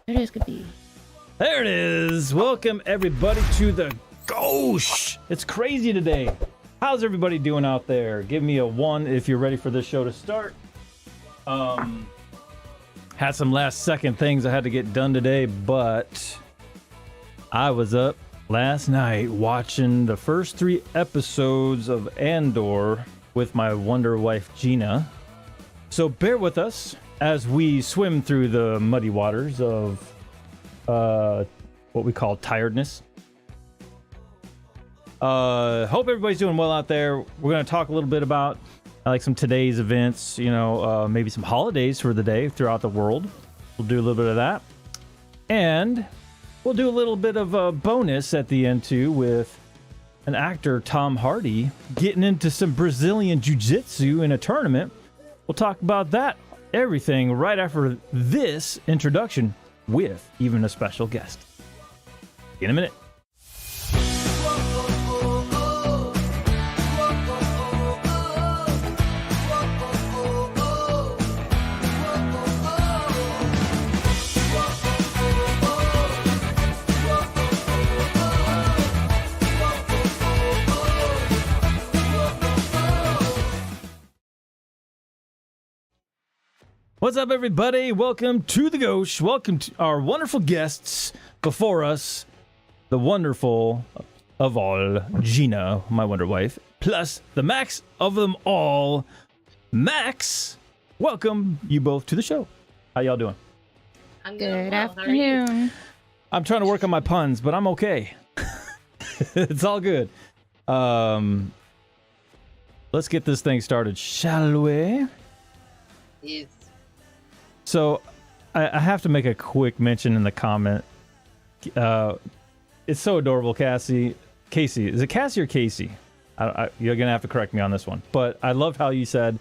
There it is, could be. There it is. Welcome everybody to the Gauche. It's crazy today. How's everybody doing out there? Give me a 1 if you're ready for this show to start. Had some last second things I had to get done today, but I was up last night watching the first 3 episodes of Andor with my Wonder Wife Gina. So bear with us as we swim through the muddy waters of what we call tiredness. Hope everybody's doing well out there. We're going to talk a little bit about like some today's events, you know, maybe some holidays for the day throughout the world. We'll do a little bit of that. And we'll do a little bit of a bonus at the end too with an actor, Tom Hardy, getting into some Brazilian jiu-jitsu in a tournament. We'll talk about that, everything right after this introduction with even a special guest. In a minute. What's up, everybody? Welcome to the Gauche. Welcome to our wonderful guests before us. The wonderful of all, Gina, my Wonder Wife, plus the Max of them all, Max. Welcome you both to the show. How y'all doing? I'm good. Good afternoon. I'm trying to work on my puns, but I'm okay. It's all good. Let's get this thing started, shall we? It's So I have to make a quick mention in the comment. It's so adorable, Cassie. Casey. Is it Cassie or Casey? You're going to have to correct me on this one. But I loved how you said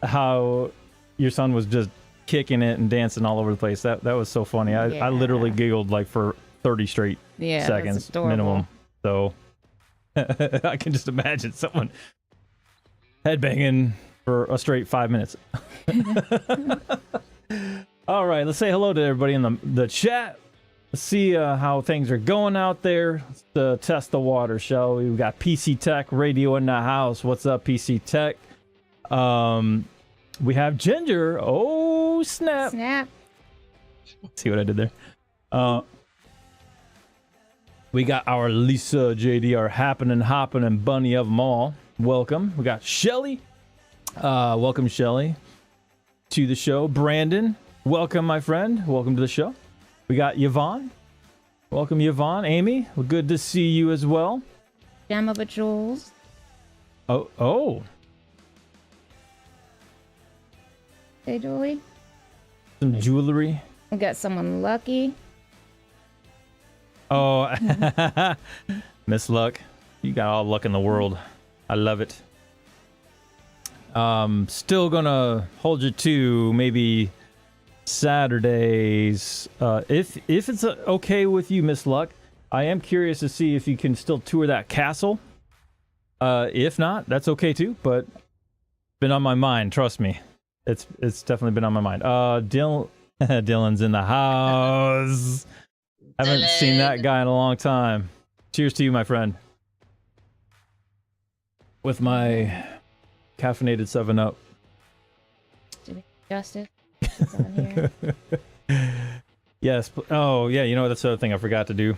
how your son was just kicking it and dancing all over the place. That was so funny. I literally giggled like for 30 straight seconds minimum. So I can just imagine someone headbanging for a straight 5 minutes. All right, let's say hello to everybody in the chat. Let's see how things are going out there. Let's test the water, shall we? We got PC Tech Radio in the house. What's up, PC Tech? We have Ginger. Oh, snap. Snap. See what I did there? We got our Lisa JD, our happening, hopping, and bunny of them all. Welcome. We got Shelly. Welcome, Shelly, to the show. Brandon, welcome, my friend. Welcome to the show. We got Yvonne. Welcome, Yvonne. Amy, well, good to see you as well. Gem of a Jules. Oh. Hey, Julie. Some jewelry. We got someone lucky. Oh, Miss Luck. You got all luck in the world. I love it. Still gonna hold you to maybe Saturdays. If it's okay with you, Miss Luck, I am curious to see if you can still tour that castle. If not, that's okay too, but been on my mind, trust me. It's definitely been on my mind. Dylan's in the house. Haven't seen that guy in a long time. Cheers to you, my friend. With my caffeinated 7-Up. Do we justice? It's on here. Yes. Oh, yeah. You know, that's the other thing I forgot to do.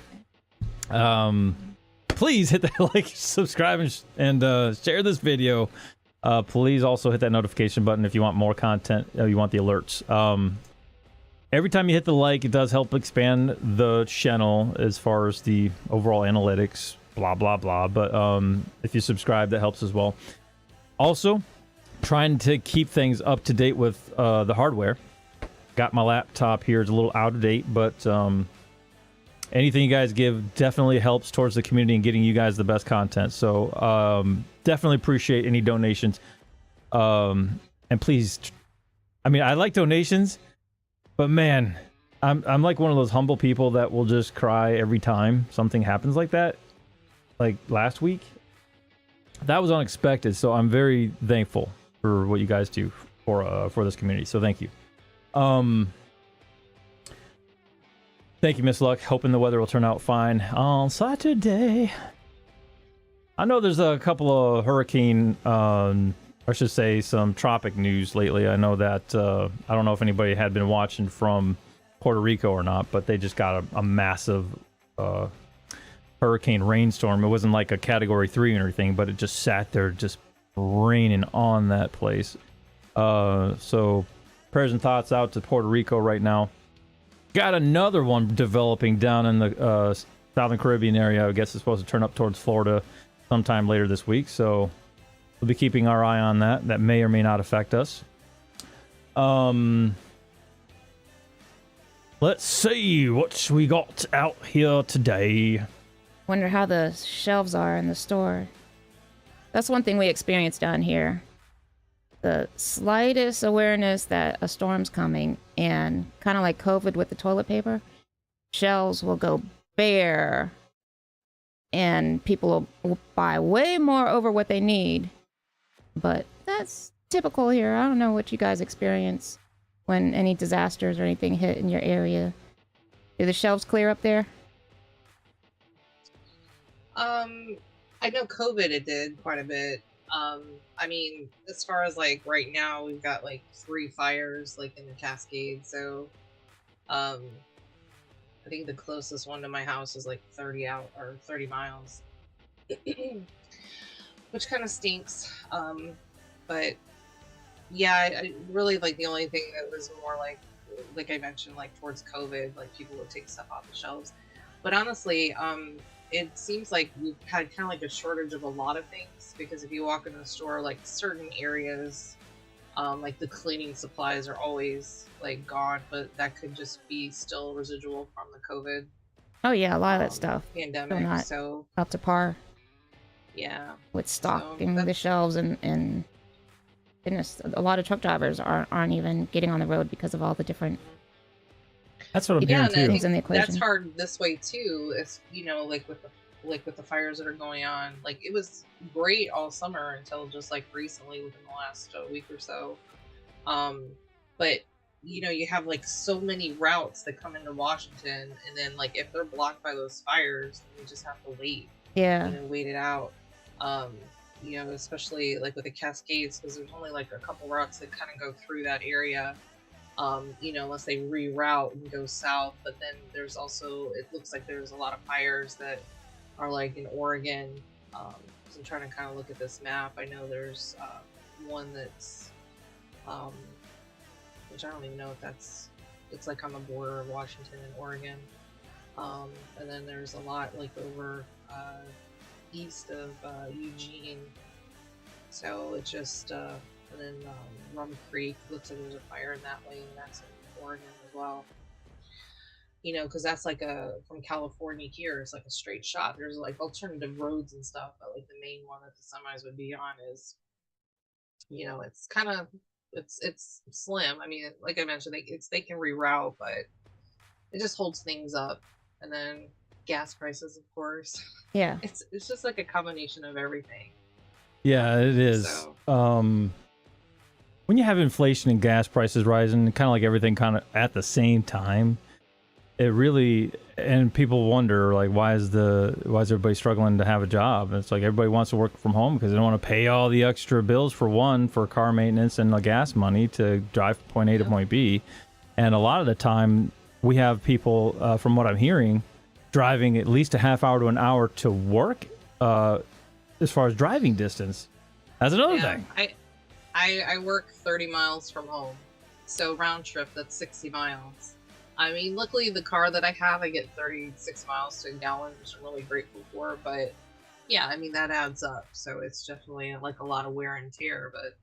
Please hit that like, subscribe, and share this video. Please also hit that notification button if you want more content. You want the alerts. Every time you hit the like, it does help expand the channel as far as the overall analytics, blah, blah, blah. But if you subscribe, that helps as well. Also, trying to keep things up to date with the hardware. Got my laptop here. It's a little out of date, but anything you guys give definitely helps towards the community and getting you guys the best content. So definitely appreciate any donations. And please, I mean, I like donations. But man, I'm like one of those humble people that will just cry every time something happens like that. Like last week, that was unexpected. So I'm very thankful for what you guys do for this community. So thank you. Thank you, Miss Luck. Hoping the weather will turn out fine on Saturday. I know there's a couple of hurricane, I should say some tropic news lately. I know that, I don't know if anybody had been watching from Puerto Rico or not, but they just got a massive hurricane rainstorm. It wasn't like a category 3 or anything, but it just sat there just raining on that place. So prayers and thoughts out to Puerto Rico right now. Got another one developing down in the Southern Caribbean area. I guess it's supposed to turn up towards Florida sometime later this week. So we'll be keeping our eye on that. That may or may not affect us. Let's see what we got out here today. Wonder how the shelves are in the store. That's one thing we experience down here. The slightest awareness that a storm's coming, and kind of like COVID with the toilet paper, shelves will go bare, and people will buy way more over what they need. But that's typical here. I don't know what you guys experience when any disasters or anything hit in your area. Do the shelves clear up there? I know COVID it did quite a bit. I mean, as far as like right now, we've got like 3 fires like in the Cascades. So, I think the closest one to my house is like 30 miles, which kind of stinks. But yeah, I really like the only thing that was more like I mentioned, like towards COVID, like people would take stuff off the shelves. But honestly, it seems like we've had kind of like a shortage of a lot of things, because if you walk into the store, like certain areas Like the cleaning supplies are always like gone, but that could just be still residual from the COVID Oh yeah, a lot of that stuff still pandemic. not So up to par yeah, with so stocking the that's shelves, and goodness, a lot of truck drivers aren't even getting on the road because of all the different That's what I'm yeah, hearing and I too. think in the that's equation. hard this way too. Is like with the fires that are going on. Like it was great all summer until just like recently within the last week or so. Um, but you have like so many routes that come into Washington, and then like if they're blocked by those fires, then you just have to wait. Yeah. Wait it out. Um, especially like with the Cascades, because there's only like a couple routes that kind of go through that area. Unless they reroute and go south. But then there's also, it looks like there's a lot of fires that are like in Oregon. So I'm trying to kind of look at this map. I know there's one that's, which I don't even know if it's like on the border of Washington and Oregon. And then there's a lot like over east of Eugene. So it's just, and then Rum Creek, looks like there's a fire in that way, and that's in Oregon as well. Because that's like from California here, it's like a straight shot. There's like alternative roads and stuff, but like the main one that the semis would be on is, it's kind of, it's slim. I mean, like I mentioned, they can reroute, but it just holds things up. And then gas prices, of course. Yeah. It's just like a combination of everything. Yeah, it is. So. When you have inflation and gas prices rising, kind of like everything kind of at the same time, it really, and people wonder like, why is everybody struggling to have a job? And it's like everybody wants to work from home because they don't want to pay all the extra bills for car maintenance and the gas money to drive from point A to point B. And a lot of the time we have people, from what I'm hearing, driving at least a half hour to an hour to work, as far as driving distance. That's another thing. I work 30 miles from home, so round trip, that's 60 miles. I mean, luckily the car that I have, I get 36 miles to a gallon, which I'm really grateful for, but yeah, I mean, that adds up, so it's definitely like a lot of wear and tear, but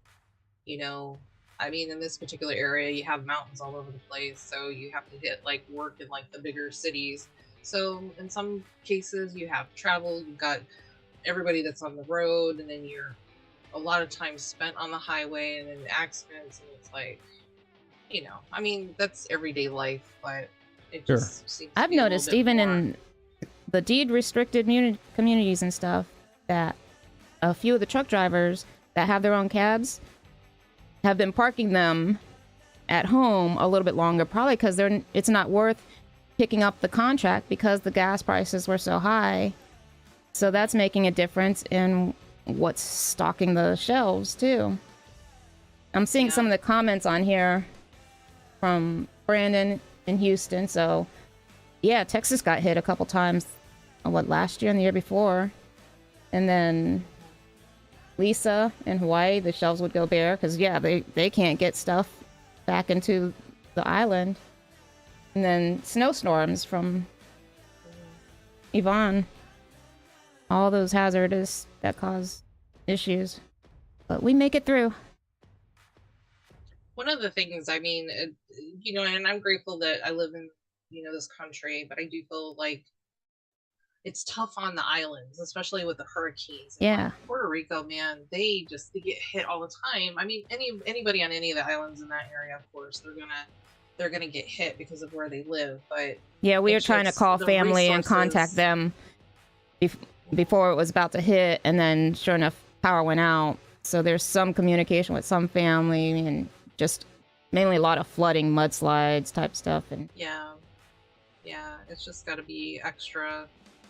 I mean, in this particular area, you have mountains all over the place, so you have to hit like work in like the bigger cities. So in some cases, you have travel, you've got everybody that's on the road, and then you're a lot of time spent on the highway, and then accidents, and it's like, I mean, that's everyday life, but it just seems to I've be a little noticed bit even more. in the deed restricted communities and stuff that a few of the truck drivers that have their own cabs have been parking them at home a little bit longer, probably because it's not worth picking up the contract because the gas prices were so high. So that's making a difference in what's stocking the shelves too. I'm seeing some of the comments on here from Brandon in Houston. So yeah, Texas got hit a couple times, last year and the year before. And then Lisa in Hawaii, the shelves would go bare because they can't get stuff back into the island. And then snowstorms from Yvonne, all those hazardous that cause issues, but we make it through. One of the things, I mean, and I'm grateful that I live in this country, but I do feel like it's tough on the islands, especially with the hurricanes. Yeah. Like Puerto Rico, man, they get hit all the time. I mean, anybody on any of the islands in that area, of course, they're gonna get hit because of where they live. But yeah, we were trying to call family and contact them before it was about to hit, and then sure enough, power went out. So there's some communication with some family, and just mainly a lot of flooding, mudslides type stuff. And yeah, it's just got to be extra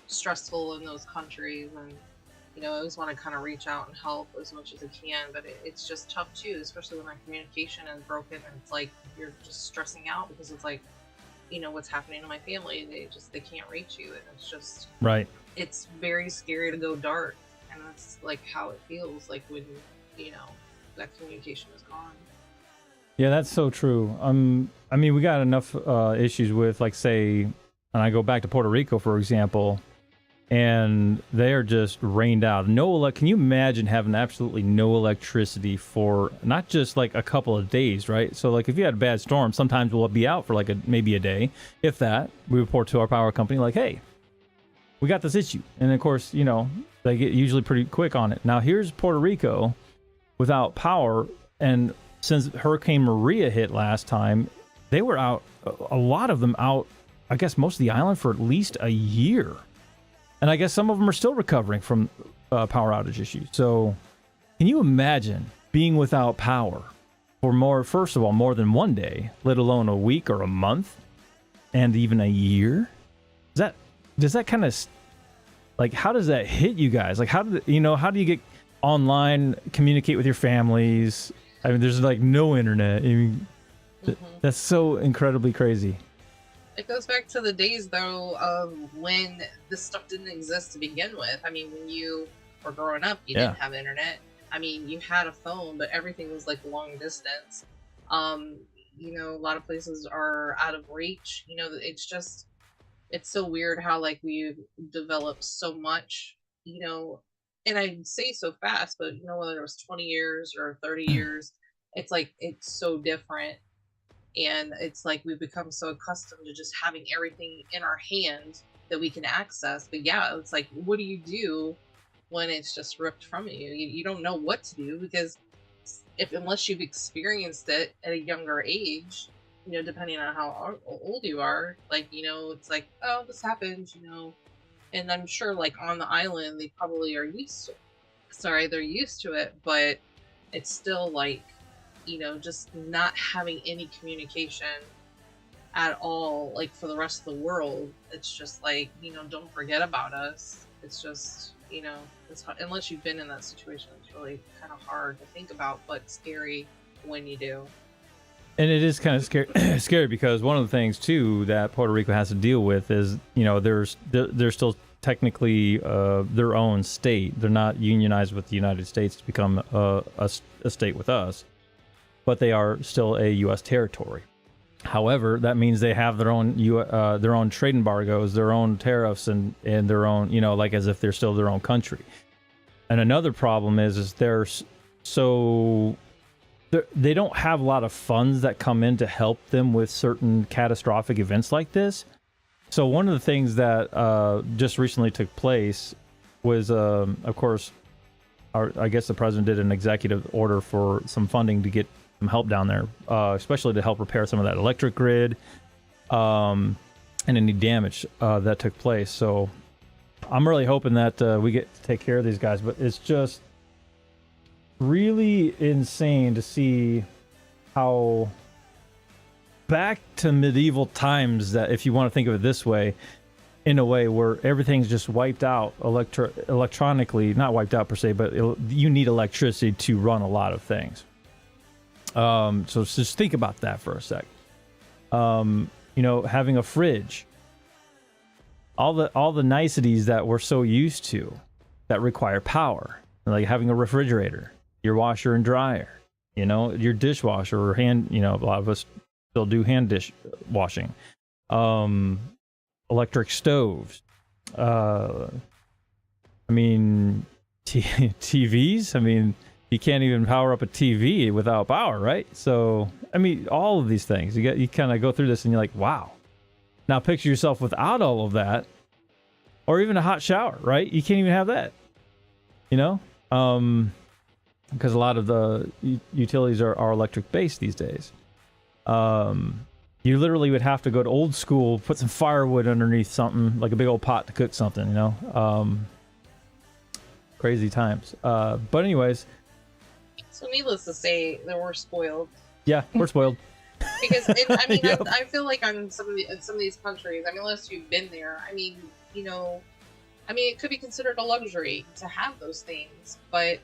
stressful in those countries. And I always want to kind of reach out and help as much as I can, but it's just tough too, especially when our communication is broken, and it's like you're just stressing out because it's like, what's happening to my family, they can't reach you, and it's just right. It's very scary to go dark, and that's like how it feels like when that communication is gone. Yeah, that's so true. I mean, we got enough issues with, like, say, and I go back to Puerto Rico, for example. and they are just rained out. Can you imagine having absolutely no electricity for not just like a couple of days, right? So like if you had a bad storm, sometimes we'll be out for like maybe a day, if that. We report to our power company like, hey, we got this issue. And of course, you know, they get usually pretty quick on it. Now here's Puerto Rico without power, and since Hurricane Maria hit last time, they were out, a lot of them out, I guess most of the island for at least a year. And I guess some of them are still recovering from power outage issues. So can you imagine being without power for first of all, more than one day, let alone a week or a month, and even a year? Does that kind of, like, how does that hit you guys? Like, how do you get online, communicate with your families? I mean, there's like no internet. I mean, that's so incredibly crazy. It goes back to the days, though, of when this stuff didn't exist to begin with. I mean, when you were growing up, you didn't have internet. I mean, you had a phone, but everything was like long distance. You know, a lot of places are out of reach. You know, it's so weird how like we've developed so much, you know, and I say so fast, but you know, whether it was 20 years or 30 years, it's like it's so different. And it's like we've become so accustomed to just having everything in our hand that we can access. But yeah, it's like, what do you do when it's just ripped from you? You don't know what to do, because unless you've experienced it at a younger age, you know, depending on how old you are, like, you know, it's like, oh, this happens, you know. And I'm sure like on the island, they probably are they're used to it, but it's still like, you know, just not having any communication at all, like for the rest of the world. It's just like, you know, don't forget about us. It's just, you know, it's unless you've been in that situation, it's really kind of hard to think about, but scary when you do. And it is kind of scary because one of the things too that Puerto Rico has to deal with is, you know, they're still technically their own state. They're not unionized with the United States to become a state with us, but they are still a U.S. territory. However, that means they have their own trade embargoes, their own tariffs, and their own, you know, like as if they're still their own country. And another problem is they don't have a lot of funds that come in to help them with certain catastrophic events like this. So one of the things that just recently took place was, of course, I guess the president did an executive order for some funding to get some help down there, especially to help repair some of that electric grid and any damage that took place. So I'm really hoping that we get to take care of these guys, but it's just really insane to see how back to medieval times, that if you want to think of it this way, in a way where everything's just wiped out electronically, not wiped out per se, but you need electricity to run a lot of things. So just think about that for a sec. You know, having a fridge, all the niceties that we're so used to that require power, like having a refrigerator, your washer and dryer, you know, your dishwasher or hand, you know, a lot of us still do hand dish washing, electric stoves, I mean, TVs, I mean, you can't even power up a TV without power, right? So, I mean, all of these things, you kind of go through this and you're like, wow. Now picture yourself without all of that, or even a hot shower, right? You can't even have that, you know? Because a lot of the utilities are electric based these days. You literally would have to go to old school, put some firewood underneath something, like a big old pot to cook something, you know? Crazy times. But anyways. So needless to say, that we're spoiled. Yeah, we're spoiled. Because, I mean, Yep. I feel like in some of these countries, I mean, unless you've been there, I mean, you know, I mean, it could be considered a luxury to have those things, but,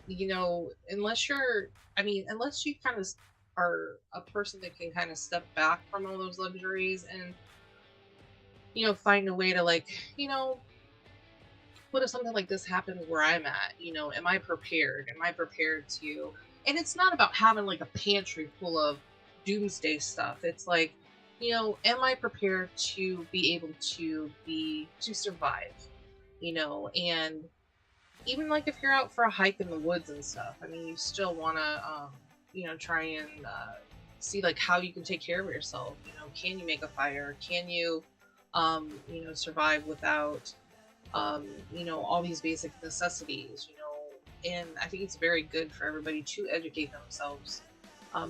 you know, unless you kind of are a person that can kind of step back from all those luxuries and, you know, find a way to, like, you know, what if something like this happens where I'm at? You know, am I prepared? Am I prepared to? And it's not about having like a pantry full of doomsday stuff. It's like, you know, am I prepared to be able to survive? You know, and even like if you're out for a hike in the woods and stuff, I mean, you still want to, you know, try and see like how you can take care of yourself. You know, can you make a fire? Can you, you know, survive without, you know, all these basic necessities? You know, and I think it's very good for everybody to educate themselves,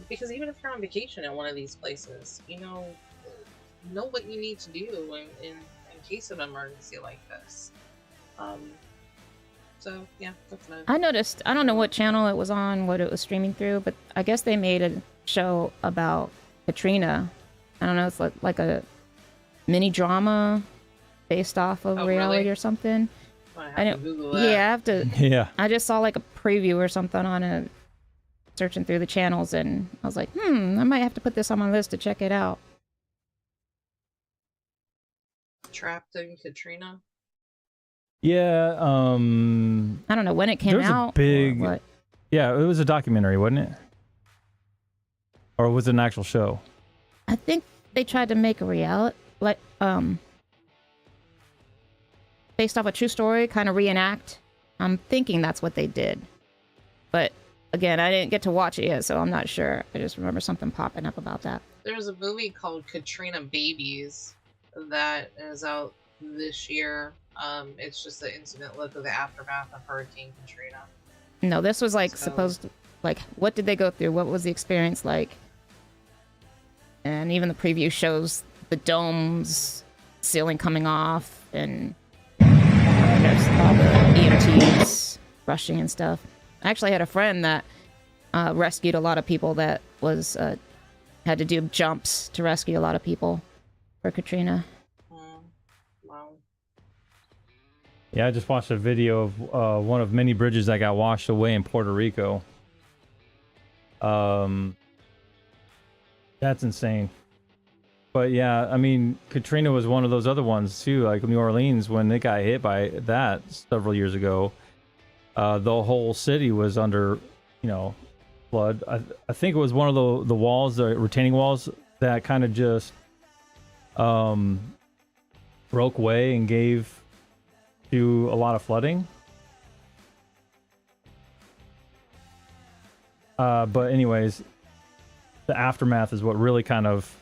because even if you're on vacation at one of these places, you know what you need to do in case of an emergency like this. So yeah, that's nice. I noticed, I don't know what channel it was on, what it was streaming through, but I guess they made a show about Katrina. I don't know, it's like a mini drama based off of reality or something. I have to Google that. Yeah, I have to. Yeah. I just saw like a preview or something on it, searching through the channels, and I was like, I might have to put this on my list to check it out. Trapped in Katrina. Yeah. I don't know when it came out. A big. Or what. Yeah, it was a documentary, wasn't it? Or was it an actual show? I think they tried to make a reality, like, based off a true story, kind of reenact. I'm thinking that's what they did. But again, I didn't get to watch it yet, so I'm not sure. I just remember something popping up about that. There's a movie called Katrina Babies that is out this year. It's just the incident look of the aftermath of Hurricane Katrina. No, this was like supposed to, like, what did they go through? What was the experience like? And even the preview shows the dome's ceiling coming off, and there's all the EMTs rushing and stuff. I actually had a friend that rescued a lot of people that was had to do jumps to rescue a lot of people for Katrina. Wow. Yeah, I just watched a video of one of many bridges that got washed away in Puerto Rico. That's insane. But yeah, I mean, Katrina was one of those other ones too, like New Orleans, when they got hit by that several years ago. The whole city was under, flood. I think it was one of the walls, the retaining walls, that kind of just broke way and gave to a lot of flooding. But anyways, the aftermath is what really kind of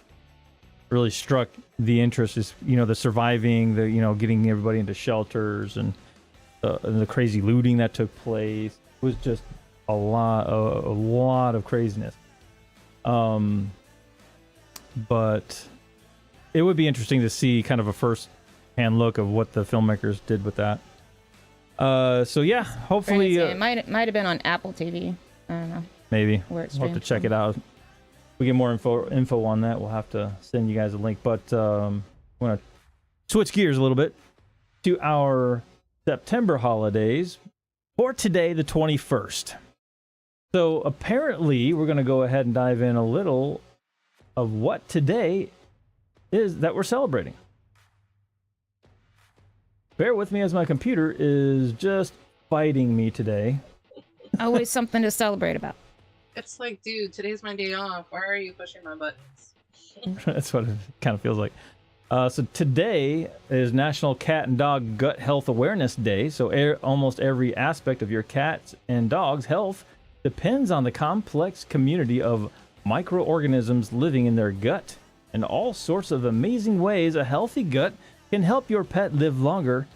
really struck the interest, is the surviving, the getting everybody into shelters, and the crazy looting that took place. It was just a lot of craziness. But it would be interesting to see kind of a first-hand look of what the filmmakers did with that. So yeah, hopefully it might have been on Apple TV. I don't know. Maybe Where it's we'll have to check it out. If we get more info on that, we'll have to send you guys a link. But I'm going to switch gears a little bit to our September holidays for today, the 21st. So apparently we're going to go ahead and dive in a little of what today is that we're celebrating. Bear with me as my computer is just fighting me today. Always something to celebrate about. It's like, dude, today's my day off. Why are you pushing my buttons? That's what it kind of feels like. So today is National Cat and Dog Gut Health Awareness Day. So almost every aspect of your cat's and dog's health depends on the complex community of microorganisms living in their gut, and all sorts of amazing ways a healthy gut can help your pet live longer,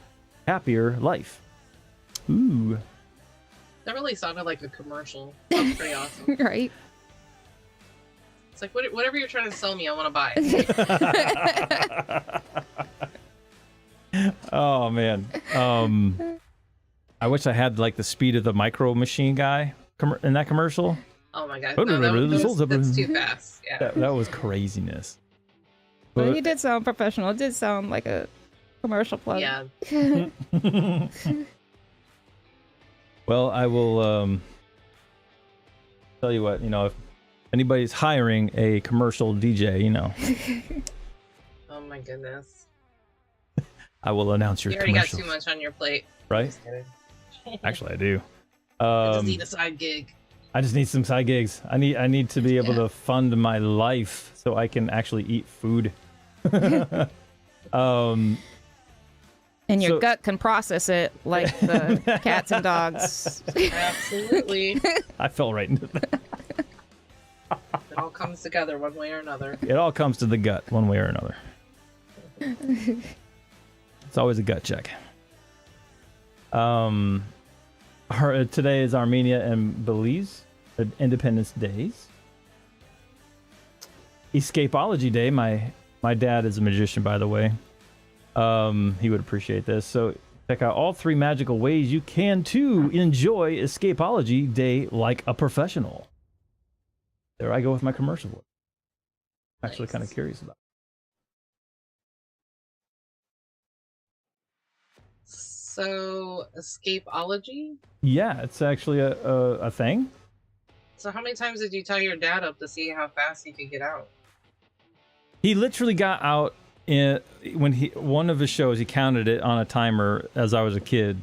happier life. Ooh. That really sounded like a commercial. That's pretty awesome. Right? It's like, whatever you're trying to sell me, I want to buy it. Oh, man. I wish I had like the speed of the Micro Machine guy in that commercial. Oh my god. No, that's too fast. Yeah. That was craziness. But he did sound professional. It did sound like a commercial plug. Yeah. Well, I will tell you what, if anybody's hiring a commercial DJ, Oh my goodness. I will announce your You already commercials. got too much on your plate. Right? Actually, I do. I just need a side gig. I just need some side gigs. I need to be able to fund my life so I can actually eat food. And your gut can process it like the cats and dogs. Absolutely. I fell right into that. It all comes together one way or another. It all comes to the gut one way or another. It's always a gut check. Today is Armenia and Belize Independence Days. Escapology Day. My dad is a magician, by the way. He would appreciate this. So check out all 3 magical ways you can too enjoy Escapology Day like a professional. There I go with my commercial voice. Actually, kind of curious about it. So, escapology? Yeah, it's actually a thing. So how many times did you tell your dad up to see how fast he could get out? He literally got out when one of his shows. He counted it on a timer as I was a kid.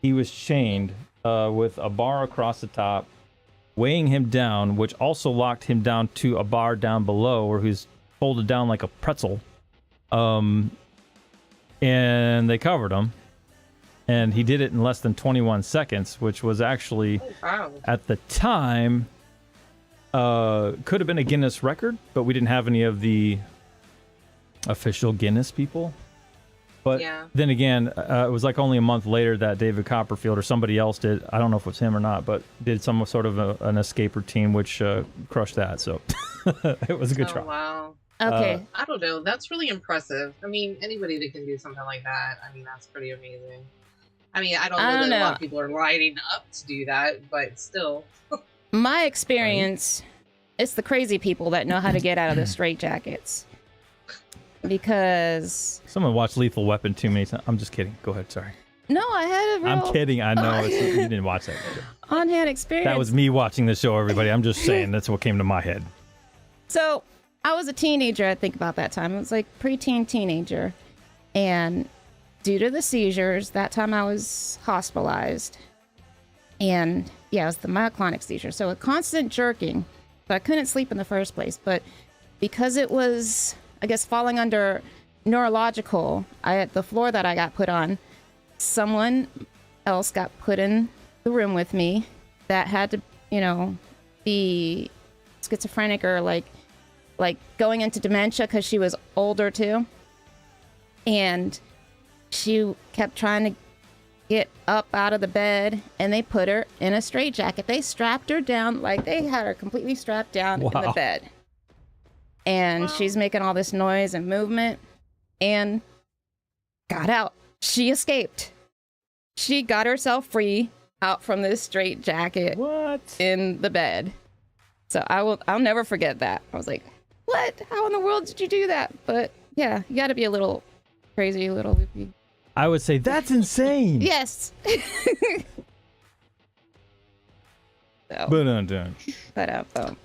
He was chained with a bar across the top, weighing him down, which also locked him down to a bar down below where he's folded down like a pretzel. And they covered him. And he did it in less than 21 seconds, which was actually, at the time, could have been a Guinness record, but we didn't have any of the official Guinness people. But then again, it was like only a month later that David Copperfield or somebody else did, I don't know if it was him or not, but did some sort of an escape routine, which crushed that. So it was a good try. Wow. Okay. I don't know. That's really impressive. I mean, anybody that can do something like that, I mean, that's pretty amazing. I mean, I don't know that a lot of people are lining up to do that, but still. My experience, it's the crazy people that know how to get out of the straitjackets. Because... Someone watched Lethal Weapon too many times. I'm just kidding. Go ahead. Sorry. No, I had a real... I'm kidding. I know. You didn't watch that. On-hand experience. That was me watching the show, everybody. I'm just saying. That's what came to my head. So, I was a teenager, I think, about that time. It was like preteen teenager. And due to the seizures, that time I was hospitalized. And yeah, it was the myoclonic seizure. So a constant jerking. So I couldn't sleep in the first place. But because it was, I guess, falling under neurological, the floor that I got put on, someone else got put in the room with me that had to, be schizophrenic or like going into dementia because she was older too. And she kept trying to get up out of the bed, and they put her in a straitjacket. They strapped her down, like they had her completely strapped down in the bed. And she's making all this noise and movement and got out. She escaped. She got herself free out from this straitjacket in the bed. So I'll never forget that. I was like, what? How in the world did you do that? But yeah, you gotta be a little crazy, a little loopy. I would say that's insane. Yes.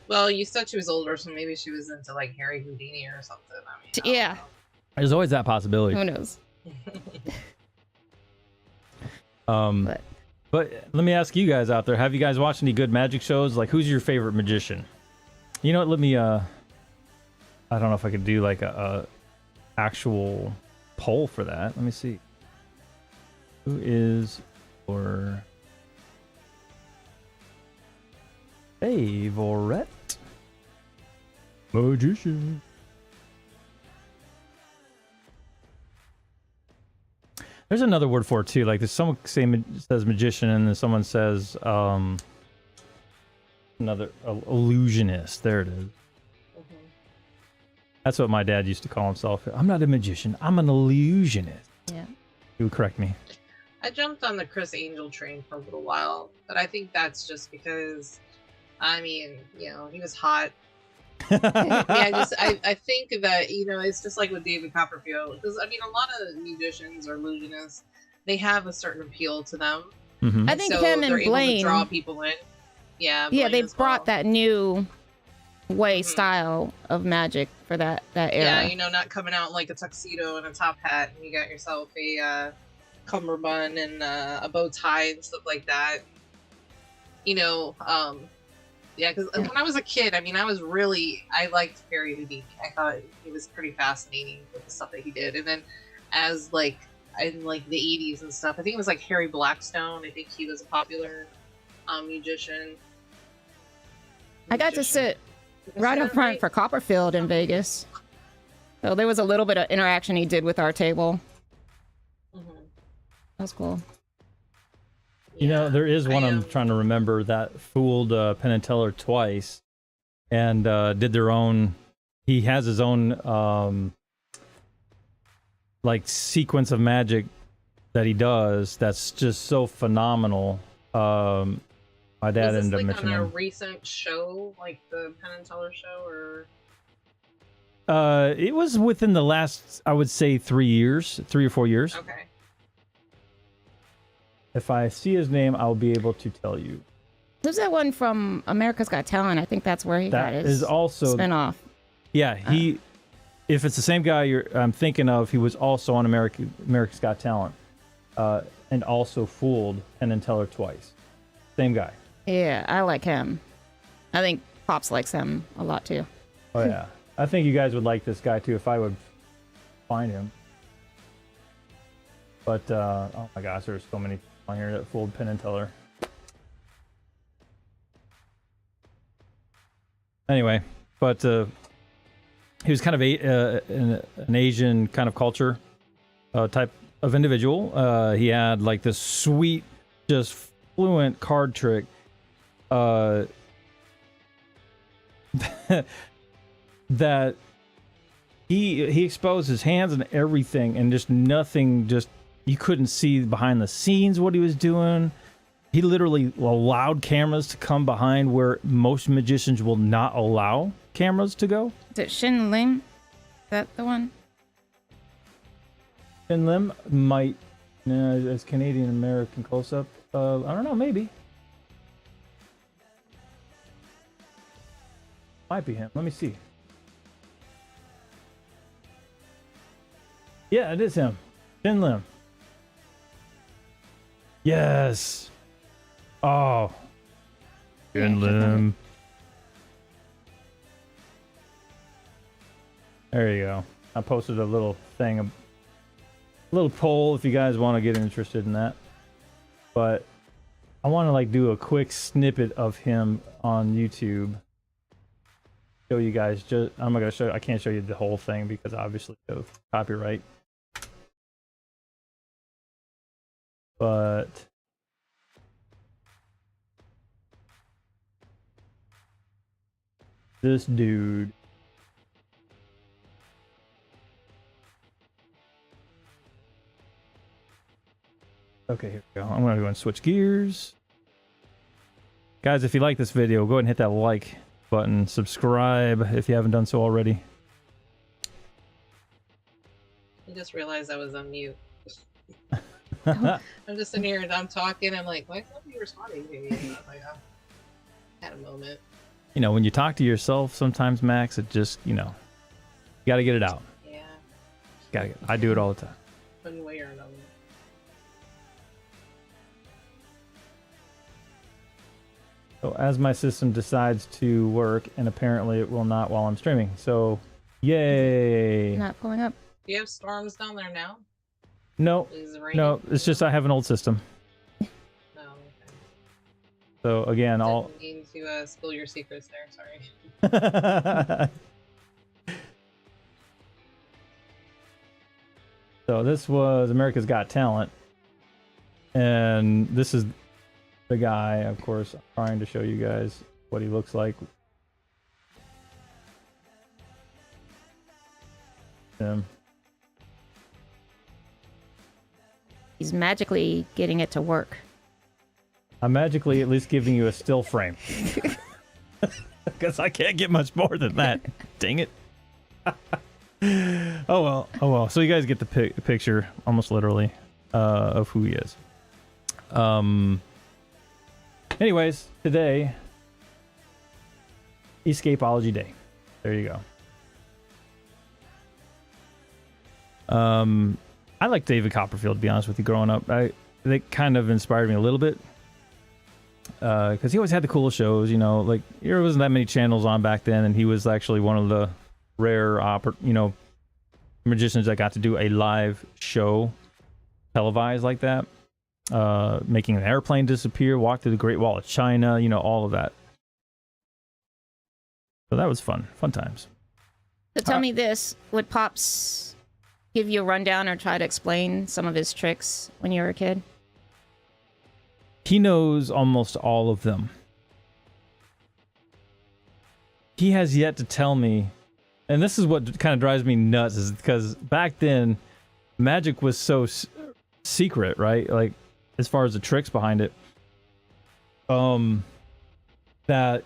Well, you said she was older, so maybe she was into like Harry Houdini or something. I mean, yeah. There's always that possibility. Who knows? But let me ask you guys out there: have you guys watched any good magic shows? Like, who's your favorite magician? You know what? Let me. I don't know if I could do like a actual poll for that. Let me see. Who is your favorite magician? There's another word for it too. Like, there's someone says magician, and then someone says another illusionist. There it is. That's what my dad used to call himself. I'm not a magician. I'm an illusionist. Yeah. He would correct me. I jumped on the Chris Angel train for a little while, but I think that's just because, I mean, he was hot. I think that, it's just like with David Copperfield. Because, I mean, a lot of musicians or illusionists, they have a certain appeal to them. Mm-hmm. I think him and Blaine. Able to draw people in. Yeah, yeah, they brought that new style of magic for that era. Yeah, not coming out like a tuxedo and a top hat, and you got yourself a cummerbund and a bow tie and stuff like that. Yeah, because when I was a kid, I mean, I liked Harry Houdini. I thought he was pretty fascinating with the stuff that he did. And then as like in like the 80s and stuff, I think it was like Harry Blackstone. I think he was a popular musician. I got to sit right up front for Copperfield in Vegas. So there was a little bit of interaction he did with our table. That was cool. You know, there is one I'm trying to remember that fooled Penn and Teller twice and did their own. He has his own like sequence of magic that he does that's just so phenomenal. My dad ended up mentioning on a recent show, like the Penn and Teller show, or it was within the last, I would say, 3 or 4 years. Okay. If I see his name, I'll be able to tell you. Who's that one from America's Got Talent? I think that's where he got his is also spinoff. Yeah, he. If it's the same guy I'm thinking of, he was also on America's Got Talent, and also fooled Penn and Teller twice. Same guy. Yeah, I like him. I think Pops likes him a lot too. Oh yeah, I think you guys would like this guy too if I would find him. But oh my gosh, there's so many on here that fooled Penn and Teller. Anyway, but he was kind of an Asian kind of culture type of individual. He had like this sweet, just fluent card trick that he exposed his hands and everything, and just nothing, just you couldn't see behind the scenes what he was doing. He literally allowed cameras to come behind where most magicians will not allow cameras to go. Is it Shin Lim? Is that the one? Shin Lim might, as Canadian American close up. I don't know, maybe. Might be him. Let me see. Yeah, it is him. Shin Lim. Yes. Oh. Shin Lim. There you go. I posted a little thing, a little poll if you guys want to get interested in that. But I want to like do a quick snippet of him on YouTube. Show you guys. Just I'm not gonna show. I can't show you the whole thing because obviously of copyright. But this dude. Okay, here we go. I'm going to go and switch gears. Guys, if you like this video, go ahead and hit that like button. Subscribe if you haven't done so already. I just realized I was on mute. I'm just sitting here and I'm talking. I'm like, why is nobody responding to me? And I'm like, oh, had a moment. You know, when you talk to yourself sometimes, Max, it just, you got to get it out. Yeah. I do it all the time. One way or another. So as my system decides to work, and apparently it will not while I'm streaming. So, yay! Not pulling up. Do you have storms down there now? No, no, it's just I have an old system. No. Okay. So again, I'll. Didn't mean to spill your secrets there. Sorry. So this was America's Got Talent, and this is the guy. Of course, I'm trying to show you guys what he looks like. Him. He's magically getting it to work. I'm magically at least giving you a still frame. Because I can't get much more than that. Dang it. Oh well. So you guys get the picture, almost literally, of who he is. Anyways, today, Escapology Day. There you go. I like David Copperfield, to be honest with you, growing up. They kind of inspired me a little bit. because he always had the coolest shows. You know, like there wasn't that many channels on back then, and he was actually one of the rare, magicians that got to do a live show televised like that, making an airplane disappear, walk through the Great Wall of China, all of that. So that was fun times. So tell me this, would Pops give you a rundown or try to explain some of his tricks when you were a kid? He knows almost all of them. He has yet to tell me, and this is what kind of drives me nuts, is because back then, magic was so secret, right? Like, as far as the tricks behind it, that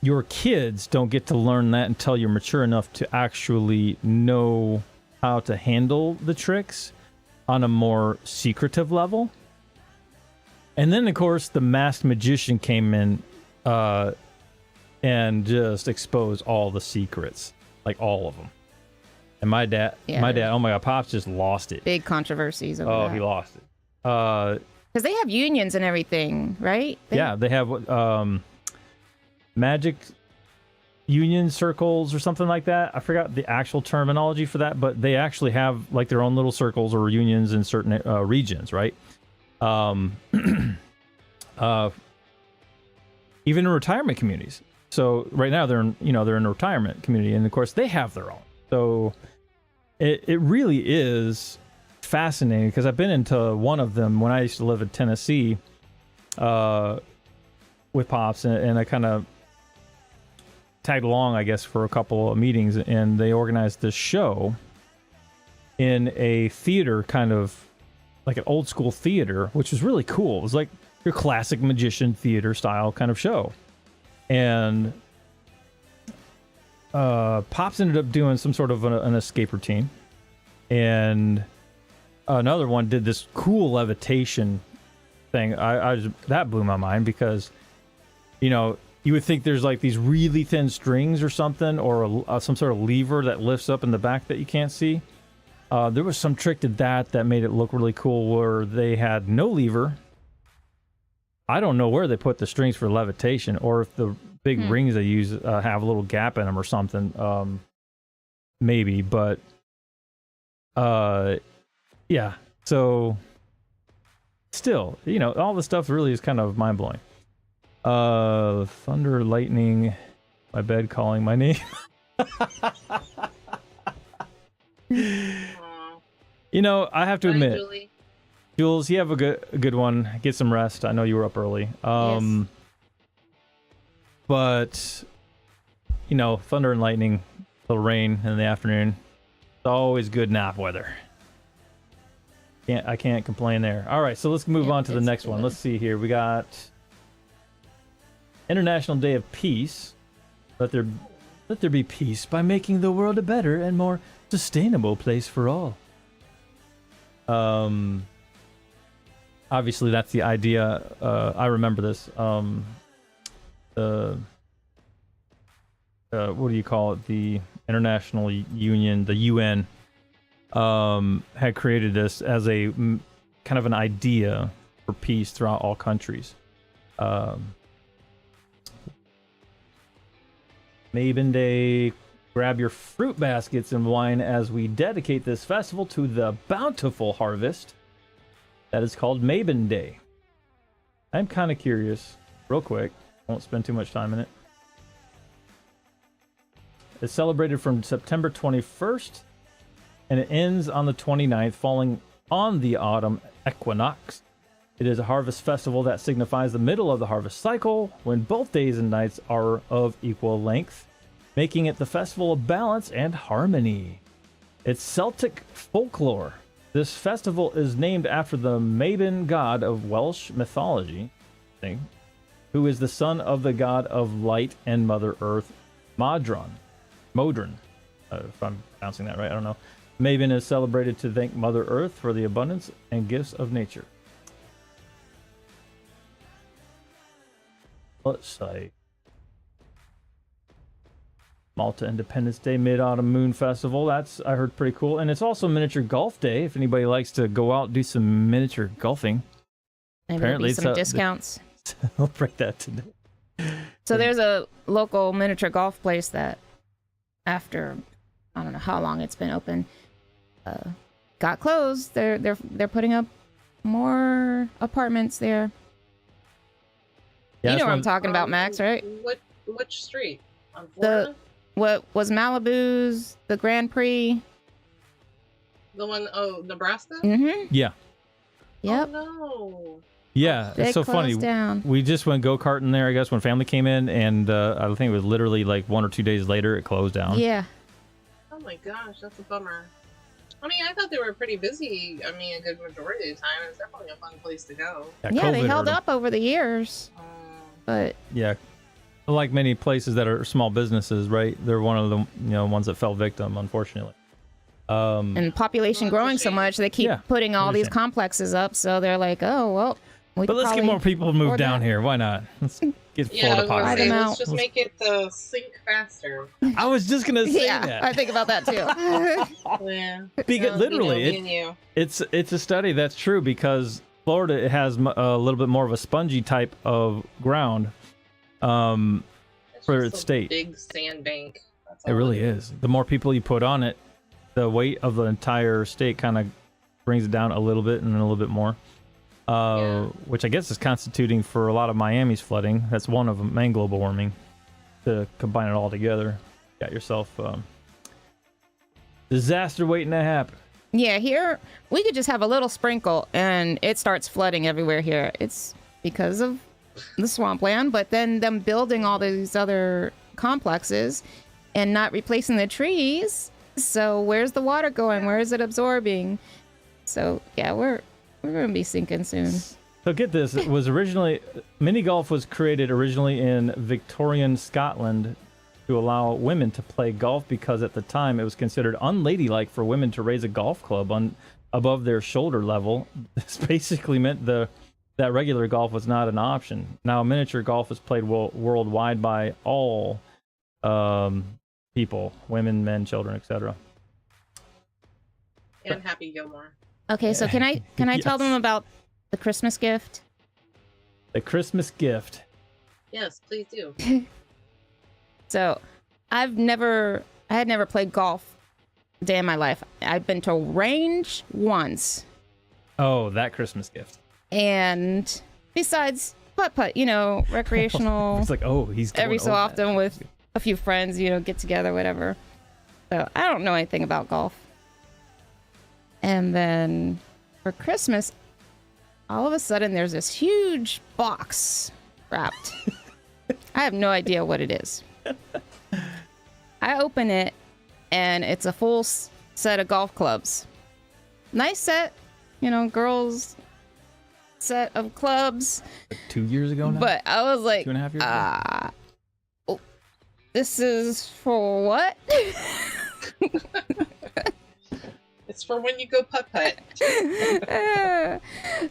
your kids don't get to learn that until you're mature enough to actually know how to handle the tricks on a more secretive level. And then, of course, the masked magician came in and just exposed all the secrets, like all of them. And my dad, oh my God, Pops just lost it. Big controversies over that. He lost it. Because they have unions and everything, right? They have magic union circles or something like that. I forgot the actual terminology for that, but they actually have like their own little circles or unions in certain regions, right? Even in retirement communities. So right now they're in a retirement community, and of course they have their own. So it really is fascinating, because I've been into one of them when I used to live in Tennessee with Pops, and I kind of tagged along, I guess, for a couple of meetings, and they organized this show in a theater, kind of like an old school theater, which was really cool. It was like your classic magician theater style kind of show. And Pops ended up doing some sort of an escape routine, and another one did this cool levitation thing. I just, that blew my mind, because you would think there's like these really thin strings or something, or some sort of lever that lifts up in the back that you can't see. There was some trick to that made it look really cool, where they had no lever. I don't know where they put the strings for levitation, or if the big rings they use have a little gap in them or something. Maybe, but yeah. So still, all this stuff really is kind of mind blowing. Thunder, lightning, my bed calling my name. I have to admit, Jules, you have a good one. Get some rest. I know you were up early. Yes. But thunder and lightning, little rain in the afternoon. It's always good nap weather. I can't complain there. All right, so let's move on to the next one. Let's see here. We got International Day of Peace. Let there be peace by making the world a better and more sustainable place for all. Obviously that's the idea. I remember this. What do you call it? The International Union, the UN, had created this as a kind of an idea for peace throughout all countries. Mabon Day, grab your fruit baskets and wine as we dedicate this festival to the bountiful harvest that is called Mabon Day. I'm kind of curious, real quick, won't spend too much time in it. It's celebrated from September 21st, and it ends on the 29th, falling on the autumn equinox. It is a harvest festival that signifies the middle of the harvest cycle, when both days and nights are of equal length, making it the festival of balance and harmony. It's Celtic folklore. This festival is named after the Mabon god of Welsh mythology, who is the son of the god of light and Mother Earth, Modron. If I'm pronouncing that right, I don't know. Mabon is celebrated to thank Mother Earth for the abundance and gifts of nature. Let's say Malta Independence Day, Mid-Autumn Moon Festival. That's, I heard, pretty cool. And it's also Miniature Golf Day, if anybody likes to go out and do some miniature golfing. Maybe apparently some discounts. celebrate that today. So there's a local miniature golf place that, after I don't know how long it's been open, got closed. They're putting up more apartments there. Yeah, you know that's what I'm one- talking about, Max, right? Which street? On Florida? What was Malibu's, the Grand Prix? The one, Nebraska? Mm-hmm. Yeah. Yep. Oh, no. Yeah, They it's so funny. closed down. We just went go-karting there, I guess, when family came in, and I think it was literally like 1 or 2 days later it closed down. Yeah. Oh my gosh, that's a bummer. I mean, I thought they were pretty busy. I mean, a good majority of the time. It's definitely a fun place to go. Yeah, COVID they held hurt 'em. up over the years, but Yeah, like many places that are small businesses, right? They're one of the ones that fell victim, unfortunately. and population Well, that's a growing so shame. much, they keep Yeah, putting all these understand. complexes up. So they're like, oh well, we But could let's get probably more people to move afford down that. here. Why not? Let's get Yeah, I Florida was gonna Buy say, them positive. out. let's just make it sink faster. I was just gonna say Yeah, that. I think about that too. Yeah. Because Well, literally, me and you. it's a study that's true, because Florida has a little bit more of a spongy type of ground. It's for just its a state. big sandbank. That's It all really is. The more people you put on it, the weight of the entire state kind of brings it down a little bit and a little bit more. Which I guess is constituting for a lot of Miami's flooding. That's one of them, and global warming. To combine it all together, got yourself disaster waiting to happen. Yeah, here we could just have a little sprinkle and it starts flooding everywhere here. It's because of the swampland, but then them building all these other complexes and not replacing the trees. So where's the water going? Where is it absorbing? So yeah, we're gonna be sinking soon. So get this, it was originally, mini golf was created originally in Victorian Scotland to allow women to play golf, because at the time it was considered unladylike for women to raise a golf club above their shoulder level. This basically meant that regular golf was not an option. Now miniature golf is played worldwide by all people, women, men, children, etc. And Happy Gilmore. Okay, so can I tell them Yes. about the Christmas gift? The Christmas gift. Yes, please do. So I had never played golf a day in my life. I've been to range once. Oh, that Christmas gift. And besides putt-putt, recreational, It's like, oh, he's going every so over often that. with a few friends, get together, whatever. So I don't know anything about golf. And then for Christmas, all of a sudden there's this huge box wrapped. I have no idea what it is. I open it and it's a full set of golf clubs. Nice set, girls set of clubs. 2 years ago now? But I was like, 2.5 years ago? this is for what? It's for when you go putt-putt.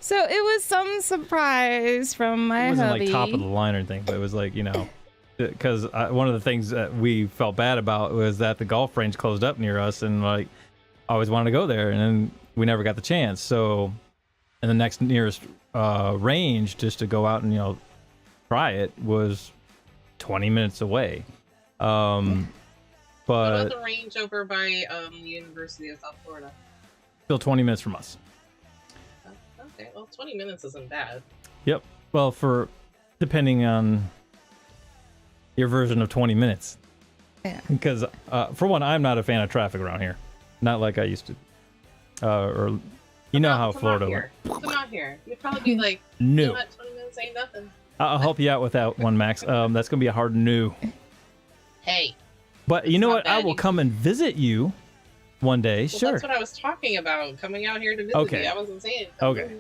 So it was some surprise from my It wasn't hubby. like top of the line or anything, but it was like, because one of the things that we felt bad about was that the golf range closed up near us, and like I always wanted to go there, and then we never got the chance. So, and the next nearest range just to go out and try it was 20 minutes away. What But about the range over by the University of South Florida? still 20 minutes from us. Okay, well, 20 minutes isn't bad. Yep. Well, for depending on your version of 20 minutes. Yeah. Because for one, I'm not a fan of traffic around here. Not like I used to. Or you know how Florida. Here. Come out here. You'd probably be like, No. you know what, 20 minutes ain't nothing. I'll help you out with that one, Max. That's gonna be a hard no. Hey. But you It's know not what? I bad. will come and visit you one day. Well, Sure. that's what I was talking about, coming out here to visit Okay. you. I wasn't saying. Okay.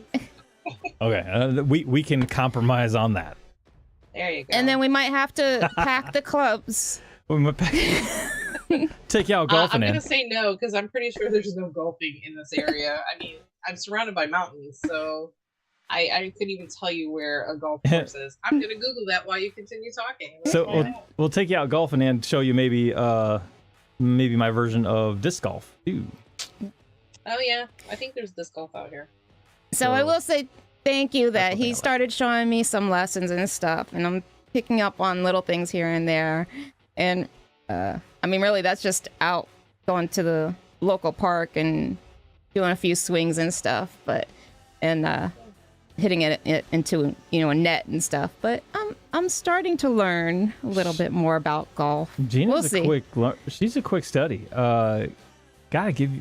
Okay. We can compromise on that. There you go. And then we might have to pack the clubs. We might take you out I'm golfing going in. to say no, because I'm pretty sure there's no golfing in this area. I mean, I'm surrounded by mountains, so I couldn't even tell you where a golf course is. I'm going to Google that while you continue talking. So we'll take you out golfing and show you maybe my version of disc golf. Ooh. Oh, yeah. I think there's disc golf out here. So I will say, thank you that one thing I he like. started showing me some lessons and stuff, and I'm picking up on little things here and there. And I mean, really, that's just out going to the local park and doing a few swings and stuff, and hitting it into a net and stuff. But I'm starting to learn a little bit more about golf. Gina's We'll see. She's a quick study. Gotta give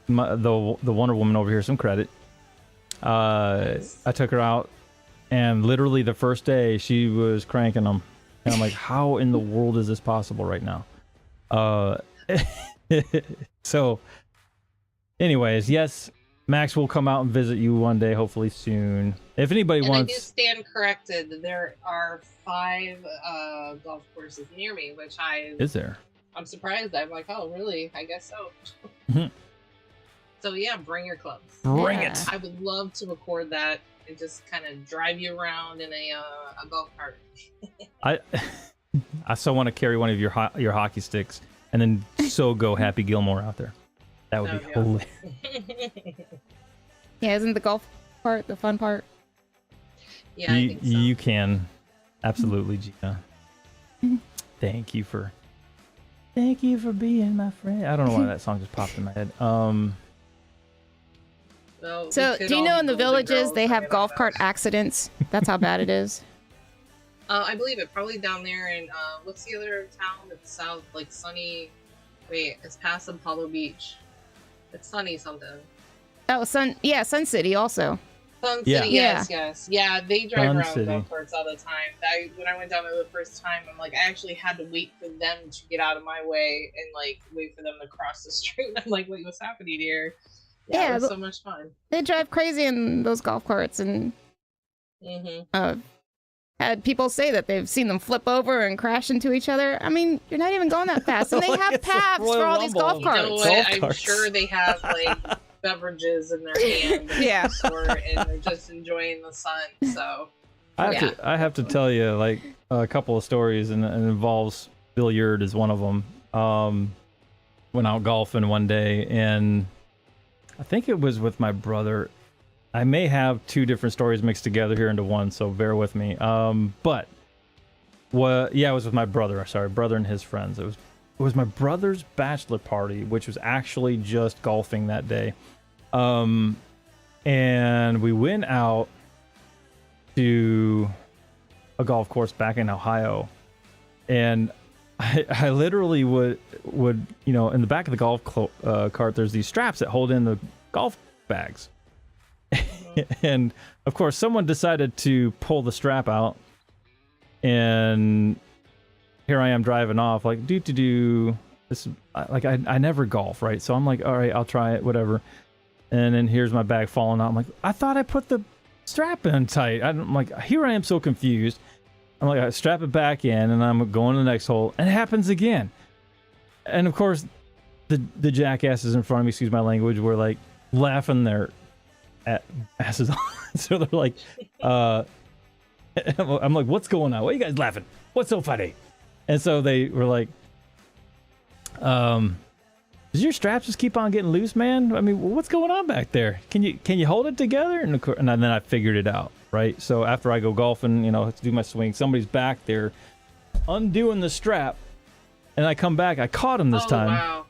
the Wonder Woman over here some credit. I took her out, and literally the first day she was cranking them, and I'm like, how in the world is this possible right now? So, anyways, yes, Max will come out and visit you one day, hopefully soon. If anybody And wants, I do stand corrected. There are 5 golf courses near me, which is there? I'm surprised. I'm like, oh, really? I guess so. Mhm. So yeah, bring your clubs. Bring Yeah. it. I would love to record that and just kind of drive you around in a golf cart. I so want to carry one of your hockey sticks and then so go Happy Gilmore out there. That would be That'd hilarious. Yeah, isn't the golf part the fun part? Yeah, I think so. You can absolutely, Gina. Thank you for being my friend. I don't know why that song just popped in my head. Well, So, we could do you all know be in the Golden villages Girls they talking have about golf that. cart accidents? That's how bad it is. I believe it. Probably down there in what's the other town that's south, like Sunny? Wait, it's past Apollo Beach. It's Sunny something. Oh, Sun City also. Sun Yeah. City, yes. Yeah, they drive Sun around City. golf carts all the time. When I went down there the first time, I'm like, I actually had to wait for them to get out of my way and like wait for them to cross the street. I'm like, wait, what's happening here? Yeah, it was but- so much fun. They drive crazy in those golf carts, and had people say that they've seen them flip over and crash into each other. I mean, you're not even going that fast, and they Like have it's a paths Royal for all these golf Rumble. You know carts. what? Golf I'm carts. sure they have like beverages in their hand, and Yeah. and they're just enjoying the sun. So I have to tell you like a couple of stories, and it involves billiard is one of them. Went out golfing one day, and I think it was with my brother. I may have 2 different stories mixed together here into one, so bear with me. But it was with my brother. Sorry, brother and his friends. It was my brother's bachelor party, which was actually just golfing that day. And we went out to a golf course back in Ohio, and I literally would in the back of the golf cart there's these straps that hold in the golf bags. And of course someone decided to pull the strap out, and here I am driving off like this like I never golf, right? So I'm like, all right, I'll try it, whatever. And then here's my bag falling out. I'm like, I thought I put the strap in tight. I'm like, here I am so confused. I'm like, I strap it back in, and I'm going to the next hole, and it happens again. And of course, the jackasses in front of me, excuse my language, were like laughing their asses off. So they're like, I'm like, what's going on? What are you guys laughing? What's so funny? And so they were like, does your straps just keep on getting loose, man? I mean, what's going on back there? Can you hold it together? And then I figured it out, right? So after I go golfing, to do my swing, somebody's back there undoing the strap, and I come back. I caught him this time. Wow.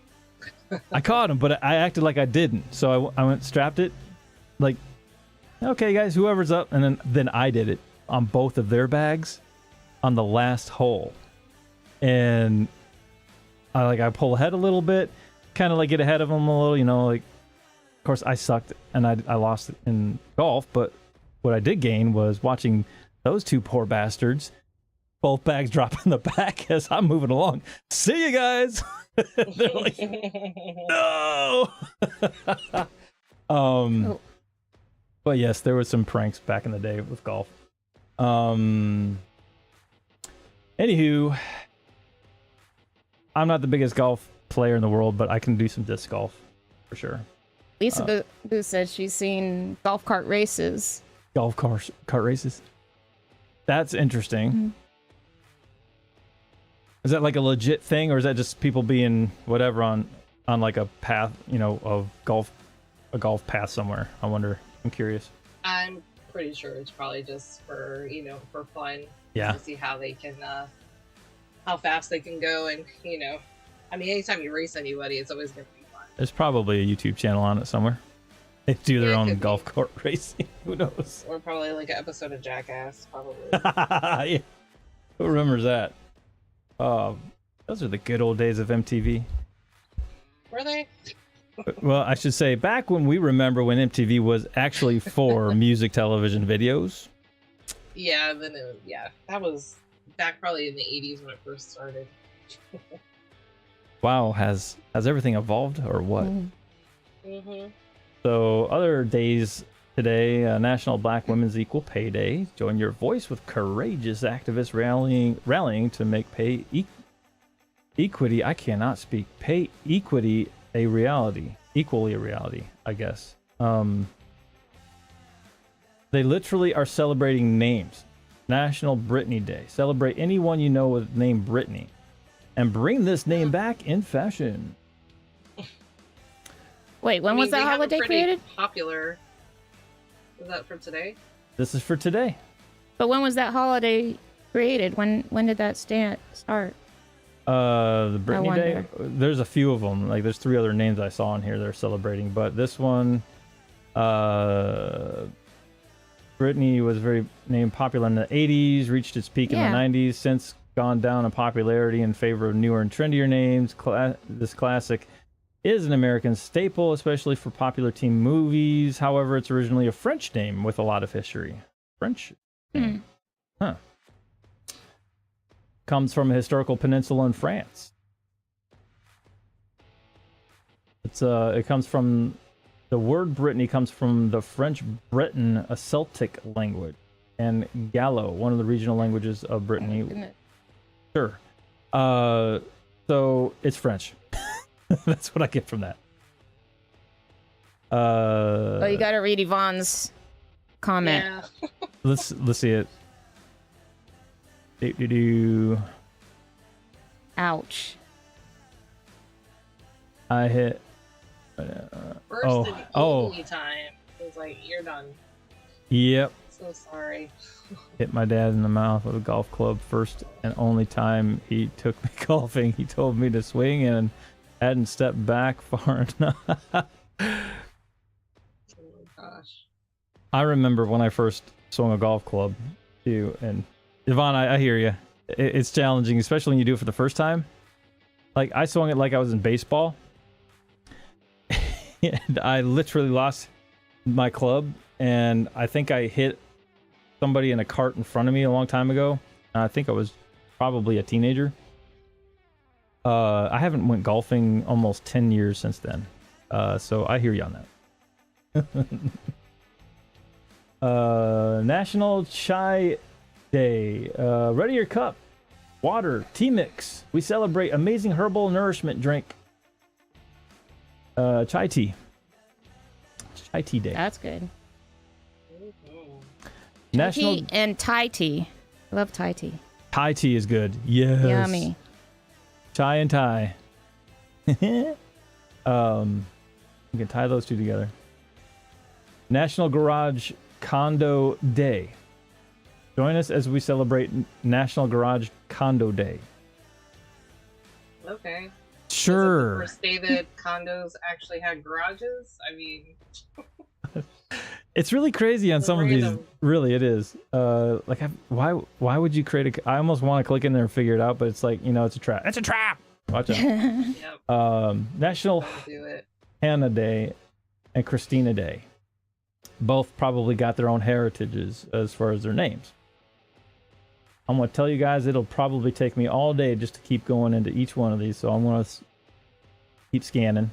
I caught him, but I acted like I didn't. So I went strapped it, like, okay, guys, whoever's up, and then I did it on both of their bags on the last hole, and I pull ahead a little bit, kind of like get ahead of them a little, like. Of course, I sucked and I lost in golf, but what I did gain was watching those 2 poor bastards, both bags drop in the back as I'm moving along. See you guys. They're like, no. But yes, there was some pranks back in the day with golf. Anywho, I'm not the biggest golf player in the world, but I can do some disc golf for sure. Lisa Boo said she's seen golf cart races. Golf cart races. That's interesting. Mm-hmm. Is that like a legit thing, or is that just people being whatever on like a path, of a golf path somewhere? I wonder. I'm curious. I'm pretty sure it's probably just for, you know, for fun. Yeah. To see how they can, how fast they can go. And, you know, I mean, anytime you race anybody, it's always going to be fun. There's probably a YouTube channel on it somewhere. They do their Yeah, it own could golf be. court racing. Who knows? Or probably like an episode of Jackass, probably. Yeah. Who remembers that? Those are the good old days of MTV. Were they? Well, I should say back when we remember when MTV was actually for music television videos. Yeah, then that was back probably in the 80s when it first started. Wow, has everything evolved or what? Mm-hmm. So other days today, National Black Women's Equal Pay Day. Join your voice with courageous activists rallying to make pay equity. I cannot speak. Pay equity a reality, equally a reality, I guess. They literally are celebrating names. National Britney Day. Celebrate anyone you know with name Britney, and bring this name back in fashion. Wait, when was that holiday created? Popular. Was that for today? This is for today. But when was that holiday created? When did that start? The Britney Day. There's a few of them. Like there's 3 other names I saw in here they're celebrating, but this one, Britney was very named popular in the 80s, reached its peak in the 90s, since gone down in popularity in favor of newer and trendier names. This classic is an American staple, especially for popular teen movies. However, it's originally a French name with a lot of history. French name. Huh. Comes from a historical peninsula in France. It comes from the word Brittany comes from the French Breton, a Celtic language, and Gallo, one of the regional languages of Brittany. Sure. So it's French. That's what I get from that. Oh, you gotta read Yvonne's comment. Yeah. Let's see it. Do. Ouch. I hit. First and only time. It was like, you're done. Yep. So sorry. Hit my dad in the mouth with a golf club. First and only time he took me golfing. He told me to swing and hadn't stepped back far enough. Oh my gosh. I remember when I first swung a golf club too, and Yvonne, I hear you. It's challenging, especially when you do it for the first time. Like I swung it like I was in baseball, and I literally lost my club, and I think I hit somebody in a cart in front of me a long time ago. I think I was probably a teenager. I haven't went golfing almost 10 years since then. So I hear you on that. National Chai Day. Ready your cup. Water. Tea mix. We celebrate amazing herbal nourishment drink. Chai tea. Chai tea day. That's good. National Tea and Thai tea. I love Thai tea. Thai tea is good. Yes. Yummy. Chai and Thai. You can tie those two together. National Garage Condo Day. Join us as we celebrate National Garage Condo Day. Okay. Sure. Was it the first day that condos actually had garages? I mean, it's really crazy on some of these. Really, it is. Why would you create a? I almost want to click in there and figure it out, but it's like, it's a trap. It's a trap. Watch out. yep. National Do it. Hannah Day and Christina Day. Both probably got their own heritages as far as their names. I'm going to tell you guys, it'll probably take me all day just to keep going into each one of these, so I'm going to keep scanning.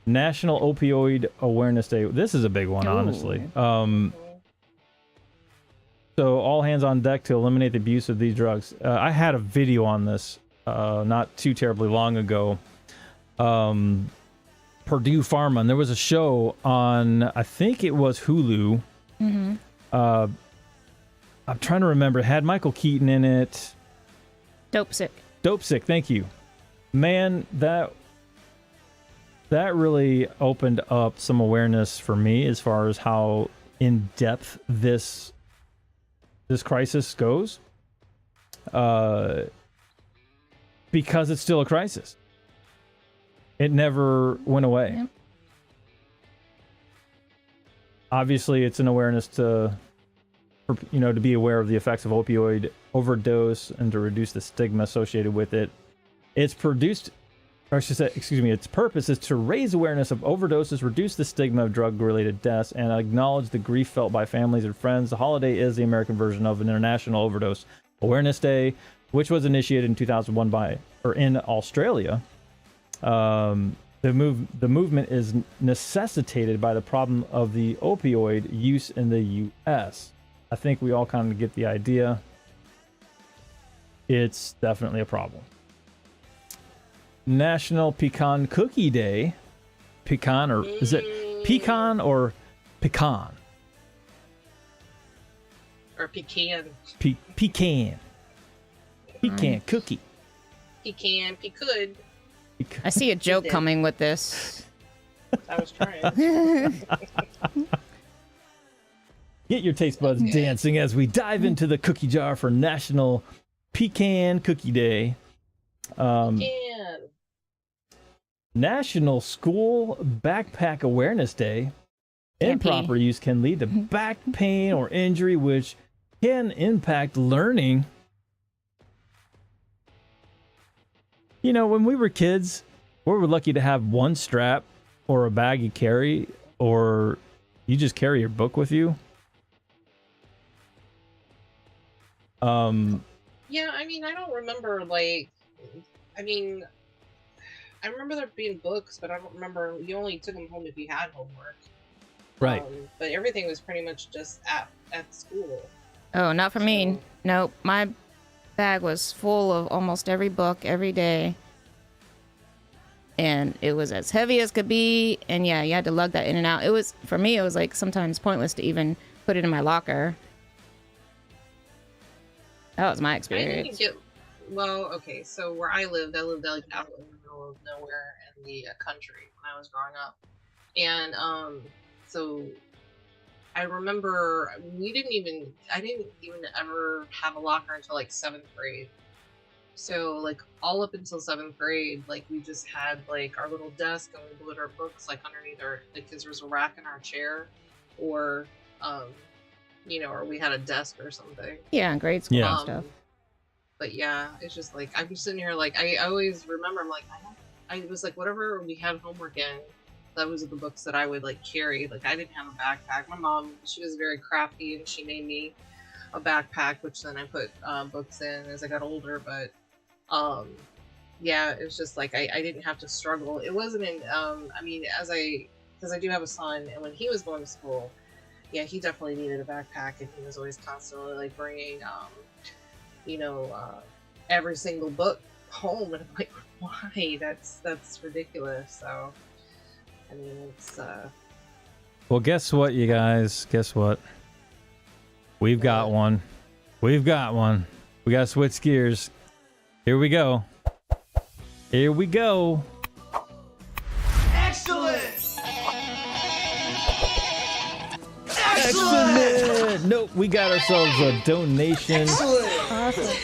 National Opioid Awareness Day. This is a big one, honestly. So all hands on deck to eliminate the abuse of these drugs. I had a video on this not too terribly long ago. Purdue Pharma, and there was a show on, I think it was Hulu. I'm trying to remember. It had Michael Keaton in it. Dope sick. Thank you. Man, that really opened up some awareness for me as far as how in depth this crisis goes, because it's still a crisis. It never went away. Yep. Obviously, it's an awareness to be aware of the effects of opioid overdose and to reduce the stigma associated with it. Its purpose is to raise awareness of overdoses, reduce the stigma of drug-related deaths, and acknowledge the grief felt by families and friends. The holiday is the American version of an International Overdose Awareness Day, which was initiated in 2001 in Australia. The movement is necessitated by the problem of the opioid use in the U.S. I think we all kind of get the idea. It's definitely a problem. National Pecan Cookie Day. Pecan, or is it pecan or pecan? Or pecan. Pecan. Pecan cookie. Pecan, could. I see a joke coming with this. I was trying. Get your taste buds dancing as we dive into the cookie jar for National Pecan Cookie Day. Pecan. National School Backpack Awareness Day. Improper use can lead to back pain or injury, which can impact learning. You know, when we were kids, we were lucky to have one strap or a bag you carry, or you just carry your book with you. Yeah, I mean, I don't remember, I remember there being books, but I don't remember, you only took them home if you had homework. Right. But everything was pretty much just at school. Oh, not for me. Nope. My bag was full of almost every book every day. And it was as heavy as could be. And yeah, you had to lug that in and out. For me, it was like sometimes pointless to even put it in my locker. That was my experience. Okay, so where I lived out in the middle of nowhere in the country when I was growing up. And so I remember I didn't even ever have a locker until like 7th grade. So like all up until 7th grade, like we just had like our little desk and we put our books like underneath because there was a rack in our chair, or or we had a desk or something. Yeah, in grade school and stuff. But yeah, it's just like I'm sitting here like I always remember I'm like I was like whatever we had homework in, that was the books that I would like carry. Like I didn't have a backpack. My mom, she was very crafty and she made me a backpack, which then I put books in as I got older. But yeah, it was just like I didn't have to struggle. It wasn't in because I do have a son, and when he was going to school, yeah, he definitely needed a backpack, and he was always constantly like bringing every single book home, and I'm like, why? That's ridiculous. So I mean, it's well, guess what, you guys? Guess what? We've got one. We gotta switch gears. Here we go. Excellent! Nope, we got ourselves a donation. Excellent! Awesome.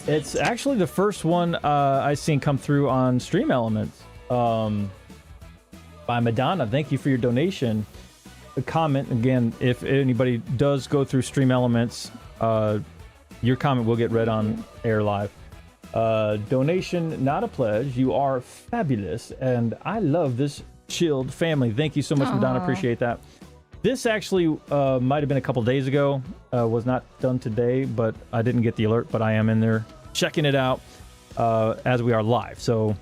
It's actually the first one I've seen come through on Stream Elements by Madonna. Thank you for your donation. A comment, again, if anybody does go through Stream Elements, your comment will get read on air live. Donation, not a pledge. You are fabulous, and I love this chilled family. Thank you so much, Madonna. Appreciate that. This actually might have been a couple days ago. Was not done today, but I didn't get the alert, but I am in there checking it out as we are live. So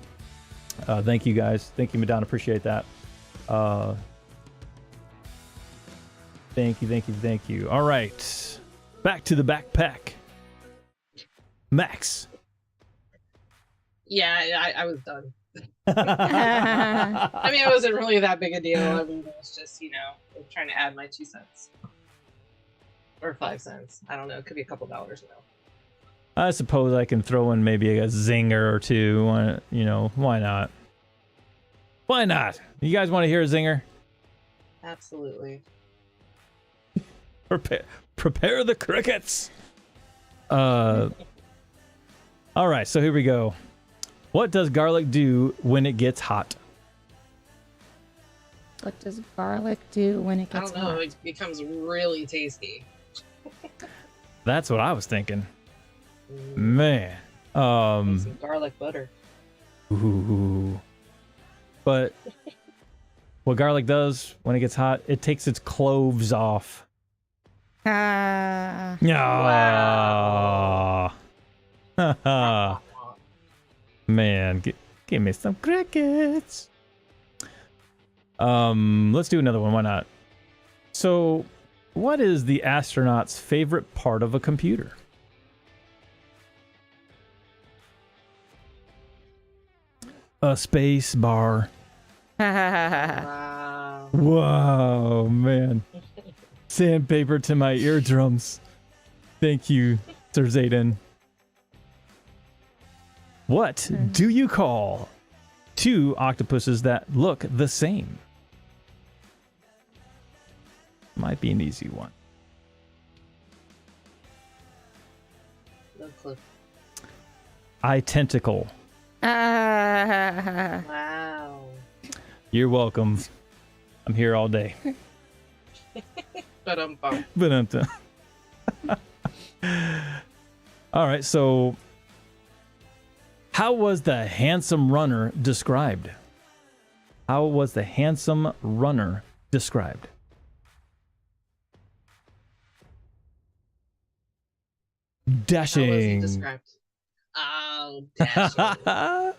thank you guys. Thank you, Madonna. Appreciate that. Thank you. All right. Back to the backpack. Max. Yeah, I was done. I mean, it wasn't really that big a deal. I mean, it was just, trying to add my 2 cents. Or 5 cents. I don't know. It could be a couple dollars now. I suppose I can throw in maybe a zinger or two. Why not? Why not? You guys want to hear a zinger? Absolutely. Prepare the crickets. All right, so here we go. What does garlic do when it gets hot? What does garlic do when it I gets don't know. hot? It becomes really tasty. That's what I was thinking. Man. Some garlic butter. Ooh. But what garlic does when it gets hot, it takes its cloves off. Ah. Yeah. Man, give me some crickets. Let's do another one. Why not? So, what is the astronaut's favorite part of a computer? A space bar. Wow. Whoa, man. Sandpaper to my eardrums. Thank you, Sir Zaiden. What do you call two octopuses that look the same? Might be an easy one. No clue. Identical. Wow. You're welcome. I'm here all day. But All right, so how was the handsome runner described? How was the handsome runner described? Dashing. How was he described? Oh, dashing.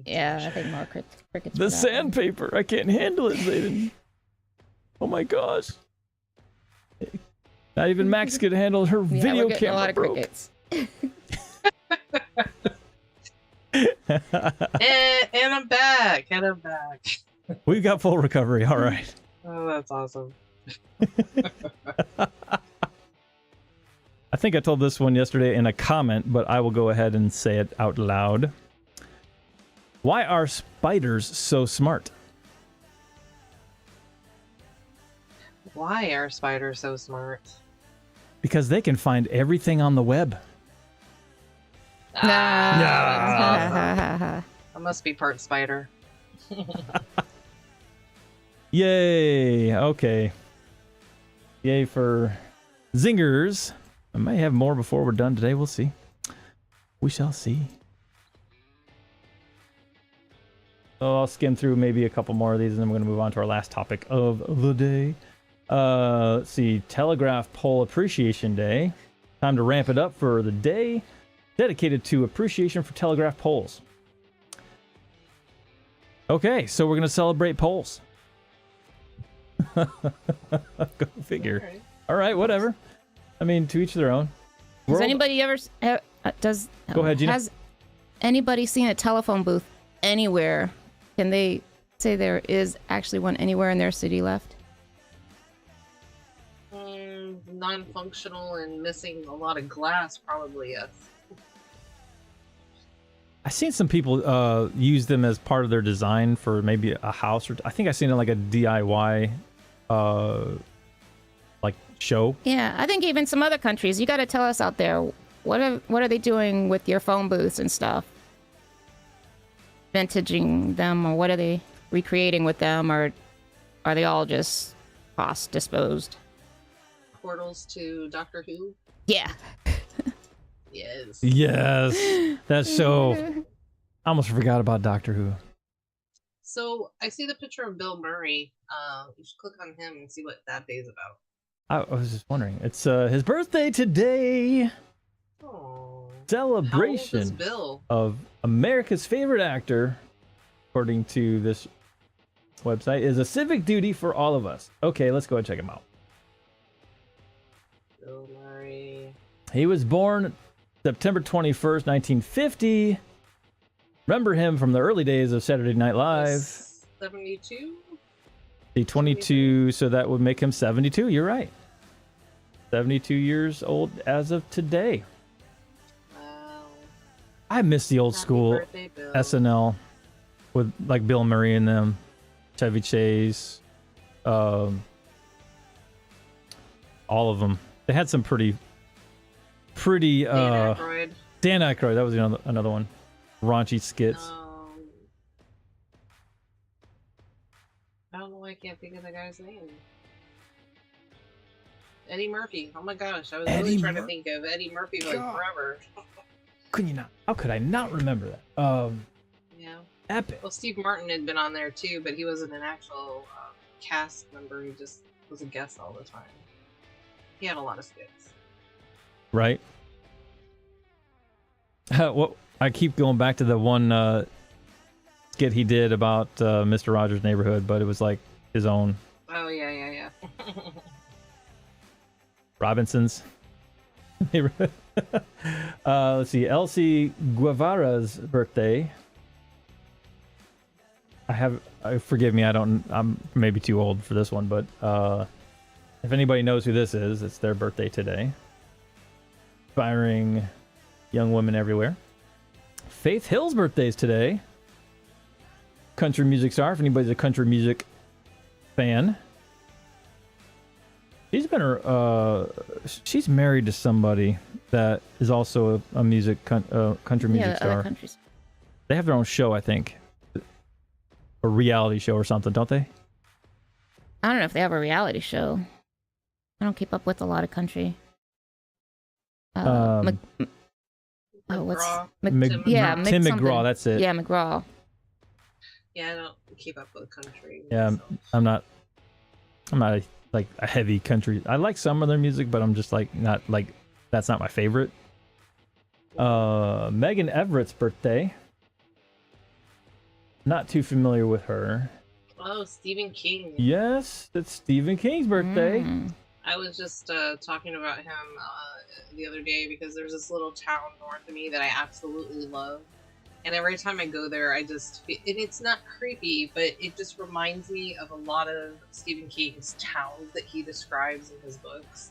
Yeah, I think more crickets. The for that one. sandpaper. I can't handle it, Zaiden. Oh my gosh. Not even Max could handle her Yeah, video we're getting camera a lot of broke. crickets. And I'm back. We got full recovery. All right. Oh, that's awesome. I think I told this one yesterday in a comment, but I will go ahead and say it out loud. Why are spiders so smart? Why are spiders so smart? Because they can find everything on the web. I must be part spider. Yay. Okay. Yay for zingers. I may have more before we're done today. We'll see. We shall see. So I'll skim through maybe a couple more of these, and then we're going to move on to our last topic of the day. Let's see. Telegraph Pole Appreciation Day. Time to ramp it up for the day dedicated to appreciation for telegraph poles. Okay, so we're going to celebrate poles. Go figure. All right, whatever. I mean, to each their own. Has anybody ever does? Go ahead, Gina. Has anybody seen a telephone booth anywhere? Can they say there is actually one anywhere in their city left? Non-functional and missing a lot of glass, probably, yes. I've seen some people use them as part of their design for maybe a house, or I think I've seen it like a DIY like show. Yeah, I think even some other countries. You got to tell us out there what are they doing with your phone booths and stuff? Vintaging them, or what are they recreating with them, or are they all just cost disposed? Portals to Doctor Who? Yeah. Yes. Yes, that's so. I almost forgot about Doctor Who. So I see the picture of Bill Murray. You should click on him and see what that day's about. I was just wondering. It's his birthday today. Oh. Celebration How old is Bill? of America's favorite actor, according to this website, is a civic duty for all of us. Okay, let's go and check him out. Bill Murray. He was born September 21st, 1950. Remember him from the early days of Saturday Night Live. 72? The 22, so that would make him 72. You're right. 72 years old as of today. Wow. I miss the old Happy school birthday, Bill. SNL with like Bill Murray and them, Chevy Chase, all all of them. They had some pretty. Dan Aykroyd. Dan Aykroyd. That was another one. Raunchy skits. I don't know why I can't think of the guy's name. Eddie Murphy. Oh my gosh, I was really trying to think of Eddie Murphy like forever. Could you not? How could I not remember that? Yeah. Epic. Well, Steve Martin had been on there too, but he wasn't an actual cast member. He just was a guest all the time. He had a lot of skits. Right. Well, I keep going back to the one skit he did about Mr. Rogers' Neighborhood, but it was like his own. Oh yeah. Robinson's Neighborhood. Let's see. Elsie Guevara's birthday. Forgive me, I'm maybe too old for this one, but if anybody knows who this is, it's their birthday today. Inspiring young women everywhere. Faith Hill's birthday is today. Country music star, if anybody's a country music fan. She's married to somebody that is also a country music star. Other countries. They have their own show, I think. A reality show or something, don't they? I don't know if they have a reality show. I don't keep up with a lot of country. McGraw. Tim McGraw, that's it. Yeah, McGraw. Yeah, I don't keep up with country. Yeah, I'm not like a heavy country. I like some of their music, but I'm just like not like that's not my favorite. Megan Everett's birthday. Not too familiar with her. Oh, Stephen King. Yes, it's Stephen King's birthday. I was just talking about him the other day because there's this little town north of me that I absolutely love. And every time I go there, and it's not creepy, but it just reminds me of a lot of Stephen King's towns that he describes in his books.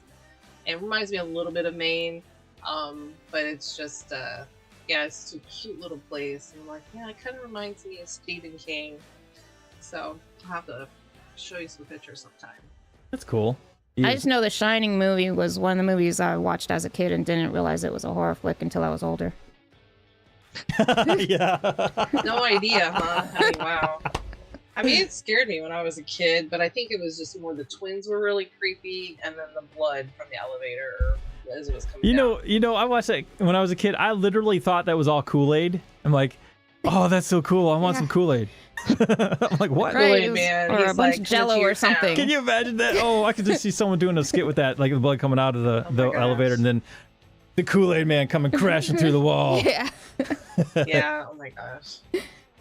And it reminds me a little bit of Maine, but it's just, it's a cute little place. And I'm like, yeah, it kind of reminds me of Stephen King. So I'll have to show you some pictures sometime. That's cool. I just know The Shining movie was one of the movies I watched as a kid and didn't realize it was a horror flick until I was older. Yeah. No idea, huh? I mean, wow. I mean, it scared me when I was a kid, but I think it was just more the twins were really creepy, and then the blood from the elevator as it was coming down. I watched that when I was a kid. I literally thought that was all Kool-Aid. I'm like, oh, that's so cool. I want some Kool-Aid. I'm like, what? Kool-Aid Man, or a bunch of Jello or something. Can you imagine that? Oh, I could just see someone doing a skit with that, like the blood coming out of the elevator, and then the Kool-Aid Man coming crashing through the wall. Yeah. Yeah. Oh my gosh.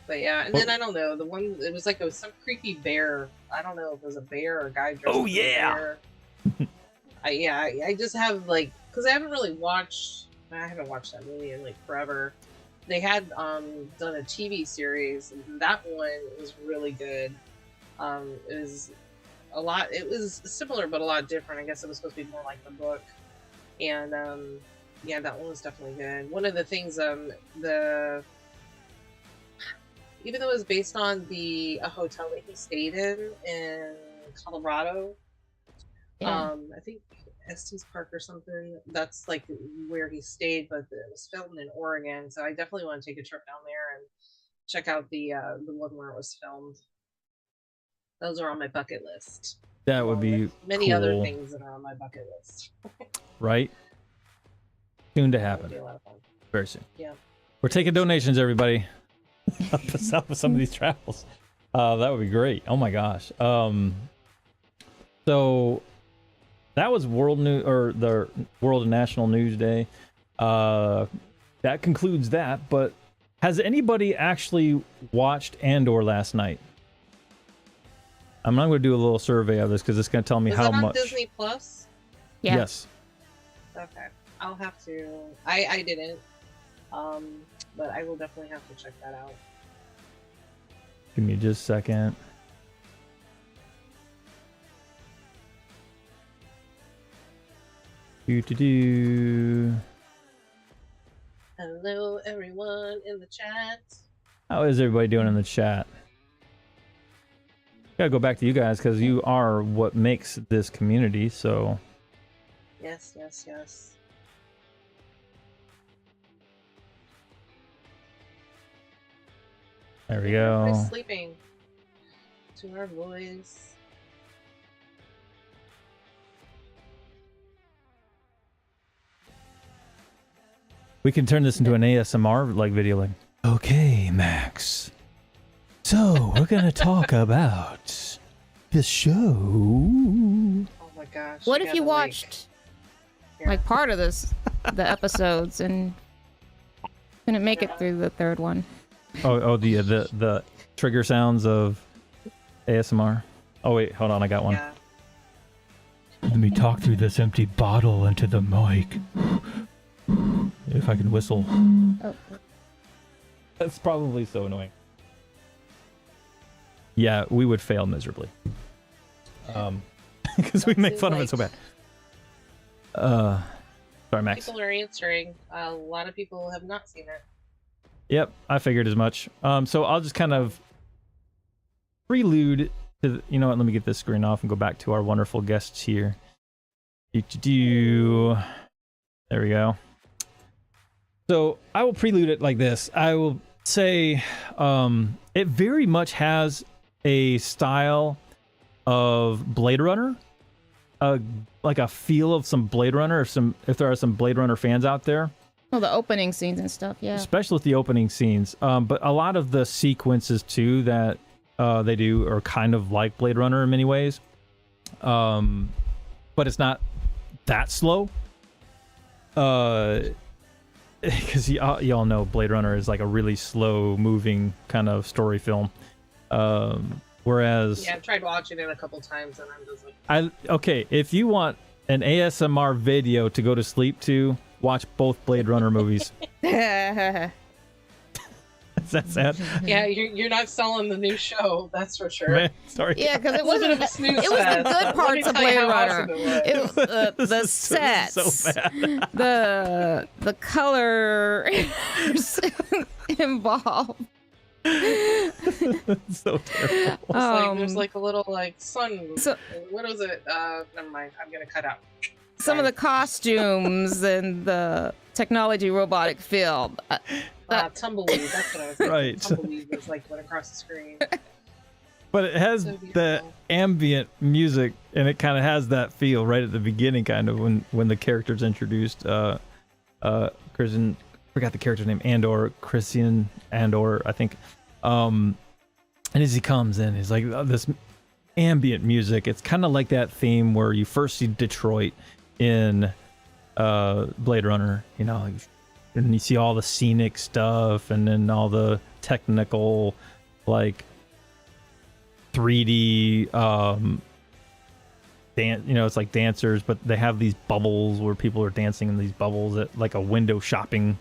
But yeah, and then I don't know, the one, it was like some creepy bear. I don't know if it was a bear or a guy dressed as a bear. I just have like, because I haven't watched that movie in like forever. They had done a TV series, and that one was really good. It was similar but a lot different. I guess it was supposed to be more like the book. And that one was definitely good. One of the things, even though it was based on a hotel that he stayed in Colorado, I think Estes Park or something, that's like where he stayed, but it was filmed in Oregon, so I definitely want to take a trip down there and check out the one where it was filmed. Those are on my bucket list. That would be many cool. other things that are on my bucket list. Right? Soon to happen. That would be a lot of fun. Very soon. Yeah. We're taking donations, everybody. Help us out with some of these travels. That would be great. Oh my gosh. So that was World News, or the World and National News Day. That concludes that. But has anybody actually watched Andor last night? I'm not going to do a little survey of this because it's going to tell me how much. Disney Plus? Yeah. Yes. Okay. I'll have to. I didn't. But I will definitely have to check that out. Give me just a second. Hello, everyone in the chat. How is everybody doing in the chat? Gotta go back to you guys because you are what makes this community. So Yes, yes, yes. There we Everybody's go. sleeping to our voice. We can turn this into an ASMR like video, like, okay, Max. So we're gonna talk about the show. Oh my gosh. What I if you gotta, watched yeah. like part of the episodes and couldn't make it through the third one? Oh, the trigger sounds of ASMR. Oh wait, hold on, I got one. Yeah. Let me talk through this empty bottle into the mic. If I can whistle. Oh. That's probably so annoying. Yeah, we would fail miserably. Because we make fun of it so bad. Sorry, Max. People are answering. A lot of people have not seen it. Yep, I figured as much. So I'll just kind of prelude to, you know what, let me get this screen off and go back to our wonderful guests here. There we go. So I will prelude it like this. I will say it very much has a style of Blade Runner, like a feel of some Blade Runner. If there are some Blade Runner fans out there, Oh, the opening scenes and stuff, yeah. especially with the opening scenes. But a lot of the sequences too that they do are kind of like Blade Runner in many ways. But it's not that slow. Because y'all know Blade Runner is like a really slow moving kind of story film. Whereas Yeah, I've tried watching it a couple times and I'm just like, okay, if you want an ASMR video to go to sleep to, watch both Blade Runner movies. Is that sad? yeah, you're not selling the new show, that's for sure. Man, sorry. Yeah, because it It was a bit wasn't. of a snooze It was the fest, good but let me parts of tell you Blade how Runner. awesome it was. It was the This is sets, so bad. the color involved. So terrible. It's like there's like a little like sun. So- what is it? Never mind. I'm gonna cut out. Some of the costumes and the technology robotic field. Tumbleweed. That's what I was thinking. Right. Tumbleweed was like went across the screen. But it has So the beautiful. ambient music, and it kind of has that feel right at the beginning, kind of when the character's introduced. Christian, forgot the character's name, Christian Andor, I think. And as he comes in, he's like this ambient music. It's kind of like that theme where you first see Detroit in Blade Runner, you know, and you see all the scenic stuff, and then all the technical, like 3D dance, you know, it's like dancers, but they have these bubbles where people are dancing in these bubbles at like a window shopping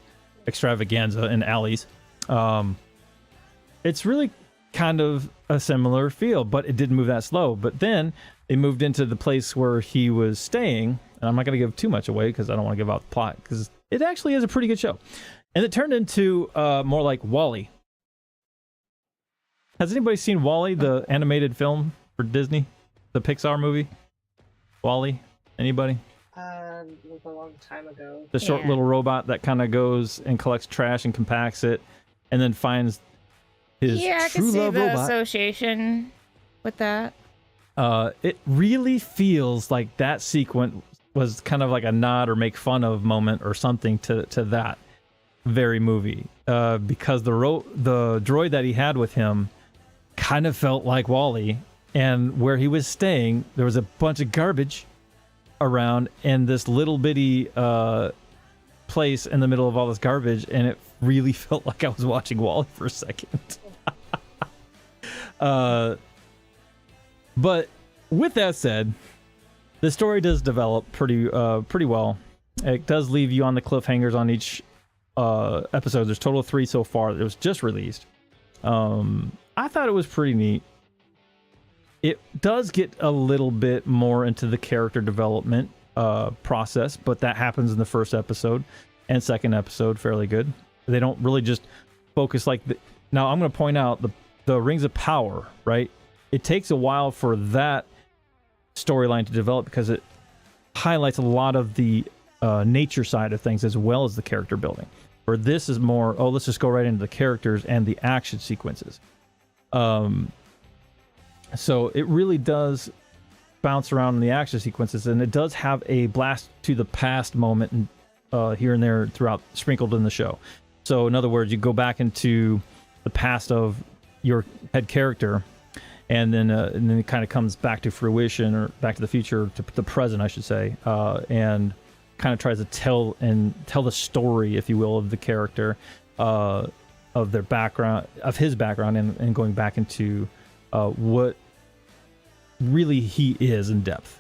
extravaganza in alleys. It's really kind of a similar feel, but it didn't move that slow. But then they moved into the place where he was staying, and I'm not going to give too much away because I don't want to give out the plot, because it actually is a pretty good show. And it turned into more like WALL-E. Has anybody seen WALL-E, the animated film for Disney? The Pixar movie? WALL-E? Anybody? Like a long time ago. The short Yeah. little robot that kind of goes and collects trash and compacts it, and then finds his Yeah, I true can see love the robot. association with that. It really feels like that sequence was kind of like a nod or make fun of moment or something to that very movie, because the droid that he had with him kind of felt like WALL-E, and where he was staying there was a bunch of garbage around and this little bitty place in the middle of all this garbage, and it really felt like I was watching WALL-E for a second. But with that said, the story does develop pretty well. It does leave you on the cliffhangers on each episode. There's a total of 3 so far. It was just released. I thought it was pretty neat. It does get a little bit more into the character development process, but that happens in the first episode and second episode fairly good. They don't really just focus like now I'm going to point out the Rings of Power, right? It takes a while for that storyline to develop because it highlights a lot of the nature side of things as well as the character building. Where this is more, oh, let's just go right into the characters and the action sequences. So it really does bounce around in the action sequences, and it does have a blast to the past moment here and there throughout, sprinkled in the show. So in other words, you go back into the past of your head character, and then it kind of comes back to fruition, or back to the future, to the present, I should say, and kind of tries to tell the story, if you will, of the character, of their background, of his background, and going back into what really he is in depth.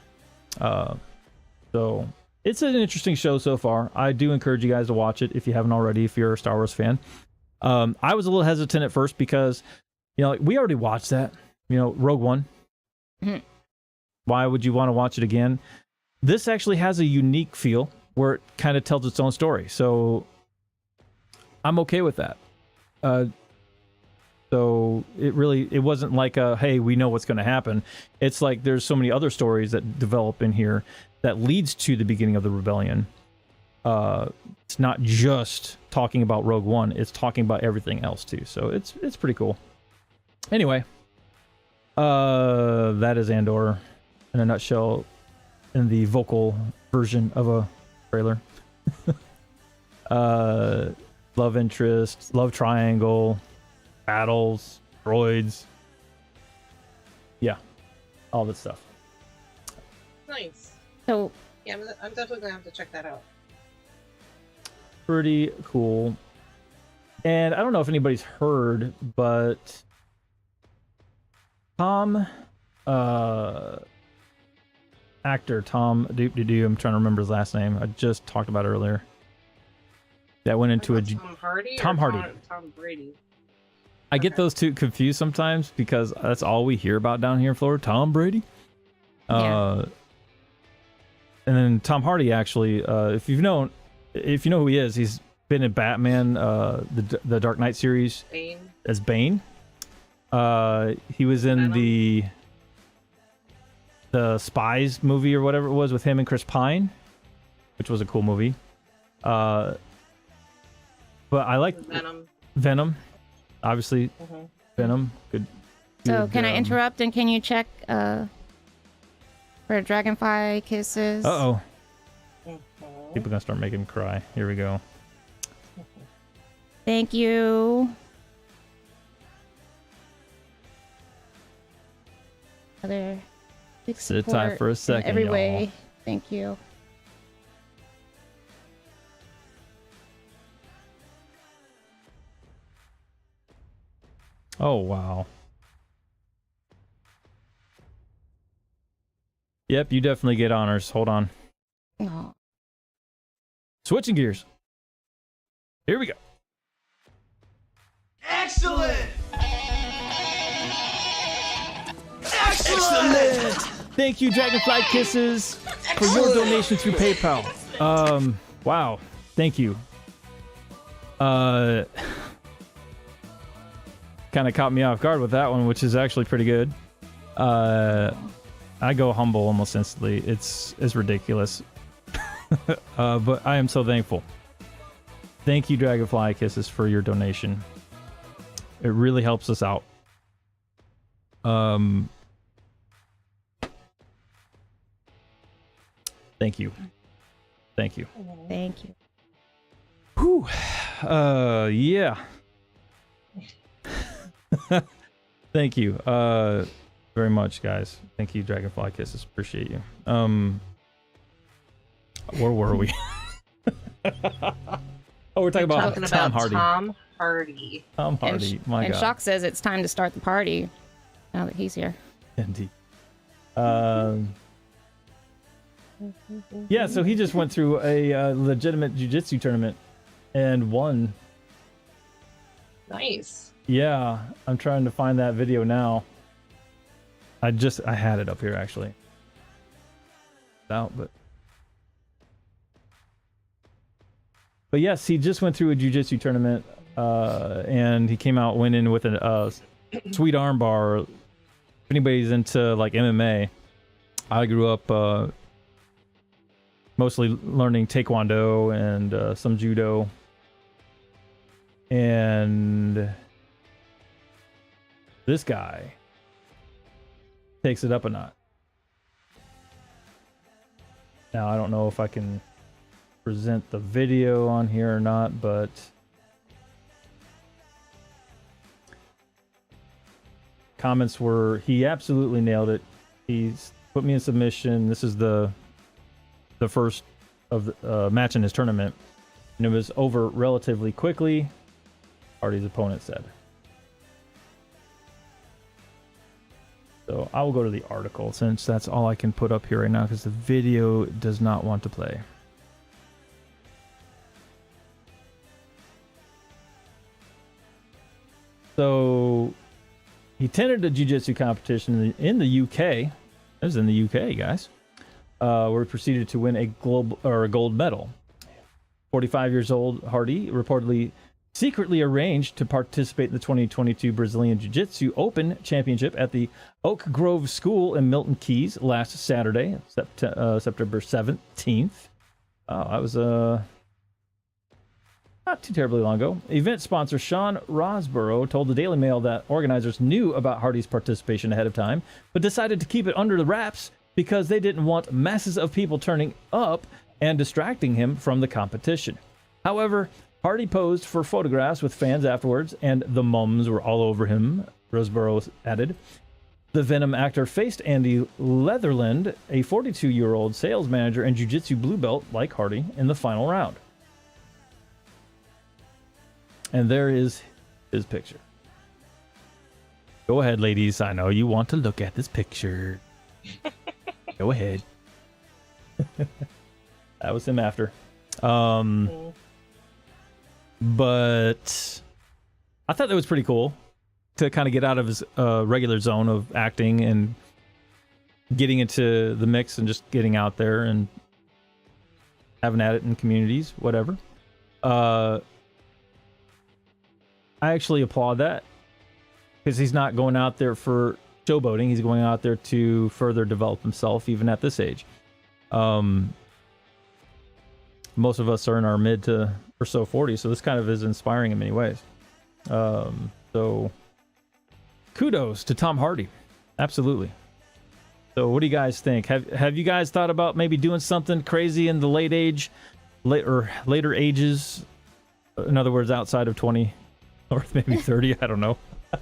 So it's an interesting show so far. I do encourage you guys to watch it if you haven't already, if you're a Star Wars fan. I was a little hesitant at first because, we already watched that, Rogue One. Mm-hmm. Why would you want to watch it again? This actually has a unique feel where it kind of tells its own story. So I'm okay with that. So it wasn't like hey, we know what's going to happen. It's like there's so many other stories that develop in here that leads to the beginning of the rebellion. It's not just talking about Rogue One, it's talking about everything else too. So it's pretty cool. Anyway, that is Andor in a nutshell, in the vocal version of a trailer. Love interest, love triangle, battles, droids. Yeah, all this stuff. Nice. So Yeah, I'm definitely gonna have to check that out. Pretty cool. And I don't know if anybody's heard, but Tom, actor Tom Doop-de-doo, I'm trying to remember his last name. I just talked about it earlier. That went into a Tom Hardy. Tom Hardy. Tom Brady. I get those two confused sometimes because that's all we hear about down here in Florida. Tom Brady. Yeah. And then Tom Hardy, actually, if you know who he is, he's been in Batman, the Dark Knight series Bane. as Bane. He was in Venom. the Spies movie or whatever it was with him and Chris Pine, which was a cool movie. But I like Venom, obviously. Mm-hmm. Venom, good. So can I interrupt, and can you check for Dragonfly Kisses? Uh-oh. Mm-hmm. People are gonna start making me cry. Here we go. Thank you. Other big Sit support tight for a second, in every y'all. way. Thank you. Oh, wow. Yep, you definitely get honors. Hold on. Oh. Switching gears. Here we go. Excellent! Excellent! Thank you, Dragonfly Kisses, for your donation through PayPal. Wow. Thank you. Kind of caught me off guard with that one, which is actually pretty good. I go humble almost instantly. It's ridiculous. But I am so thankful. Thank you, Dragonfly Kisses, for your donation. It really helps us out. Thank you. Thank you. Thank you. Whew. Yeah. Thank you. Very much, guys. Thank you, Dragonfly Kisses. Appreciate you. Where were we? Oh, we're talking about Tom Hardy. Tom Hardy. Tom Hardy. My and God. Shock says it's time to start the party now that he's here. Indeed. Yeah, so he just went through a legitimate jiu-jitsu tournament and won. Nice. Yeah, I'm trying to find that video now. I had it up here actually. Out, but yes, he just went through a jiu-jitsu tournament, and he came out winning with a sweet armbar. If anybody's into like MMA, I grew up mostly learning Taekwondo and some Judo. And this guy takes it up a notch. Now, I don't know if I can present the video on here or not, but comments were, he absolutely nailed it. He's put me in submission. This is the first of the match in his tournament, and it was over relatively quickly, Hardy's opponent said. So I will go to the article since that's all I can put up here right now because the video does not want to play. So he attended a jiu-jitsu competition in the UK. It was in the UK, guys. Where he proceeded to win a gold medal. 45 years old, Hardy reportedly secretly arranged to participate in the 2022 Brazilian Jiu-Jitsu Open Championship at the Oak Grove School in Milton Keyes last Saturday, September 17th. Oh, that was not too terribly long ago. Event sponsor Sean Rosborough told the Daily Mail that organizers knew about Hardy's participation ahead of time, but decided to keep it under the wraps because they didn't want masses of people turning up and distracting him from the competition. However, Hardy posed for photographs with fans afterwards, and the mums were all over him, Rosborough added. The Venom actor faced Andy Leatherland, a 42-year-old sales manager and jiu-jitsu blue belt like Hardy, in the final round. And there is his picture. Go ahead, ladies. I know you want to look at this picture. Go ahead. That was him after. But I thought that was pretty cool to kind of get out of his regular zone of acting and getting into the mix and just getting out there and having at it in communities, whatever. I actually applaud that because he's not going out there for showboating. He's going out there to further develop himself, even at this age. Most of us are in our mid to or so 40s, so this kind of is inspiring in many ways. So kudos to Tom Hardy. Absolutely. So what do you guys think? Have you guys thought about maybe doing something crazy in the later ages? In other words, outside of 20 or maybe 30, I don't know.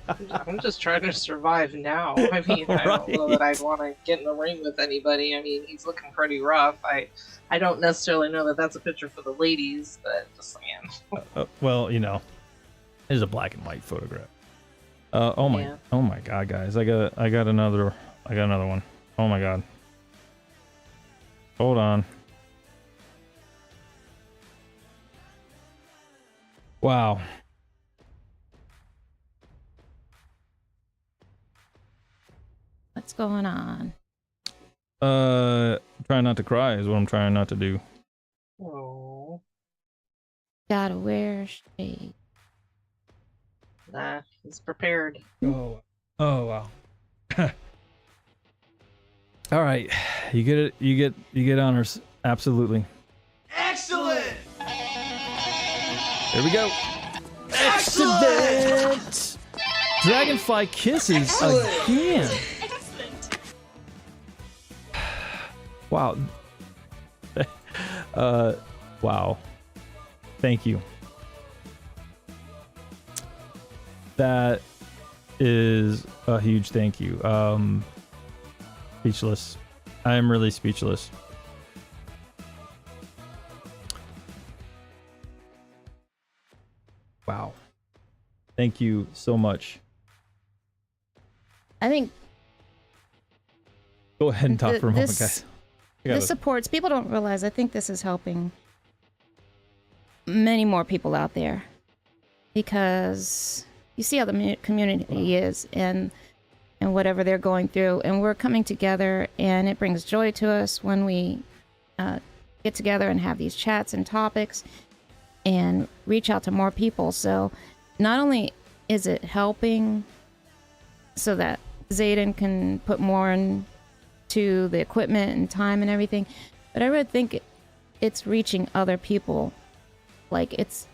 I'm just trying to survive now. I mean, I don't know that I'd want to get in the ring with anybody. I mean, he's looking pretty rough. I don't necessarily know that that's a picture for the ladies, but just saying. Well, you know, it's a black and white photograph. Oh my god, guys! I got another one. Oh my god. Hold on. Wow. What's going on? Trying not to cry is what I'm trying not to do. Oh. Gotta wear shade. Nah, he's prepared. Oh wow. All right, you get it. You get honors. Absolutely. Excellent. Here we go. Excellent. Dragonfly kisses again. Wow. Wow. Thank you. That is a huge thank you. Speechless. I am really speechless. Wow. Thank you so much. I think go ahead and talk for a moment, guys. This supports, people don't realize, I think this is helping many more people out there because you see how the community is and whatever they're going through, and we're coming together, and it brings joy to us when we get together and have these chats and topics and reach out to more people. So not only is it helping so that Zaiden can put more into the equipment and time and everything, but I really think it's reaching other people. Like it's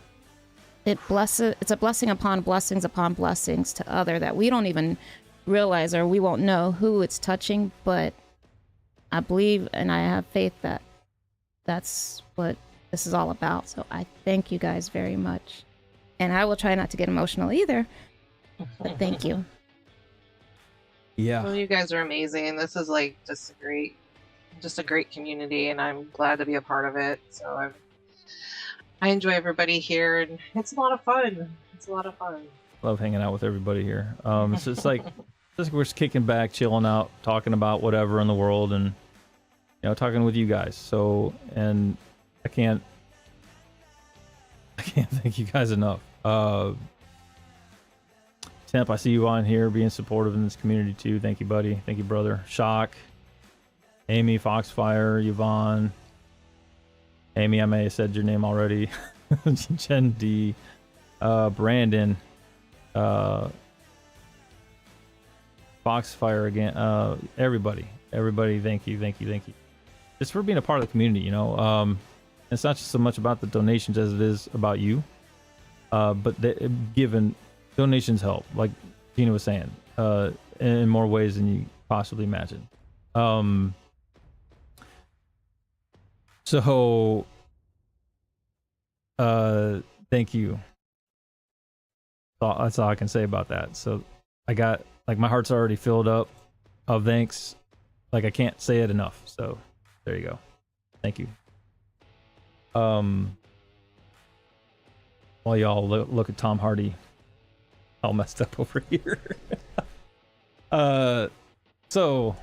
a blessing upon blessings to other that we don't even realize, or we won't know who it's touching, but I believe and I have faith that that's what this is all about. So I thank you guys very much. And I will try not to get emotional either, but thank you. Yeah. Well, you guys are amazing. This is like just a great community, and I'm glad to be a part of it. So I enjoy everybody here, and it's a lot of fun. Love hanging out with everybody here. It's just like we're just kicking back, chilling out, talking about whatever in the world, and talking with you guys. So, and I can't thank you guys enough. Temp, I see you on here being supportive in this community too. Thank you, buddy. Thank you, brother. Shock, Amy, Foxfire, Yvonne. Amy, I may have said your name already. Jen D, Brandon, Foxfire again. Everybody, thank you. Just for being a part of the community, it's not just so much about the donations as it is about you. But given donations help, like Gina was saying, in more ways than you possibly imagine. So, thank you. That's all I can say about that. So I got, like, my heart's already filled up of thanks. Like, I can't say it enough. So there you go. Thank you. While y'all look at Tom Hardy all messed up over here. So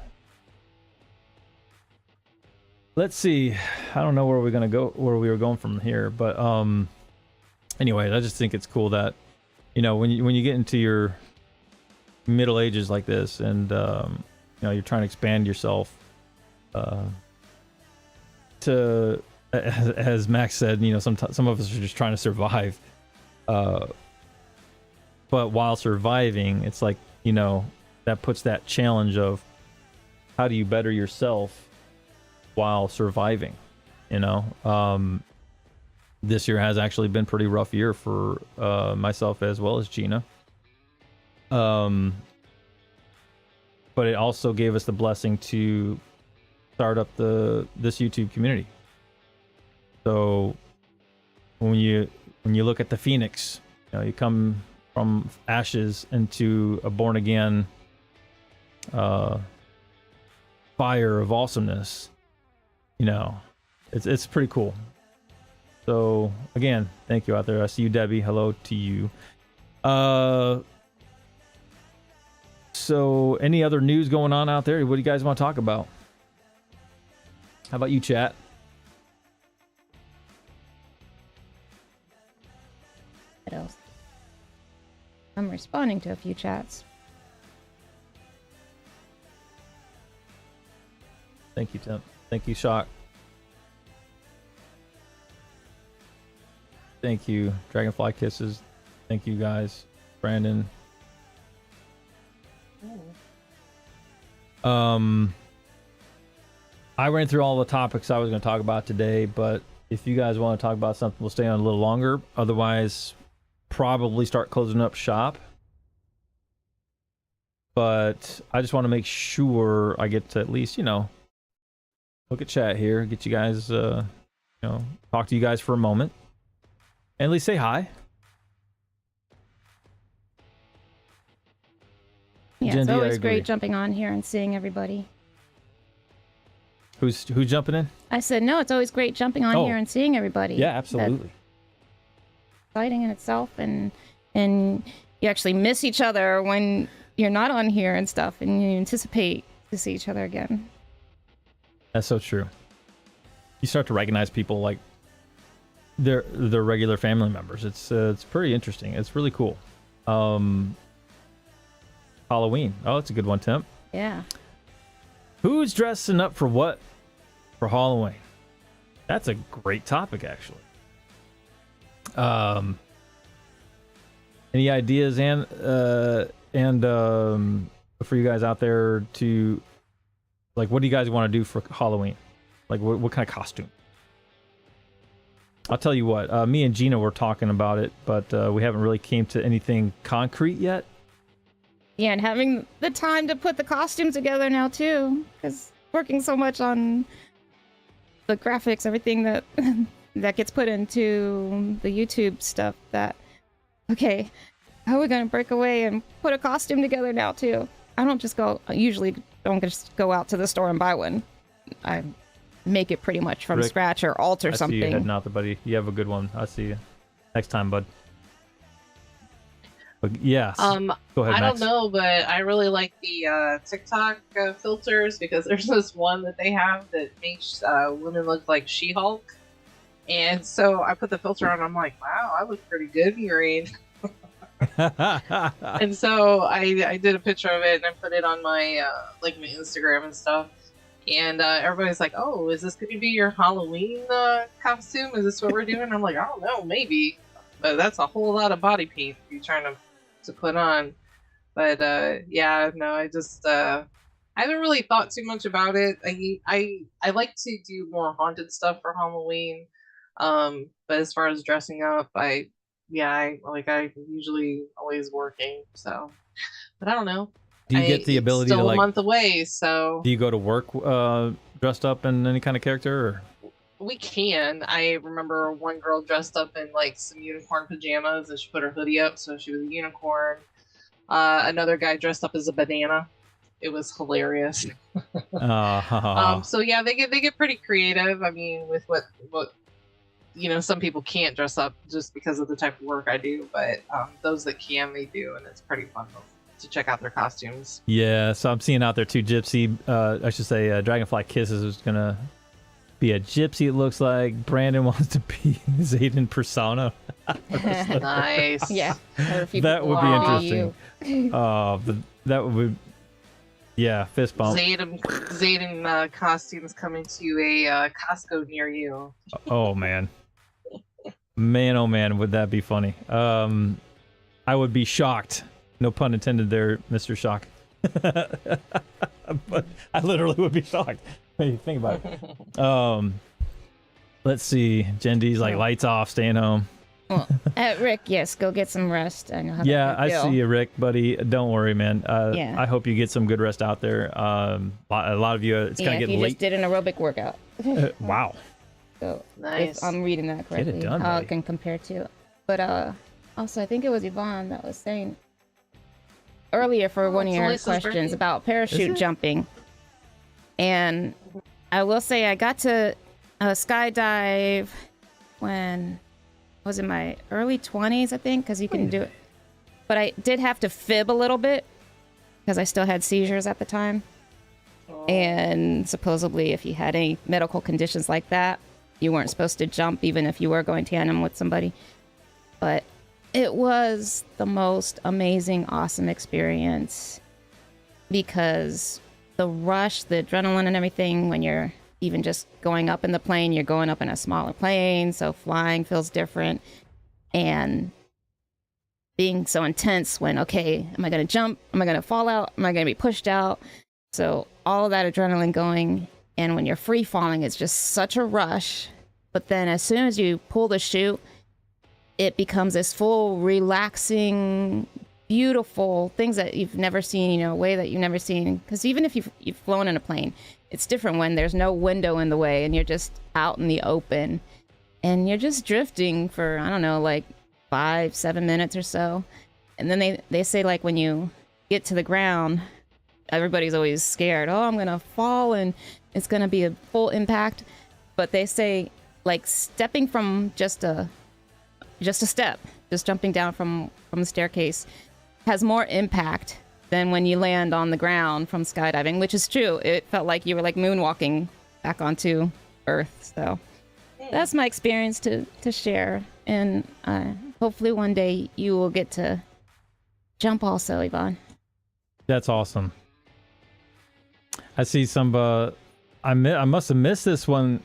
let's see. I don't know where we were going from here, but anyway, I just think it's cool that when you get into your middle ages like this, and you're trying to expand yourself to, as Max said, some of us are just trying to survive. But while surviving, it's like, that puts that challenge of how do you better yourself while surviving, This year has actually been pretty rough year for myself as well as Gina. But it also gave us the blessing to start up this YouTube community. So when you look at the Phoenix, you come from ashes into a born again fire of awesomeness. It's pretty cool. So again, thank you out there. I see you, Debbie. Hello to you. So any other news going on out there? What do you guys want to talk about? How about you, chat? What else? I'm responding to a few chats. Thank you, Tim. Thank you, Shock. Thank you, Dragonfly Kisses. Thank you, guys. Brandon. I ran through all the topics I was going to talk about today, but if you guys want to talk about something, we'll stay on a little longer. Otherwise, probably start closing up shop. But I just want to make sure I get to at least, look at chat here, get you guys, talk to you guys for a moment, and at least say hi. Yeah, it's always great jumping on here and seeing everybody. Who's jumping in? I said, no, it's always great jumping on here and seeing everybody. Yeah, absolutely. That's exciting in itself, and you actually miss each other when you're not on here and stuff, and you anticipate to see each other again. That's so true. You start to recognize people like they're regular family members. It's pretty interesting. It's really cool. Halloween. Oh, that's a good one, Temp. Yeah. Who's dressing up for what for Halloween? That's a great topic, actually. Any ideas and for you guys out there to, like, what do you guys want to do for Halloween? Like, what kind of costume? I'll tell you what. Me and Gina were talking about it, but we haven't really came to anything concrete yet. Yeah, and having the time to put the costume together now too, because working so much on the graphics, everything that that gets put into the YouTube stuff. That okay, how are we gonna break away and put a costume together now too? I don't just go. I usually don't just go out to the store and buy one. I make it pretty much from Rick, scratch or alter something. I see you heading out there, buddy. You have a good one. I'll see you next time, bud. But yes. Go ahead, I Max. don't know, but I really like the TikTok filters, because there's this one that they have that makes women look like She-Hulk. And so I put the filter on, I'm like, wow, I look pretty good, Murray. And so I did a picture of it and I put it on my like my Instagram and stuff. And everybody's like, oh, is this going to be your Halloween costume? Is this what we're doing? I'm like, I don't know, maybe. But that's a whole lot of body paint you're trying to put on. But yeah, no, I just I haven't really thought too much about it. I like to do more haunted stuff for Halloween. But as far as dressing up, I usually always working, so. But I don't know. Do you get the ability still to like a month away, so. Do you go to work dressed up in any kind of character? Or? We can. I remember one girl dressed up in like some unicorn pajamas and she put her hoodie up, so she was a unicorn. Another guy dressed up as a banana. It was hilarious. So yeah, they get pretty creative. I mean, with what some people can't dress up just because of the type of work I do, but those that can, they do, and it's pretty fun to check out their costumes. Yeah, so I'm seeing out there too. Gypsy, I should say, Dragonfly Kisses is gonna be a gypsy. It looks like Brandon wants to be Zaiden persona. Nice. Yeah, that would be interesting. But that would, yeah, fist bump. Zaiden costumes coming to a Costco near you. Oh man, oh man, would that be funny? I would be shocked. No pun intended there, Mr. Shock. But I literally would be shocked when you think about it. Let's see. Jen D's like lights off, staying home. Well, Rick, yes, go get some rest. I know how yeah, that I feel. see you, Rick, buddy. Don't worry, man. Yeah. I hope you get some good rest out there. A lot of you, it's kind of getting you late. just did an aerobic workout. Wow. So Nice. if I'm reading that correctly, Get it done, how buddy. it can compare to. But also, I think it was Yvonne that was saying earlier for one of it's your Elisa's questions birthday. about parachute jumping. And I will say I got to skydive when I was in my early 20s, I think, because you can do it. But I did have to fib a little bit because I still had seizures at the time. And supposedly if you had any medical conditions like that, you weren't supposed to jump even if you were going tandem with somebody. But it was the most amazing, awesome experience because the rush, the adrenaline and everything, when you're even just going up in the plane, you're going up in a smaller plane, so flying feels different. And being so intense when, okay, am I going to jump? Am I going to fall out? Am I going to be pushed out? So all of that adrenaline going, and when you're free falling, it's just such a rush. But then as soon as you pull the chute, it becomes this full, relaxing, beautiful things that you've never seen, a way that you've never seen. Because even if you've flown in a plane, it's different when there's no window in the way and you're just out in the open. And you're just drifting for, I don't know, like 5-7 minutes or so. And then they say, like, when you get to the ground, everybody's always scared. Oh, I'm going to fall and it's going to be a full impact. But they say, like, stepping from just a step, just jumping down from the staircase has more impact than when you land on the ground from skydiving, which is true. It felt like you were like moonwalking back onto Earth. So that's my experience to share. And hopefully one day you will get to jump also, Yvonne. That's awesome. I see some, I must have missed this one,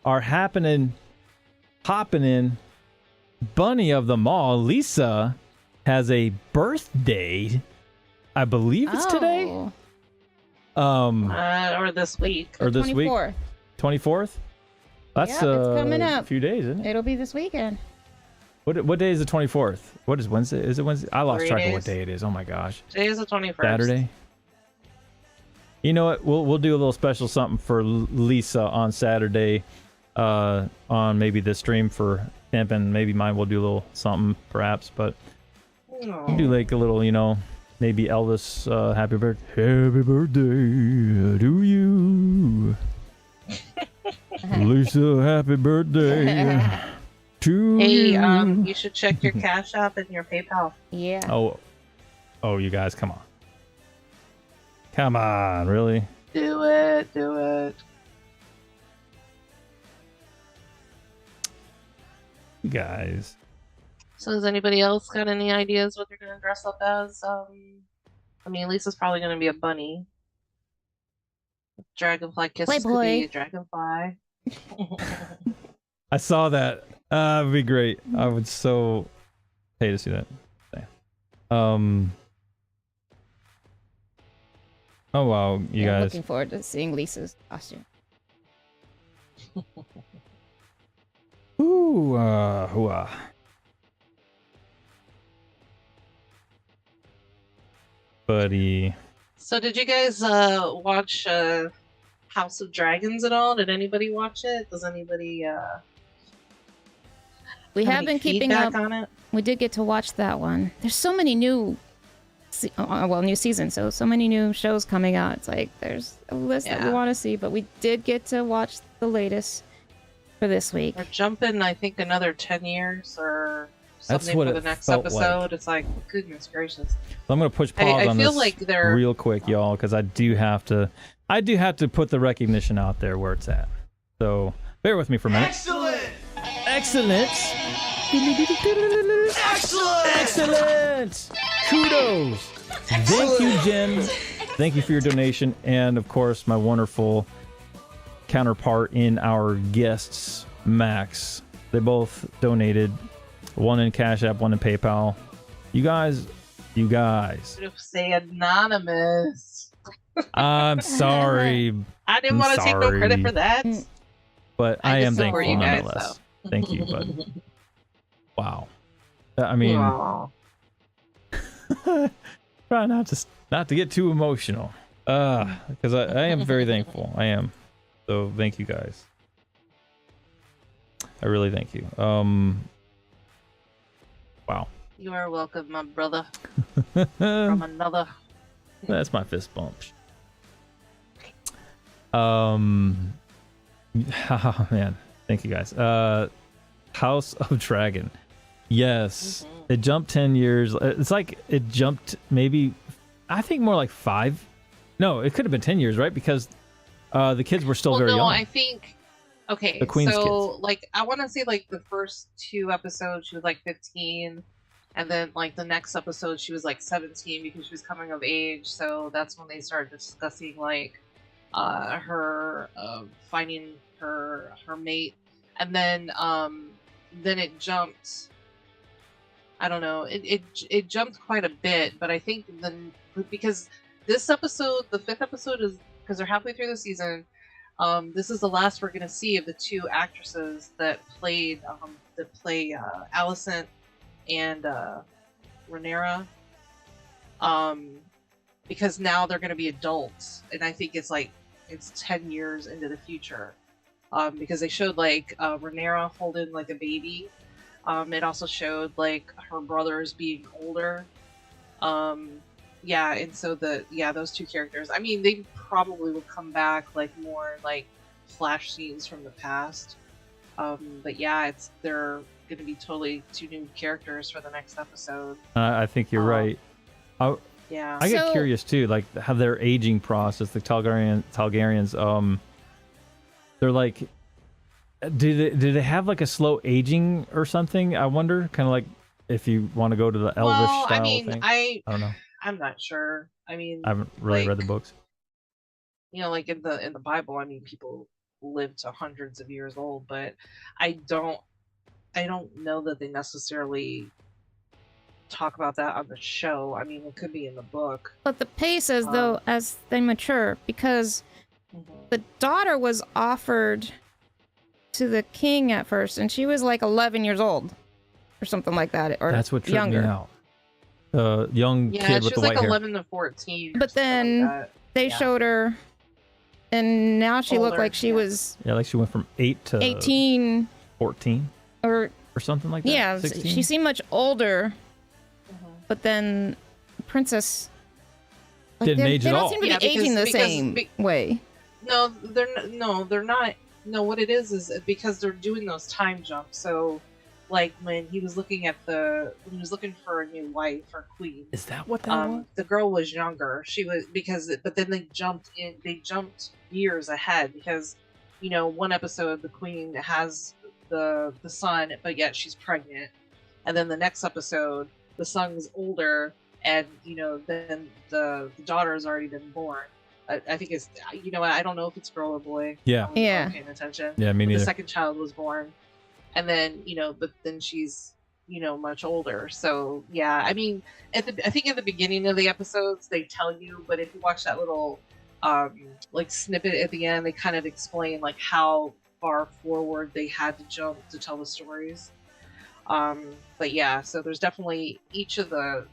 are hopping in. Bunny of them all, Lisa, has a birthday. I believe it's today. Or this week. Or this 24th. week. 24th? That's Yep, it's coming a up. few days, isn't it? It'll be this weekend. What day is the 24th? What is Wednesday? Is it Wednesday? I lost 3 track of what days. day it is. Oh my gosh. Today is the 21st. Saturday. You know what? We'll do a little special something for Lisa on Saturday, on maybe the stream for Temp, and maybe mine will do a little something perhaps, but we'll do like a little, maybe Elvis, happy birthday to you, Lisa, happy birthday to Hey, you. you should check your Cash App and your PayPal. Yeah. Oh, you guys, come on, really? Do it. You guys. So has anybody else got any ideas what they're gonna dress up as? I mean, Lisa's probably gonna be a bunny. Dragonfly kisses could be a dragonfly. I saw that. It'd be great. I would so pay to see that. Oh wow, you guys. Looking forward to seeing Lisa's costume. Ooh, buddy. So did you guys watch House of Dragons at all? Did anybody watch it? Does anybody We have have any been keeping feedback up. on it? We did get to watch that one. There's so many new new seasons, so many new shows coming out. It's like there's a list that we Yeah. want to see, but we did get to watch the latest for this week. We're jumping, I think, another 10 years or That's something what for it the next felt episode. like. It's like, goodness gracious. So I'm gonna push pause I on feel this like they're real quick, y'all, because I do have to put the recognition out there where it's at. So bear with me for a minute. Excellent! Excellence! Excellent! Excellent! Kudos! Thank you, Jen. Thank you for your donation, and of course, my wonderful counterpart in our guests, Max. They both donated, one in Cash App, one in PayPal. You guys. say anonymous. I'm sorry, I didn't want to take no credit sorry. for that. but I I am just support thankful you guys, nonetheless. Thank you, bud. Wow. I mean, Aw. try not to get too emotional. Because I am very thankful. I am. So thank you guys. I really thank you. Wow. You are welcome, my brother. From another. That's my fist bump. Oh, man. Thank you guys. House of Dragon. Yes. It jumped 10 years. It's like it jumped maybe, I think more like 5. No, it could have been 10 years, right? Because the kids were still very young. I think. Okay, The Queen's so kids. like I want to say like the first 2 episodes she was like 15, and then like the next episode she was like 17 because she was coming of age. So that's when they started discussing like her finding her mate, and then it jumped. I don't know. It jumped quite a bit, but I think because this episode, the 5th episode, is because they're halfway through the season. This is the last we're gonna see of the 2 actresses that play Alicent and Rhaenyra. Because now they're gonna be adults, and I think it's 10 years into the future. Because they showed like Rhaenyra holding like a baby. It also showed like her brothers being older. Yeah, and so those 2 characters. I mean, they probably will come back like more like flash scenes from the past. But yeah, they're gonna be totally 2 new characters for the next episode. I think you're right. Yeah. I get curious too, like how their aging process. The Targaryens, they're like, do they have like a slow aging or something? I wonder, kind of like if you want to go to the Elvish style I mean, thing. I don't know. I'm not sure. I mean, I haven't really read the books. You know, like in the Bible, I mean, people live to hundreds of years old, but I don't know that they necessarily talk about that on the show. I mean, it could be in the book. But the pace as though as they mature, because the daughter was offered to the king at first, and she was like 11 years old or something like that, or That's what tripped younger. me out. The young Yeah, kid she with was the like white hair. 11 to 14. or But something then like that. they Yeah. showed her, and now she looked Older, like she yeah. was Yeah, like she went from 8 to 18 14 or or something like that. yeah, 16? she seemed much older. Mhm. But then Princess Didn't age they at don't all. seem to be Yeah, aging the because- same way. No, they're not. No, what it is because they're doing those time jumps. So, like when he was looking for a new wife or queen, Is that what that was? the girl was younger. She was but then they jumped years ahead because, one episode the queen has the son, but yet she's pregnant, and then the next episode the son's older, and then the daughter's already been born. I think it's I don't know if it's girl or boy. Yeah. I wasn't Yeah. paying attention. Yeah, me The neither. second child was born, and then but then she's much older. So yeah, I mean, I think at the beginning of the episodes they tell you, but if you watch that little like snippet at the end, they kind of explain like how far forward they had to jump to tell the stories. But yeah, so there's definitely each of the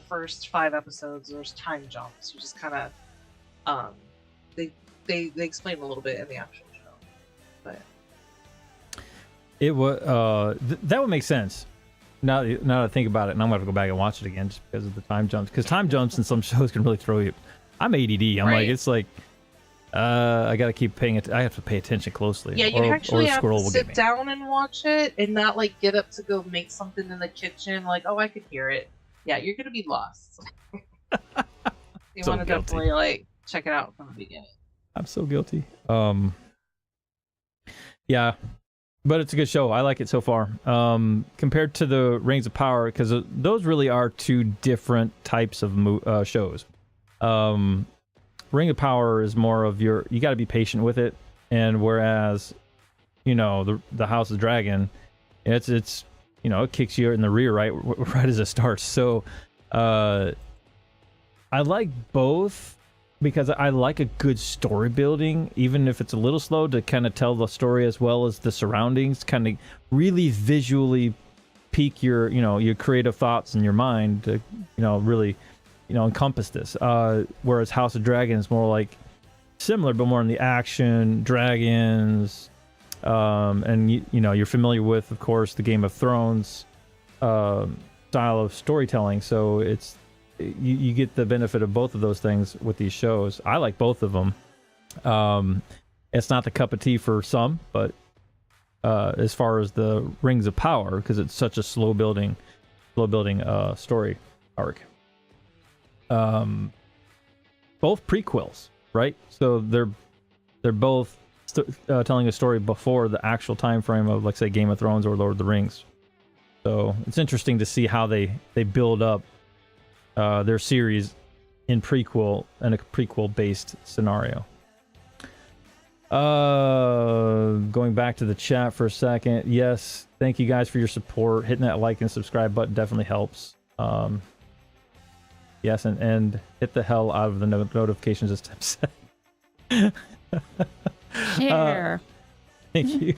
first 5 episodes there's time jumps, which is kind of they explain a little bit in the actual show, but It was that would make sense. Now that I think about it, and I'm gonna have to go back and watch it again just because of the time jumps. Because time jumps in some shows can really throw you. I'm ADD. I'm Right. like, it's like I gotta keep paying it. I have to pay attention closely. yeah, you or actually a have squirrel to will get me. sit down and watch it and not like get up to go make something in the kitchen like, oh, I could hear it. Yeah, you're gonna be lost. You So want to guilty. definitely like check it out from the beginning. I'm so guilty. Yeah, but it's a good show. I like it so far. Compared to the Rings of Power, because those really are 2 different types of shows. Ring of Power is more of you got to be patient with it, and whereas, the House of Dragon, it's it kicks you in the rear right as it starts. So, I like both. Because I like a good story building, even if it's a little slow, to kind of tell the story as well as the surroundings, kind of really visually pique your creative thoughts in your mind to, really, encompass this. Whereas House of Dragon is more like similar, but more in the action, dragons, and you're familiar with, of course, the Game of Thrones style of storytelling. So it's you get the benefit of both of those things with these shows. I like both of them. It's not the cup of tea for some, but as far as the Rings of Power, because it's such a slow building story arc. Both prequels, right? So they're both telling a story before the actual time frame of, like, say, Game of Thrones or Lord of the Rings. So it's interesting to see how they build up their series in a prequel based scenario. Going back to the chat for a second. Yes, thank you guys for your support. Hitting that like and subscribe button definitely helps. Yes, and hit the hell out of the notifications, as Tim said. Share. Thank you.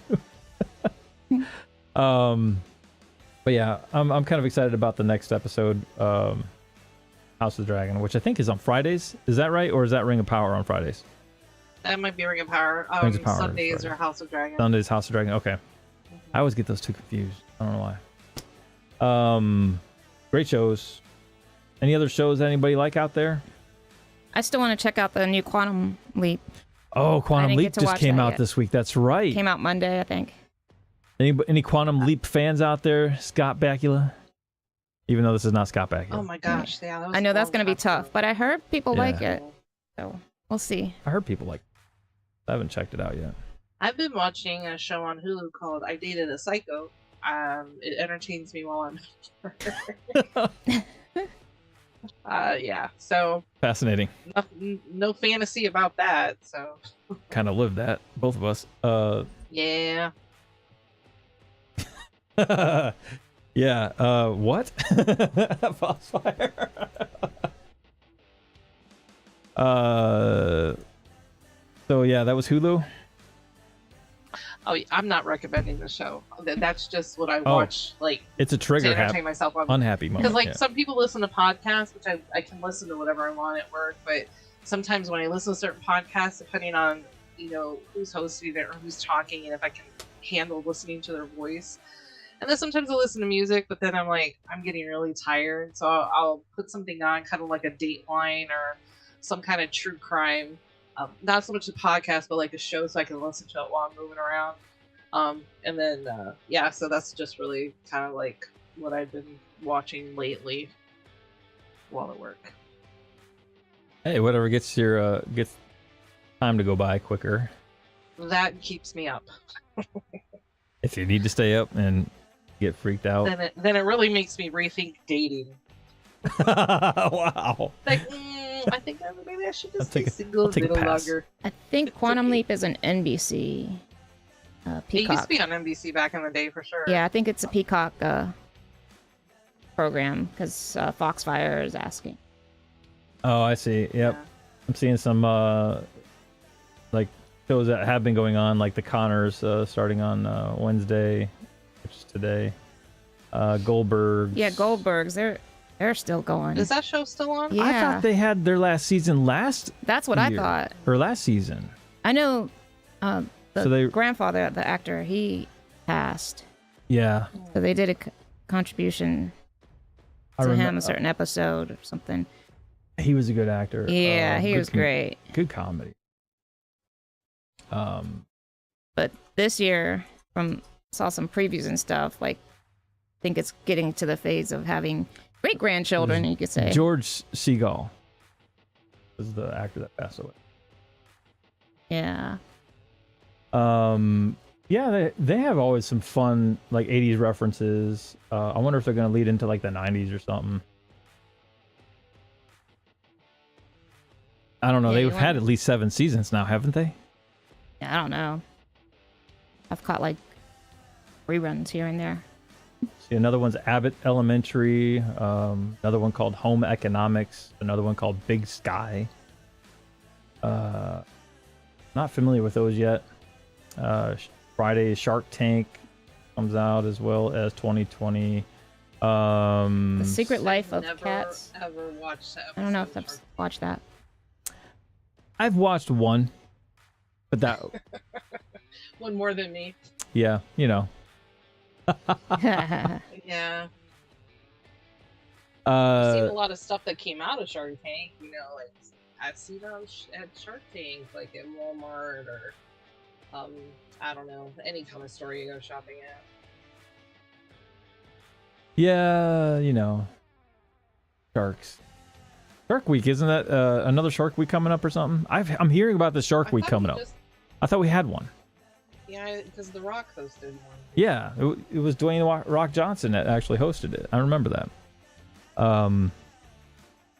But yeah, I'm kind of excited about the next episode, House of the Dragon, which I think is on Fridays. Is that right, or is that Ring of Power on Fridays? That might be Ring of Power. Rings of Power is Sundays Friday. or House of Dragon. Sunday's House of Dragon. Okay, I always get those 2 confused. I don't know why. Great shows. Any other shows that anybody like out there? I still want to check out the new Quantum Leap. Oh, Quantum didn't Leap get to just watch came that out yet. this week. That's right. Came out Monday, I think. Any Quantum Leap fans out there? Scott Bakula? Even though this is not Scott Bakula. Oh my gosh, yeah. That was I know a that's long going to be time tough, ago. but I heard people like Yeah. it. So we'll see. I heard people like. I haven't checked it out yet. I've been watching a show on Hulu called I Dated a Psycho. It entertains me while I'm yeah, so Fascinating. no fantasy about that, so Kind of lived that, both of us. yeah. Yeah. What? Foxfire. So yeah, that was Hulu. Oh, I'm not recommending the show. That's just what I Oh. watch, like, It's a to trigger entertain myself on. unhappy moment. Because, like, yeah. some people listen to podcasts, which I can listen to whatever I want at work, but sometimes when I listen to certain podcasts, depending on, who's hosting it or who's talking, and if I can handle listening to their voice. And then sometimes I listen to music, but then I'm like, I'm getting really tired, so I'll put something on, kind of like a Dateline or some kind of true crime. Not so much a podcast, but like a show, so I can listen to it while I'm moving around. And then, so that's just really kind of like what I've been watching lately while at work. Hey, whatever gets time to go by quicker. That keeps me up. If you need to stay up and get freaked out. Then it really makes me rethink dating. Wow. Like, I think maybe I should just take stay single a little pass. longer. I think Quantum okay. Leap is an NBC It Peacock. used to be on NBC back in the day for sure. Yeah, I think it's a Peacock program because Foxfire is asking. Oh, I see. Yep. Yeah. I'm seeing some like shows that have been going on, like the Connors starting on Wednesday, which is today. Goldberg. Yeah, Goldberg's. They're still going. Is that show still on? Yeah. I thought they had their last season That's what I year. thought. Or last season. I know the So grandfather, the actor, he passed. Yeah. So they did a contribution I to him, remember a certain episode or something. he was a good actor. Yeah, he good was great. Good comedy. But this year, saw some previews and stuff, like, I think it's getting to the phase of having great-grandchildren, you could say. George Segal was the actor that passed away. Yeah. Yeah, they have always some fun like 80s references. I wonder if they're going to lead into like the 90s or something. I don't know. Yeah, They've had at least 7 seasons now, haven't they? I don't know. I've caught, like, reruns here and there. See, another one's Abbott Elementary. Another one called Home Economics. Another one called Big Sky. Not familiar with those yet. Friday Shark Tank comes out as well as 2020. The Secret Life of Never, Cats. Ever watched that. I don't know if episode I've of watched that. I've watched one, but that, Shark Tank. One more than me. yeah, you know. Yeah. I've seen a Uh, lot of stuff that came out of Shark Tank. Like I've seen at Shark Tank, like at Walmart or, I don't know, any kind of store you go shopping at. yeah, you know, sharks. Shark Week, isn't that another Shark Week coming up or something? I'm hearing about the Shark Week coming up. I thought we had one. Yeah, because The Rock hosted one. Yeah, it was Dwayne Rock Johnson that actually hosted it. I remember that.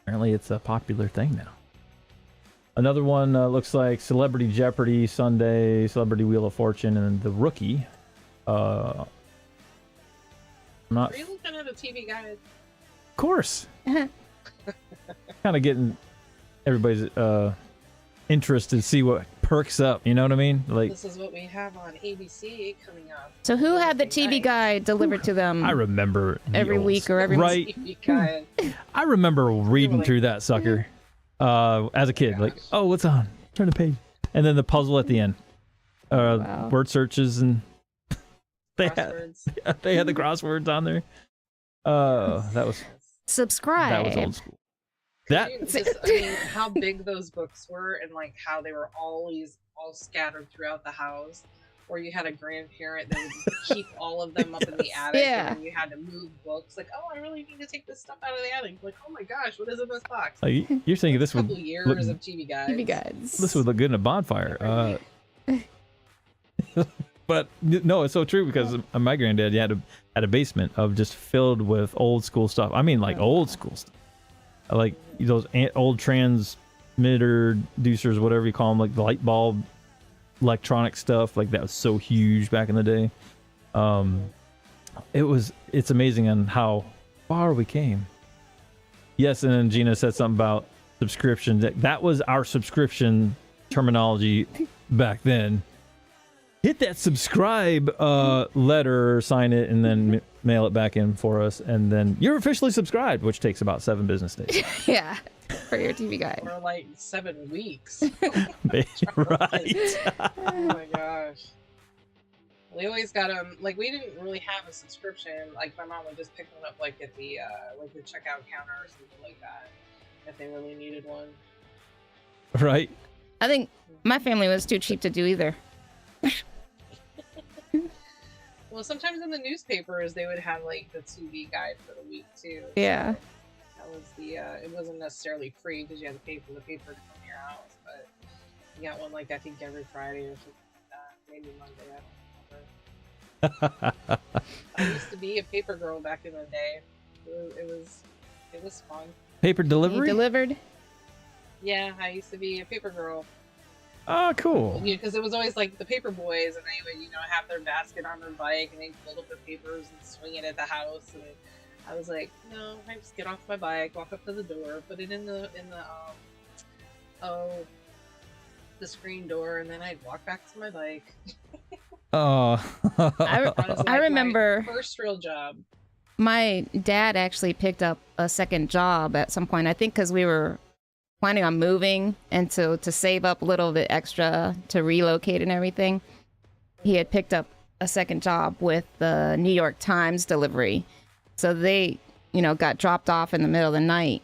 Apparently it's a popular thing now. Another one looks like Celebrity Jeopardy Sunday, Celebrity Wheel of Fortune, and The Rookie. I'm not. Are you looking at a TV guide? Of course. Kind of getting everybody's interest to see what perks up. You know what I mean? Like, This is what we have on ABC coming up. So who had the TV guide delivered to them I remember the every old week or every right. TV guide. I remember reading like, through that sucker as a kid. Like, oh, what's on? Turn the page, and then the puzzle at the end. Wow. Word searches and they had Crosswords. the crosswords on there. That was subscribe? old school. That I mean, how big those books were, and like how they were all scattered throughout the house. Or you had a grandparent that would keep all of them up in the attic, Yeah. and then you had to move books. Like, oh, I really need to take this stuff out of the attic. Like, oh my gosh, what is in this box? like, you're thinking this A would couple years look, of TV guides. TV guides. this would look good in a bonfire. But no, it's so true because my granddad had a basement of just filled with old school stuff. I mean, like old school stuff, like those old transmitter deucers, whatever you call them, like the light bulb, electronic stuff. Like that was so huge back in the day. It's amazing on how far we came. Yes, and then Gina said something about subscription. That was our subscription terminology back then. hit that subscribe letter, sign it, and then mail it back in for us. And then you're officially subscribed, which takes about 7 business days. Yeah, for your TV guide. Or like 7 weeks. Right. Oh my gosh. We always got them, like, we didn't really have a subscription. Like, my mom would just pick one up, like, at the checkout counter or something like that, if they really needed one. Right. I think my family was too cheap to do either. Well, sometimes in the newspapers, they would have, like, the TV guide for the week, too. Yeah. So that was the, it wasn't necessarily free because you had to pay for the paper to come to your house, but you got one, like, I think every Friday or something like that. Maybe Monday, I don't remember. I used to be a paper girl back in the day. It was fun. Paper You delivery? delivered? Yeah, I used to be a paper girl. Oh, cool. Because it was always like the paper boys, and they would, have their basket on their bike, and they'd fold up the papers and swing it at the house. And I was like, no, I just get off my bike, walk up to the door, put it in the screen door, and then I'd walk back to my bike. Oh. I remember my first real job. my dad actually picked up a second job at some point. I think because we were planning on moving, and so to save up a little bit extra to relocate and everything, he had picked up a second job with the New York Times delivery. So they, got dropped off in the middle of the night.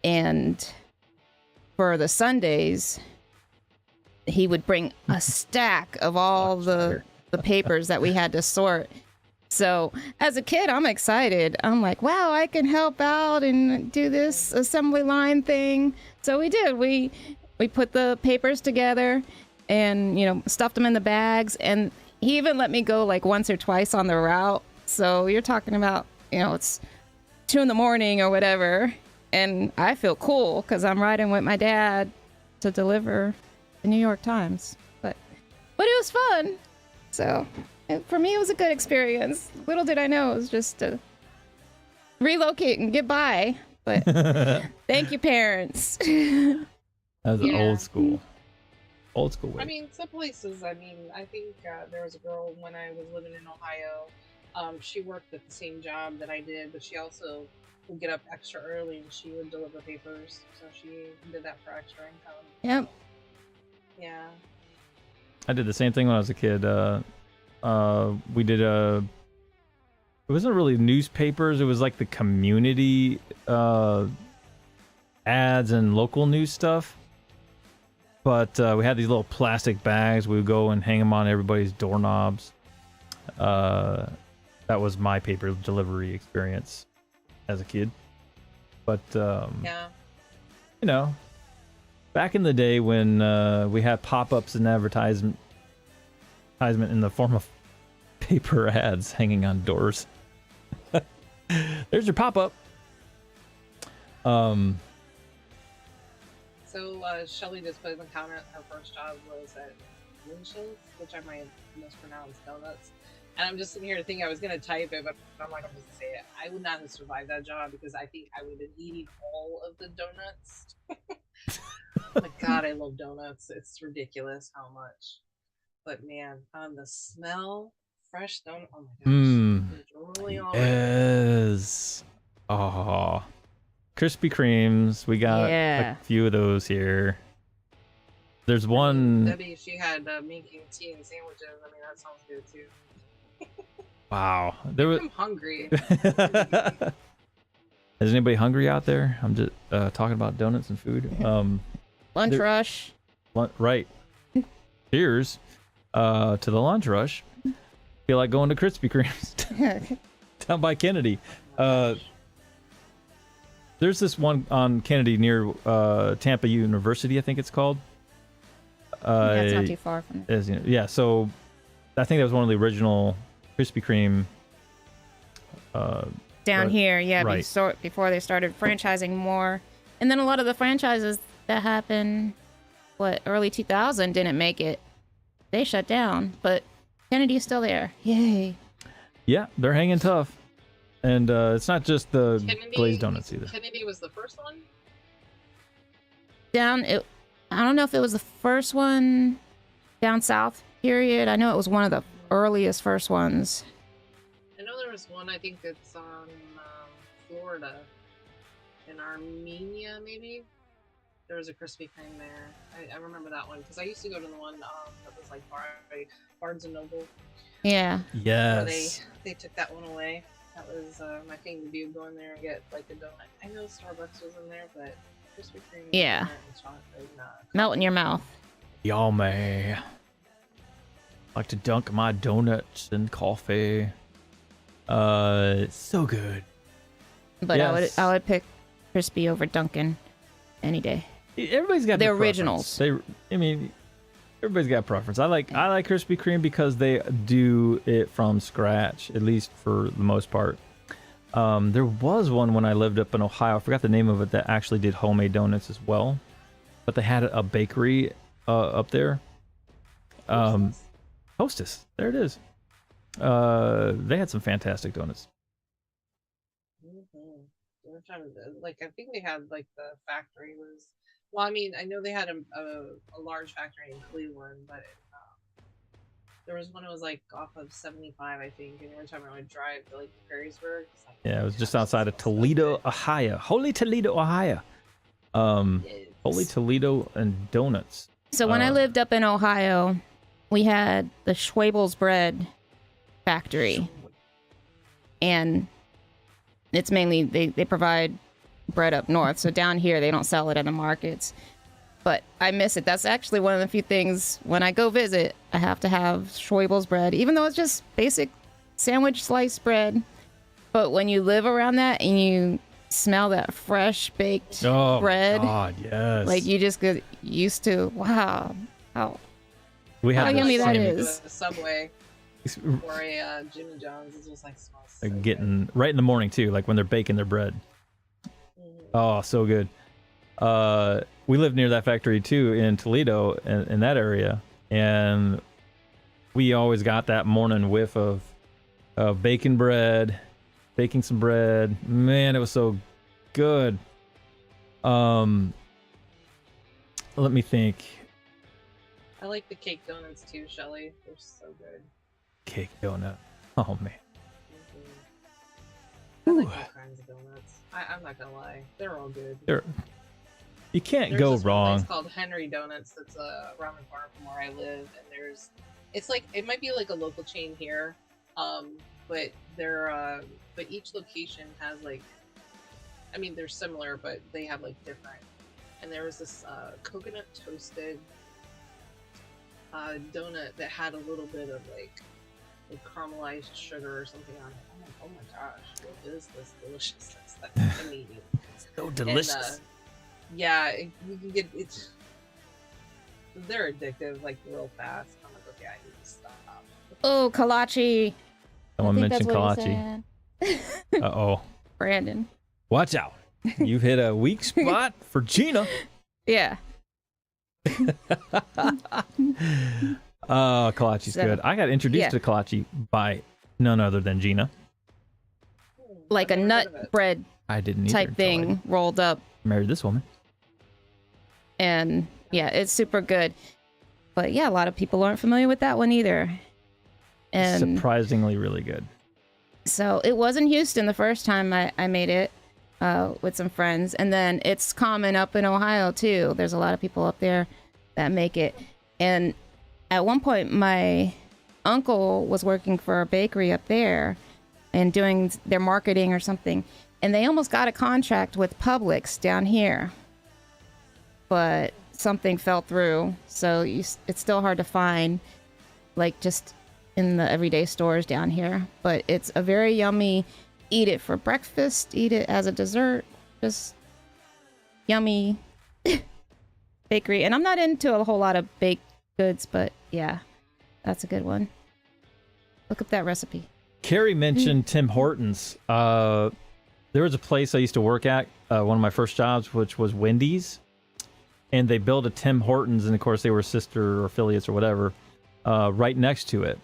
And for the Sundays, he would bring a stack of all the papers that we had to sort. So as a kid, I'm excited. I'm like, wow, I can help out and do this assembly line thing. So we did. We put the papers together and, stuffed them in the bags. And he even let me go like once or twice on the route. So you're talking about, it's 2 a.m. or whatever. And I feel cool because I'm riding with my dad to deliver the New York Times. But it was fun. So for me, it was a good experience. Little did I know it was just to relocate and get by. But thank you, parents. That was old school. Old school way. I mean, some places, I think there was a girl when I was living in Ohio. She worked at the same job that I did, but she also would get up extra early and she would deliver papers. So she did that for extra income. Yep. Yeah. I did the same thing when I was a kid. We did it wasn't really newspapers. It was like the community ads and local news stuff. But we had these little plastic bags. We would go and hang them on everybody's doorknobs. That was my paper delivery experience as a kid. But Yeah. back in the day when we had pop-ups and advertisement in the form of paper ads hanging on doors. There's your pop-up. So Shelly just put in the comment her first job was at Winchell's, which I might have mispronounced, donuts. And I'm just sitting here thinking I was going to type it, but I'm like, I'm just going to say it. I would not have survived that job because I think I would have been eating all of the donuts. Oh my God, I love donuts. It's ridiculous how much. But man, the smell, fresh donut. Oh my gosh. It's really all right. Yes. Oh. Krispy Kremes. We got a few of those here. There's one. Debbie, she had making tea and sandwiches. I mean, that sounds good too. Wow. I'm hungry. Is anybody hungry out there? I'm just talking about donuts and food. LunchRush. Right. Cheers to the LunchRush. Feel like going to Krispy Kreme's down by Kennedy. There's this one on Kennedy near Tampa University, I think it's called. That's not too far from it. Yeah, so I think that was one of the original Krispy Kreme. Down here, yeah, right. Before they started franchising more. And then a lot of the franchises that happened, early 2000 didn't make it. They shut down, but Kennedy's still there. Yay. Yeah, they're hanging tough. And it's not just the glazed donuts either. Kennedy was the first one? I don't know if it was the first one down south, period. I know it was one of the earliest first ones. I know there was one, I think it's on Florida. In Armenia, maybe? There was a Krispy Kreme there. I remember that one, because I used to go to the one that was like Barnes & Noble. Yeah. Yes. They took that one away. That was my thing to do, go in there and get like a donut. I know Starbucks was in there, but Krispy Kreme. Yeah. Melt in your mouth. Yummy. Like to dunk my donuts in coffee. It's so good. But Yes. I would pick Crispy over Dunkin' any day. Everybody's got The their originals. preference. Everybody's got a preference. I like Krispy Kreme because they do it from scratch, at least for the most part. There was one when I lived up in Ohio. I forgot the name of it that actually did homemade donuts as well. But they had a bakery up there. Hostess. There it is. They had some fantastic donuts. Like, I think they had like the factory was. Well, I mean, I know they had a large factory in Cleveland, but there was one that was like off of 75, I think, and every time I would drive to like Perrysburg, it's like, Yeah, it was just outside of Toledo, Ohio. Holy Toledo, Ohio. Holy Toledo and donuts. So when I lived up in Ohio, we had the Schwabel's bread factory. And it's mainly, they provide bread up north. So down here, they don't sell it in the markets. But I miss it. That's actually one of the few things, when I go visit, I have to have Schwabel's bread, even though it's just basic sandwich sliced bread. But when you live around that and you smell that fresh baked bread, God, yes. like you just get used to, wow, how yummy that is. A Subway or a Jimmy John's, it just like smells so getting right in the morning too, like when they're baking their bread. Oh, so good. We lived near that factory too in Toledo, in that area, and we always got that morning whiff of baking some bread. Man, it was so good. Let me think. I like the cake donuts too, Shelly. They're so good. Cake donut. Oh man. I like all kinds of donuts. I'm not gonna lie, they're all good. You can't There's go this one wrong. place called Henry Donuts that's around the corner from where I live, and it's like, it might be like a local chain here, but but each location has like, I mean, they're similar, but they have like different. And there was this coconut toasted donut that had a little bit of like caramelized sugar or something on it. I'm like, oh my gosh, what is this deliciousness that I'm eating? So delicious. And, yeah, you can get it. They're addictive, like real fast. I'm like, okay, I need to stop. Oh, kolache. Someone I think mentioned that's what he kolache. said. Uh-oh. Brandon. Watch out. You've hit a weak spot for Gina. Yeah. Kolache's good. I got introduced to kolache by none other than Gina. Like a nut bread I didn't type thing rolled up. Married this woman. And yeah, it's super good. But yeah, a lot of people aren't familiar with that one either. And surprisingly really good. So it was in Houston the first time I made it with some friends. And then it's common up in Ohio too. There's a lot of people up there that make it. And at one point, my uncle was working for a bakery up there and doing their marketing or something. And they almost got a contract with Publix down here. But something fell through. So it's still hard to find, like just in the everyday stores down here. But it's a very yummy, eat it for breakfast, eat it as a dessert, just yummy bakery. And I'm not into a whole lot of baked goods, but yeah, that's a good one. Look up that recipe. Carrie mentioned Tim Hortons. There was a place I used to work at, one of my first jobs, which was Wendy's. And they built a Tim Hortons, and of course they were sister or affiliates or whatever, right next to it.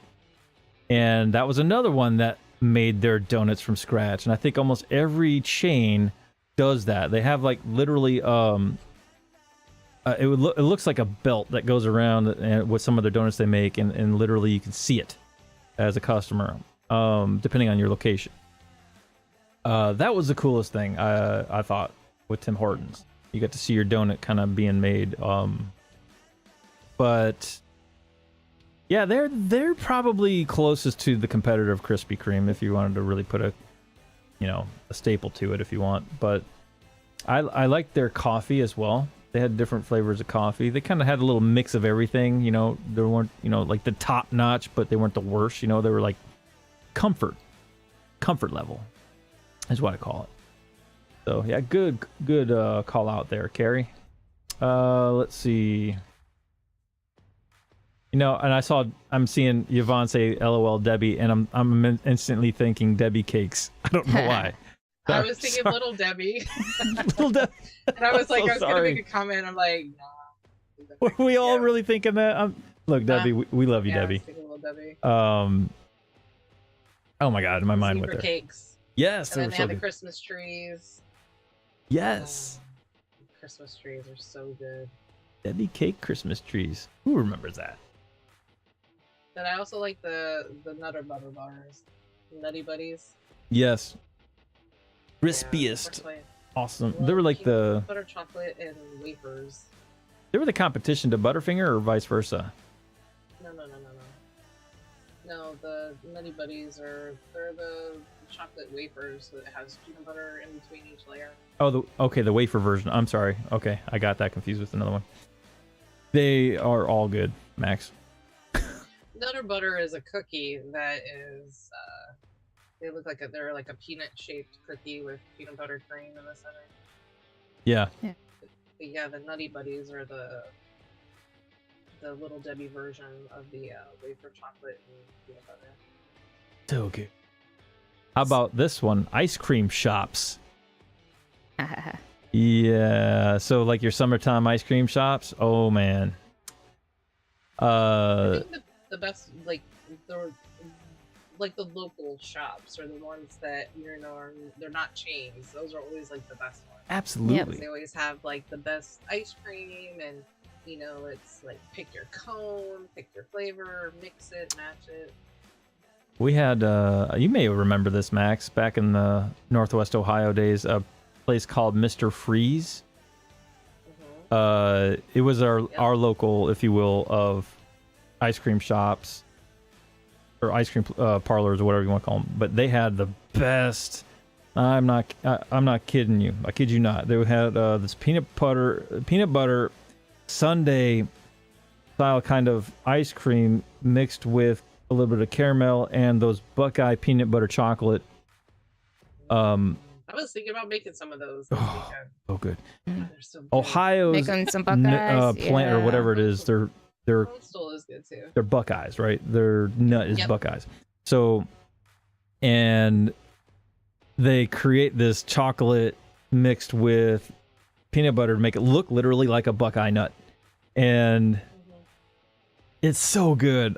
And that was another one that made their donuts from scratch. And I think almost every chain does that. They have like literally a it looks like a belt that goes around and with some of the donuts they make, and literally you can see it as a customer, depending on your location. That was the coolest thing I thought with Tim Hortons. You got to see your donut kind of being made. But yeah, they're probably closest to the competitor of Krispy Kreme if you wanted to really put a staple to it if you want. But I liked their coffee as well. They had different flavors of coffee. They kind of had a little mix of everything. They weren't like the top notch, but they weren't the worst. They were like comfort level is what I call it. So yeah, good call out there, Carrie. Let's see. And I'm seeing Yvonne say "LOL, Debbie," and I'm instantly thinking Debbie cakes. I don't know why. I was thinking Little Debbie. Little Debbie. And I was like, So I was gonna sorry. make a comment. I'm like, nah. Were we all really thinking that? Look, Debbie, we love you, Yeah, I Debbie. was thinking Little Debbie. Oh my God, my mind went Sleeper there. cakes. Yes, And they then were they so had the good. Christmas trees. Yes, Christmas trees are so good. Debbie cake Christmas trees. Who remembers that? And I also like the Nutter Butter bars. Nutty Buddies. Yes, Yeah, crispiest, chocolate. awesome. Well, They were like peanut butter chocolate and wafers. they were the competition to Butterfinger, or vice versa. No. No, the Nutty Buddies they're the chocolate wafers that has peanut butter in between each layer. Oh, the wafer version. I'm sorry. Okay, I got that confused with another one. They are all good, Max. Nutter Butter is a cookie that is they look like they're like a peanut shaped cookie with peanut butter cream in the center. Yeah. But yeah, the Nutty Buddies are the Little Debbie version of the wafer chocolate and peanut butter. So good. How about this one? Ice cream shops. Yeah. So like your summertime ice cream shops. Oh man. I think the best the local shops are the ones that they're not chains. Those are always like the best ones. Absolutely. They always have like the best ice cream, and it's like pick your cone, pick your flavor, mix it, match it. We had you may remember this, Max, back in the Northwest Ohio days, a place called Mr. Freeze. It was our local, if you will, of ice cream shops or ice cream parlors or whatever you want to call them. But they had the best. I'm not kidding you. I kid you not. They had this peanut butter sundae style kind of ice cream mixed with a little bit of caramel and those Buckeye peanut butter chocolate. I was thinking about making some of those. So good. They're so good. Ohio's Making some Buckeyes. plant or whatever it is. They're Coastal is good too. they're Buckeyes, right? Their nut is Yep. Buckeyes. So, and they create this chocolate mixed with peanut butter to make it look literally like a Buckeye nut, and it's so good.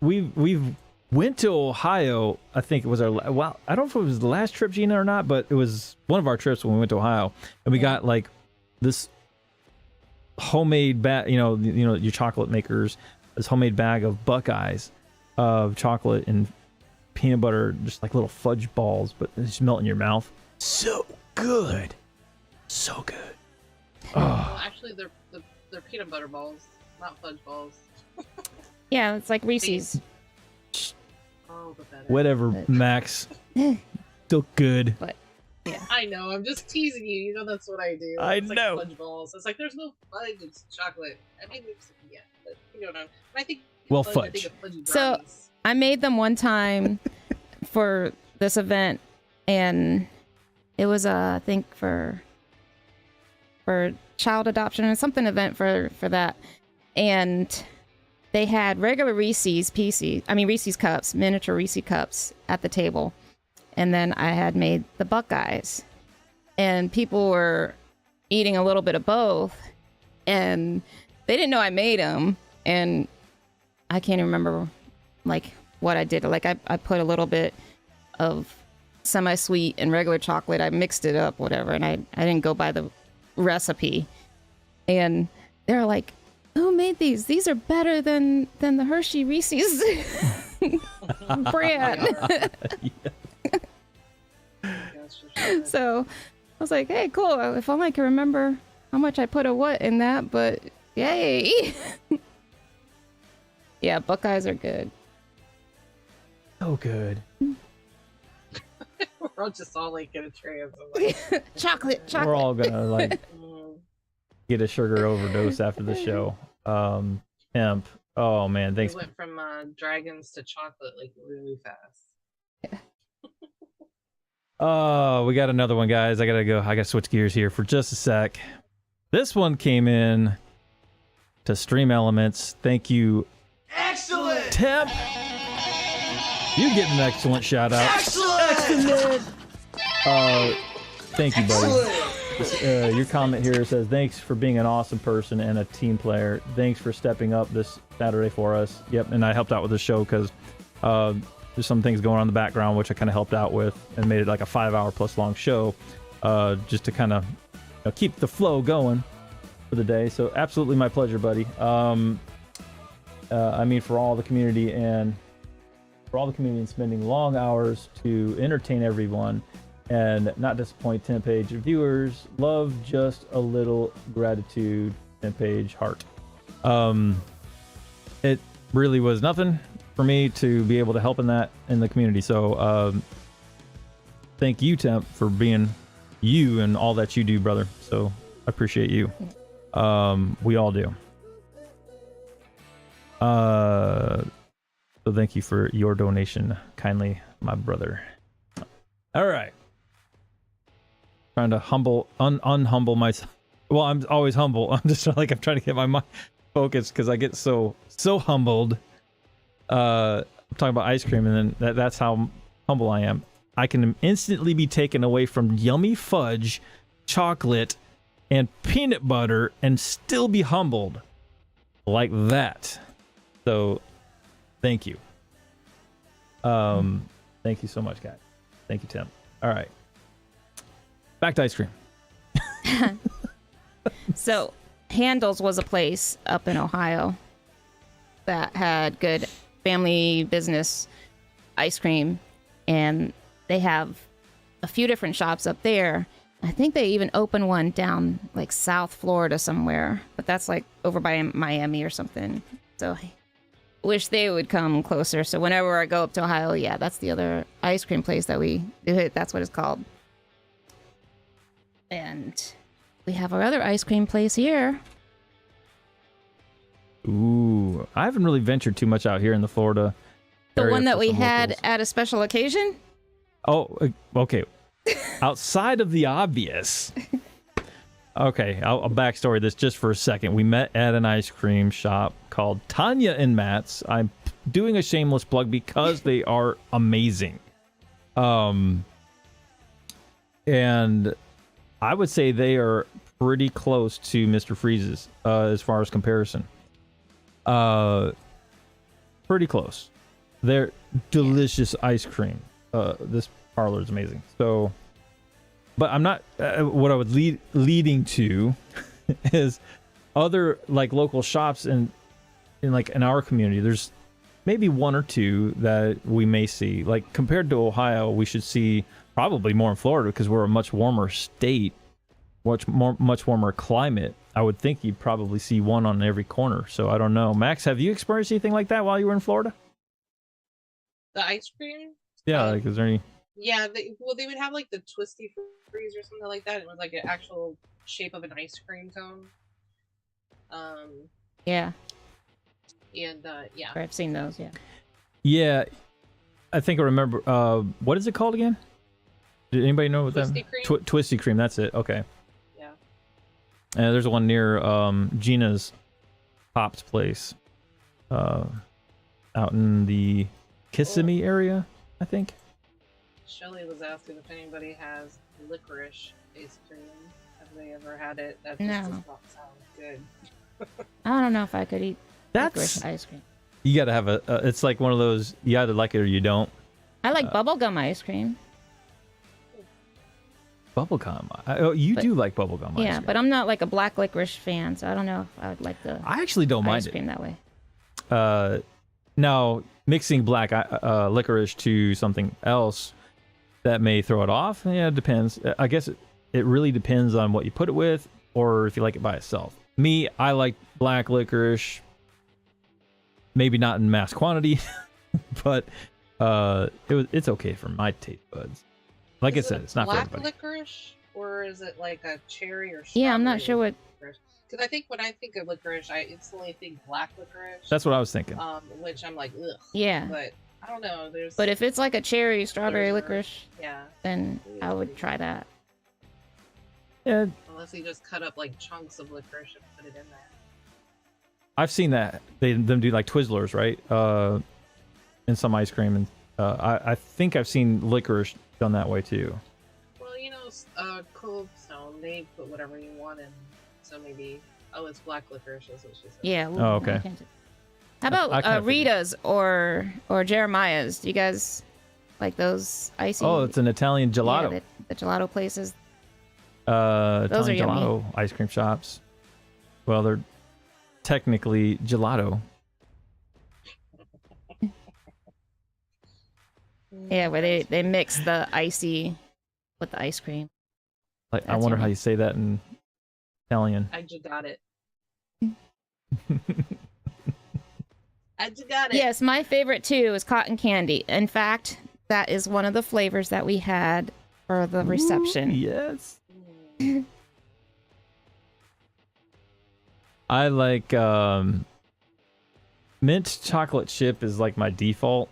We've went to Ohio. I think it was I don't know if it was the last trip, Gina, or not, but it was one of our trips when we went to Ohio, and we got like this homemade bag, your chocolate makers, this homemade bag of Buckeyes of chocolate and peanut butter, just like little fudge balls, but they just melt in your mouth. So good. So good. Well, actually, they're peanut butter balls, not fudge balls. Yeah, it's like Reese's. Oh, the better. Whatever, Max. Still good. But yeah. I know. I'm just teasing you. You know that's what I do. I It's like know. fudge balls. It's like there's no fudge. It's chocolate. I mean, but you don't know. When I think Well, I think fudge. of fudgy So- brownies. I made them one time for this event, and it was I think for child adoption and something event for that, and they had regular Reese's cups, miniature Reese's cups at the table, and then I had made the Buckeyes, and people were eating a little bit of both, and they didn't know I made them, and I can't even remember like what I did. Like I put a little bit of semi-sweet and regular chocolate. I mixed it up, whatever, and I didn't go by the recipe. And they're like, who made these? These are better than the Hershey Reese's brand. So I was like, hey, cool. If only I can remember how much I put of what in that, but yay. Yeah, Buckeyes are good. So good. We're all just all like in a tray of them. Like, chocolate. We're all gonna like get a sugar overdose after the show. Temp. Oh man, thanks. We went from dragons to chocolate like really fast. Oh, we got another one, guys. I gotta switch gears here for just a sec. This one came in to Stream Elements. Thank you. Excellent! Temp! You get an excellent shout out. Excellent! Thank you, buddy. Your comment here says, thanks for being an awesome person and a team player. Thanks for stepping up this Saturday for us. Yep, and I helped out with the show because there's some things going on in the background, which I kind of helped out with and made it like a 5-hour plus long show just to kind of keep the flow going for the day. So absolutely my pleasure, buddy. I mean, for all the community and spending long hours to entertain everyone and not disappoint 10-page viewers. Love, just a little gratitude, 10-page heart. It really was nothing for me to be able to help in the community. So thank you, Temp, for being you and all that you do, brother. So I appreciate you. We all do. So thank you for your donation, kindly, my brother. All right. Trying to unhumble myself. Well, I'm always humble. I'm trying to get my mind focused because I get so humbled. I'm talking about ice cream, and then that's how humble I am. I can instantly be taken away from yummy fudge, chocolate, and peanut butter and still be humbled like that. So thank you. Thank you so much, guys. Thank you, Tim. All right. Back to ice cream. So Handel's was a place up in Ohio that had good family business ice cream, and they have a few different shops up there. I think they even opened one down like South Florida somewhere, but that's like over by Miami or something. So I wish they would come closer. So whenever I go up to Ohio, yeah, that's the other ice cream place that we do. That's what it's called. And we have our other ice cream place here. Ooh, I haven't really ventured too much out here in the Florida The area one that for we some had locals. at a special occasion? Oh, okay. Outside of the obvious. Okay, I'll backstory this just for a second. We met at an ice cream shop called Tanya and Matt's. I'm doing a shameless plug because they are amazing. And I would say they are pretty close to Mr. Freeze's as far as comparison. Pretty close. They're delicious ice cream. This parlor is amazing. So, but I'm not. What I would leading to is other like local shops in our community. There's maybe one or two that we may see. Like compared to Ohio, we should see probably more in Florida because we're a much warmer state, much warmer climate. I would think you'd probably see one on every corner. So I don't know. Max, have you experienced anything like that while you were in Florida? The ice cream? Yeah, like is there any? Yeah, they would have like the twisty freeze or something like that. It was like an actual shape of an ice cream cone. Yeah. And yeah. I've seen those, yeah. Yeah, I think I remember. What is it called again? Did anybody know what Twisty that? cream? Twisty cream. That's it. Okay. Yeah. There's one near Gina's Pop's place, out in the Kissimmee area, I think. Shelly was asking if anybody has licorice ice cream. Have they ever had it? That No. just does not sound good. I don't know if I could eat That's licorice ice cream. you got to have it's like one of those you either like it or you don't. I like bubblegum ice cream. Bubblegum. Oh, you do like bubblegum ice Yeah, cream. but I'm not like a black licorice fan, so I don't know if I would like the I actually don't mind ice cream that way. it. Now, mixing black licorice to something else that may throw it off, yeah, it depends. I guess it really depends on what you put it with or if you like it by itself. Me, I like black licorice, maybe not in mass quantity, but it's okay for my taste buds. Like I said, it's not for black everybody. licorice, or is it like a cherry or Yeah, I'm not sure what. Because I think when I think of licorice, I instantly think black licorice. That's what I was thinking. Which I'm like, ugh. Yeah. But I don't know. But if it's like a cherry, strawberry There's a- licorice, yeah, then I would try that. Yeah, unless you just cut up like chunks of licorice and put it in there. I've seen that them do like Twizzlers, right? In some ice cream, and I think I've seen licorice done that way too. Well, you know, Cold Stone, they put whatever you want in. So maybe, it's black licorice, is what she said. Yeah. Oh, okay. How about I kinda figured. Rita's or Jeremiah's? Do you guys like those icy? Oh, it's an Italian gelato. Yeah, the gelato places. Italian are yummy. gelato ice cream shops. Well, they're technically gelato. Yeah, where they mix the icy with the ice cream. Like, I That's wonder how yummy. you say that in Italian. I just got it. I just got it. Yes, my favorite too is cotton candy. In fact, that is one of the flavors that we had for the reception. Yes. Mm. I like mint chocolate chip is like my default.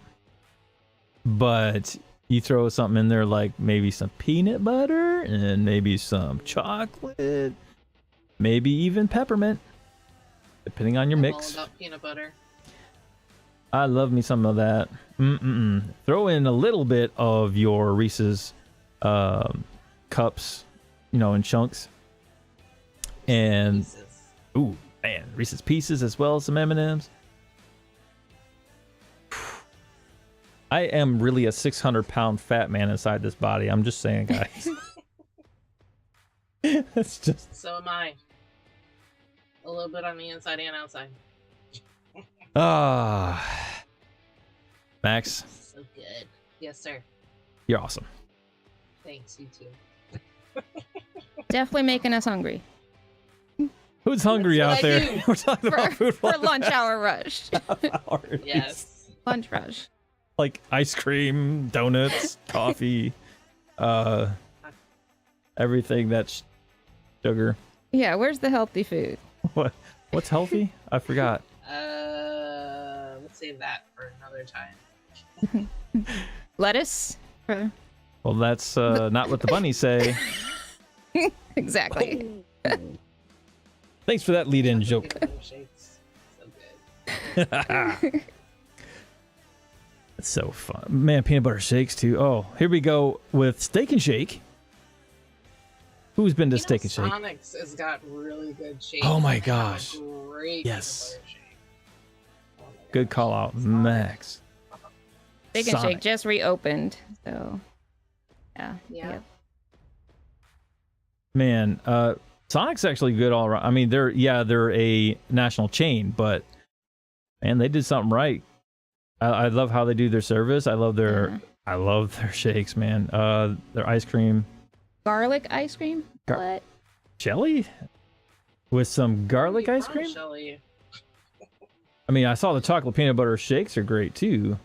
But you throw something in there like maybe some peanut butter and maybe some chocolate, maybe even peppermint, depending on your I'm mix. all about peanut butter. I love me some of that. Throw in a little bit of your Reese's cups, in chunks. And Pieces. ooh, man, Reese's Pieces as well as some M&Ms. I am really a 600-pound fat man inside this body. I'm just saying, guys. It's just... So am I. A little bit on the inside and outside. Max, So good. Yes, sir. you're awesome. Thanks, you too. Definitely making us hungry Who's hungry That's out what I there? do. We're talking about food for lunch hour rush. hours. Yes. Lunch rush. Like ice cream, donuts, coffee, everything that's sugar. Yeah, where's the healthy food? What's healthy? I forgot. Let's save that for another time. Lettuce? Well, that's not what the bunnies say. Exactly. Thanks for that lead-in joke. Peanut butter shakes. So good. It's so fun. Man, peanut butter shakes too. Oh, here we go with Steak and Shake. Who's been to Steak and Shake? Sonic's has got really good shakes. Oh my They have a gosh. Great Yes. peanut butter shake. Oh my Good gosh. call out, Sonic. Max. Steak and Shake just reopened, so yeah. Yeah. Yep. Man, Sonic's actually good all around. I mean, they're a national chain, but man, they did something right. I love how they do their service. I love their shakes, man. Their ice cream. Garlic ice cream? What? Jelly? With some garlic Holy ice fun, cream? Shelly. I mean, I saw the chocolate peanut butter shakes are great too.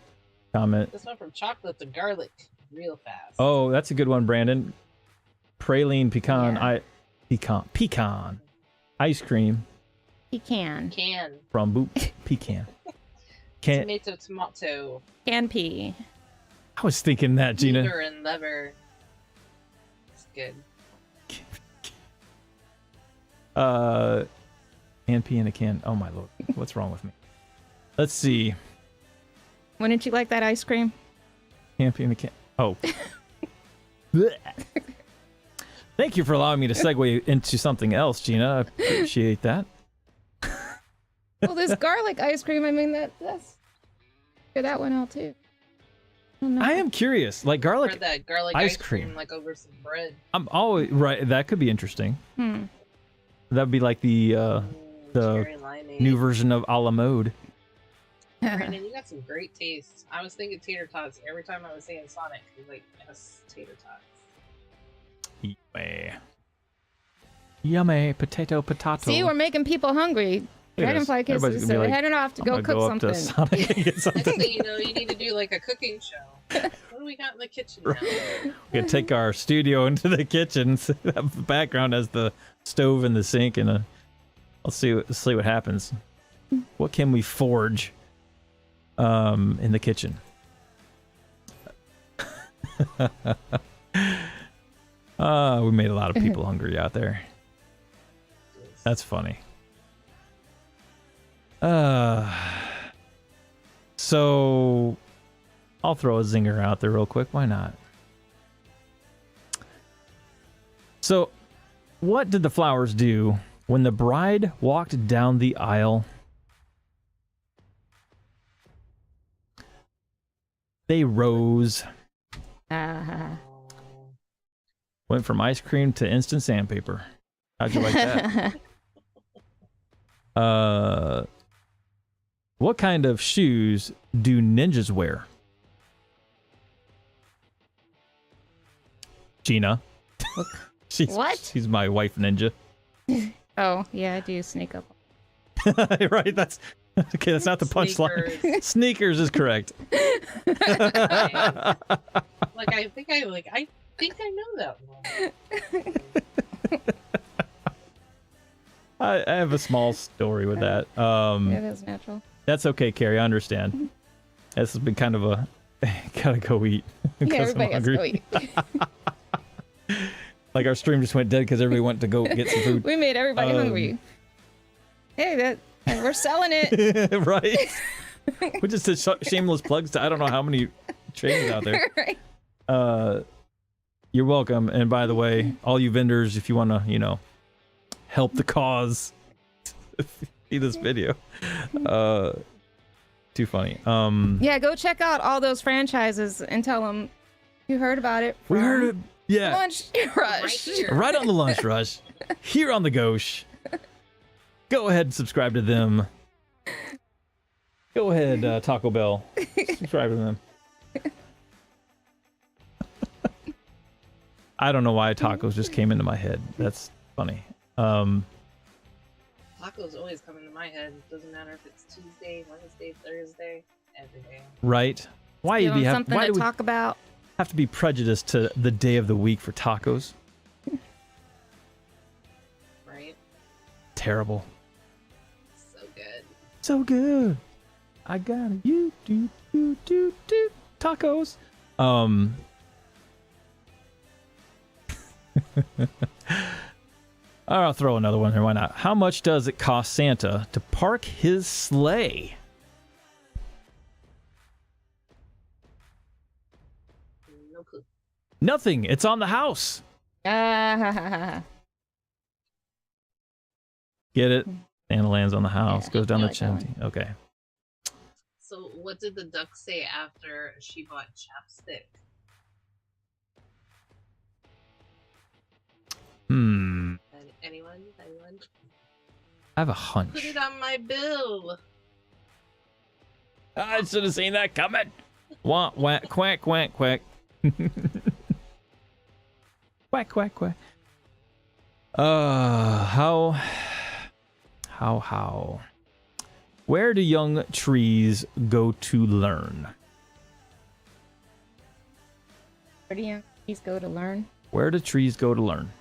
Comment. This went from chocolate to garlic real fast. Oh, that's a good one, Brandon. Praline pecan, Yeah. pecan ice cream Pecan. Can. from Boop Pecan. Can't. Tomato. Can pea. I was thinking that, Gina. Lever and lever. It's good. Can pea in a can. Oh my lord, what's wrong with me? Let's see. Wouldn't you like that ice cream? Can pea in a can. Oh. Blech. Thank you for allowing me to segue into something else, Gina. I appreciate that. Well, this garlic ice cream, I mean, that's figure that one out too. I am curious. Like garlic Or that garlic ice ice cream, cream. like over some bread. I'm always right. That could be interesting. That'd be like the Cherry limeade. new version of a la mode. Brandon, you got some great taste. I was thinking tater tots every time I was saying Sonic. I was like, yes, tater tots. Yummy. Yummy potato. See, we're making people hungry. Look at this. Dragonfly Everybody's kisses, gonna be so we're like, heading off to I'm go gonna cook go up something. to Sonic and get Next something. thing you know, you need to do like a cooking show. What do we got in the kitchen now? We're gonna take our studio into the kitchen. The background as the stove and the sink, and I'll see what happens. What can we forge in the kitchen? We made a lot of people hungry out there. That's funny. So I'll throw a zinger out there real quick. Why not? So, what did the flowers do when the bride walked down the aisle? They rose. Went from ice cream to instant sandpaper. How'd you like that? What kind of shoes do ninjas wear? Gina. She's my wife ninja. Oh, yeah, I do sneak up. Right, that's okay. That's not the punchline. Sneakers is correct. Like I think I know that one. I have a small story with that. Yeah, that's natural. That's okay, Carrie. I understand. This has been kind of a gotta go eat. Yeah, everybody has to go eat. Like our stream just went dead because everybody went to go get some food. We made everybody hungry. Hey, we're selling it. Right. We just did shameless plugs to I don't know how many chains out there. Right. You're welcome. And by the way, all you vendors, if you want to, help the cause, see this video. Too funny. Yeah, go check out all those franchises and tell them you heard about it. We heard it. Yeah. LunchRush. Right on the LunchRush. Here on the Gauche. Go ahead and subscribe to them. Go ahead, Taco Bell. Subscribe to them. I don't know why tacos just came into my head. That's funny. Tacos always come into my head. Doesn't matter if it's Tuesday, Wednesday, Thursday, every day. Right? Why Give do we them have something why to do we talk about? have to be prejudiced to the day of the week for tacos? Right? Terrible. So good. So good. I got it. You do tacos. I'll throw another one here. Why not? How much does it cost Santa to park his sleigh? No clue. Nothing. It's on the house. Yeah, Get it? Santa lands on the house. Yeah, Goes down I the like that one. chimney. Okay. So what did the duck say after she bought chapstick? Anyone? I have a Put hunch. it on my bill. I should have seen that coming. Wah, whack, quack, quack, quack. Quack, quack, quack. How? Where do young trees go to learn? where do you go to learn? Where do trees go to learn?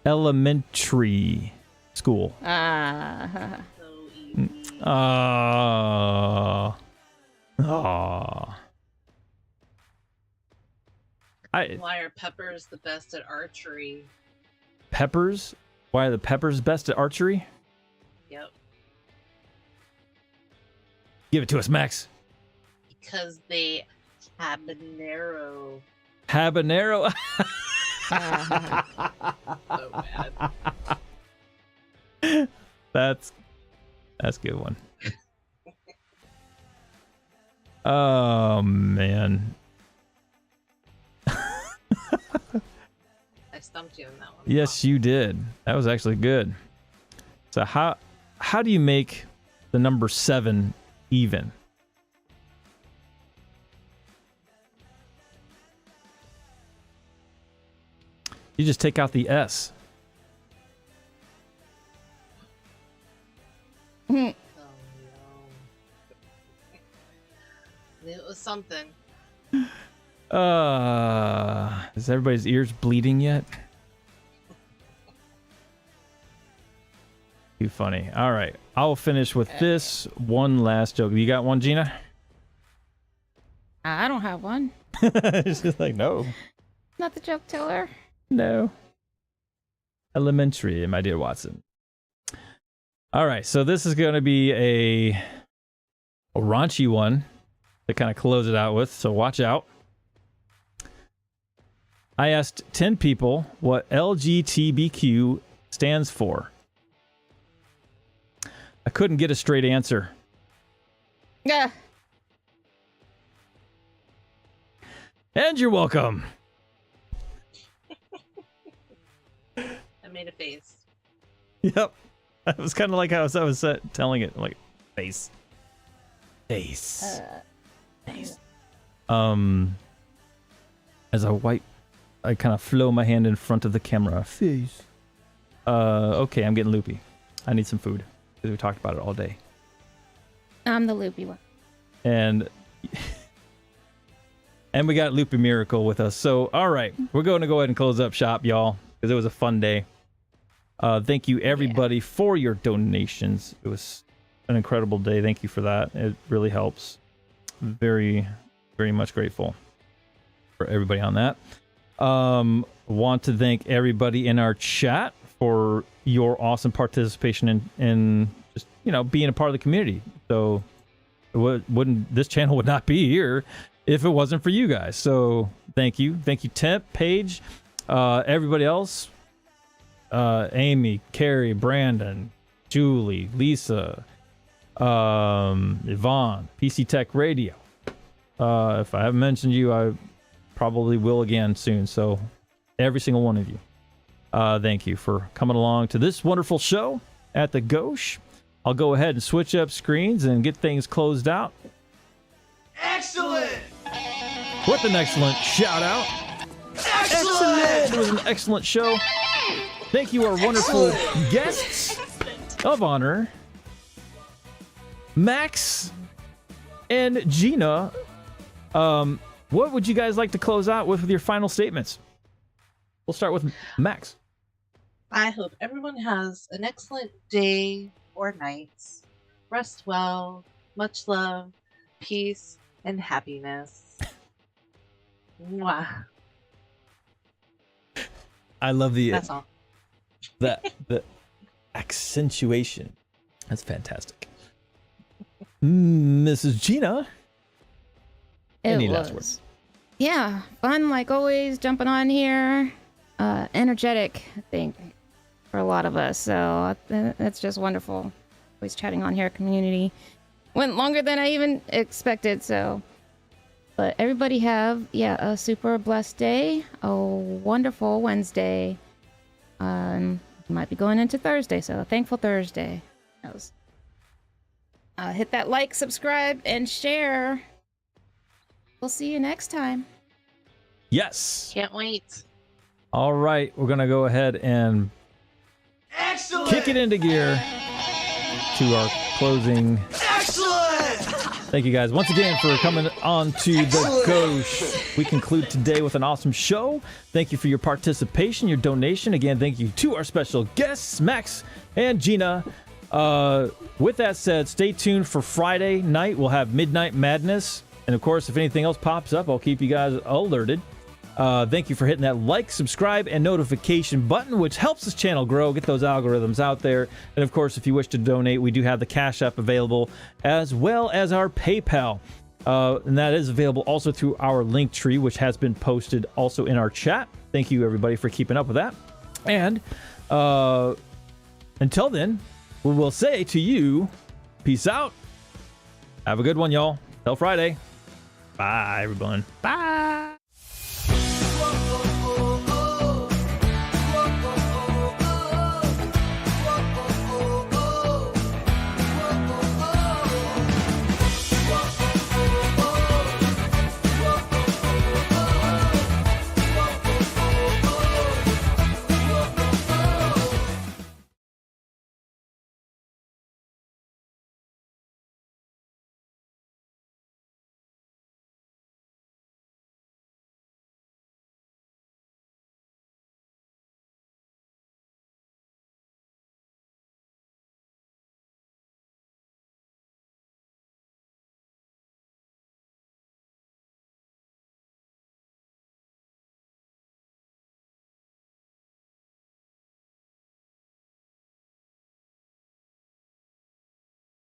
Elementary school. So easy. Oh. Why are peppers the best at archery? Peppers? Why are the peppers best at archery? Yep. Give it to us, Max. Because they habanero. Habanero. So bad. That's That's a good one. Oh, man. I stumped you on that one. Yes, you did. That was actually good. So how do you make the number 7 even? You just take out the S. Oh, no. It was something. Is everybody's ears bleeding yet? Too funny. All right. I'll finish with this one last joke. You got one, Gina? I don't have one. It's just like, no. Not the joke teller. No. Elementary, my dear Watson. All right. So this is going to be a raunchy one to kind of close it out with. So watch out. I asked 10 people what LGBTQ stands for. I couldn't get a straight answer. Yeah. And you're welcome. I made a face. Yep. It was kind of like how I was telling it, like, face. Face. Face. As I kind of flow my hand in front of the camera. Face. Okay, I'm getting loopy. I need some food. Because we talked about it all day. I'm the loopy one. And we got Loopy Miracle with us. So, all right. We're going to go ahead and close up shop, y'all. Because it was a fun day. Thank you, everybody, for your donations. It was an incredible day. Thank you for that. It really helps. Very, very much grateful for everybody on that. Want to thank everybody in our chat for your awesome participation in just, being a part of the community. So this channel would not be here if it wasn't for you guys. So thank you. Thank you, Temp, Paige, everybody else. Amy, Carrie, Brandon, Julie, Lisa, Yvonne, PC Tech Radio. If I haven't mentioned you, I probably will again soon. So every single one of you, thank you for coming along to this wonderful show at the Gauche. I'll go ahead and switch up screens and get things closed out. Excellent! With an excellent shout out. Excellent! It was an excellent show. Thank you, our wonderful guests of honor, Max and Gina. What would you guys like to close out with your final statements? We'll start with Max. I hope everyone has an excellent day or night. Rest well. Much love, peace, and happiness. Mwah. I love That's all. the accentuation. That's fantastic. Mrs. Gina. Any last words? Yeah, fun like always, jumping on here. Energetic, I think, for a lot of us. So that's just wonderful. Always chatting on here, community. Went longer than I even expected, so. But everybody have, a super blessed day. A wonderful Wednesday. Might be going into Thursday, so thankful Thursday. Hit that like, subscribe, and share. We'll see you next time. Yes. Can't wait. All right, we're gonna go ahead and kick it into gear to our closing. Excellent! Thank you guys once again for coming on to the Gauche. We conclude today with an awesome show. Thank you for your participation, your donation. Again, thank you to our special guests, Max and Gina. With that said, stay tuned for Friday night. We'll have Midnight Madness. And of course, if anything else pops up, I'll keep you guys alerted. Thank you for hitting that like, subscribe, and notification button, which helps this channel grow, get those algorithms out there. And of course, if you wish to donate, we do have the Cash App available, as well as our PayPal. And that is available also through our link tree, which has been posted also in our chat. Thank you, everybody, for keeping up with that. And until then, we will say to you, Peace out. Have a good one, y'all. Till Friday. Bye, everyone. Bye.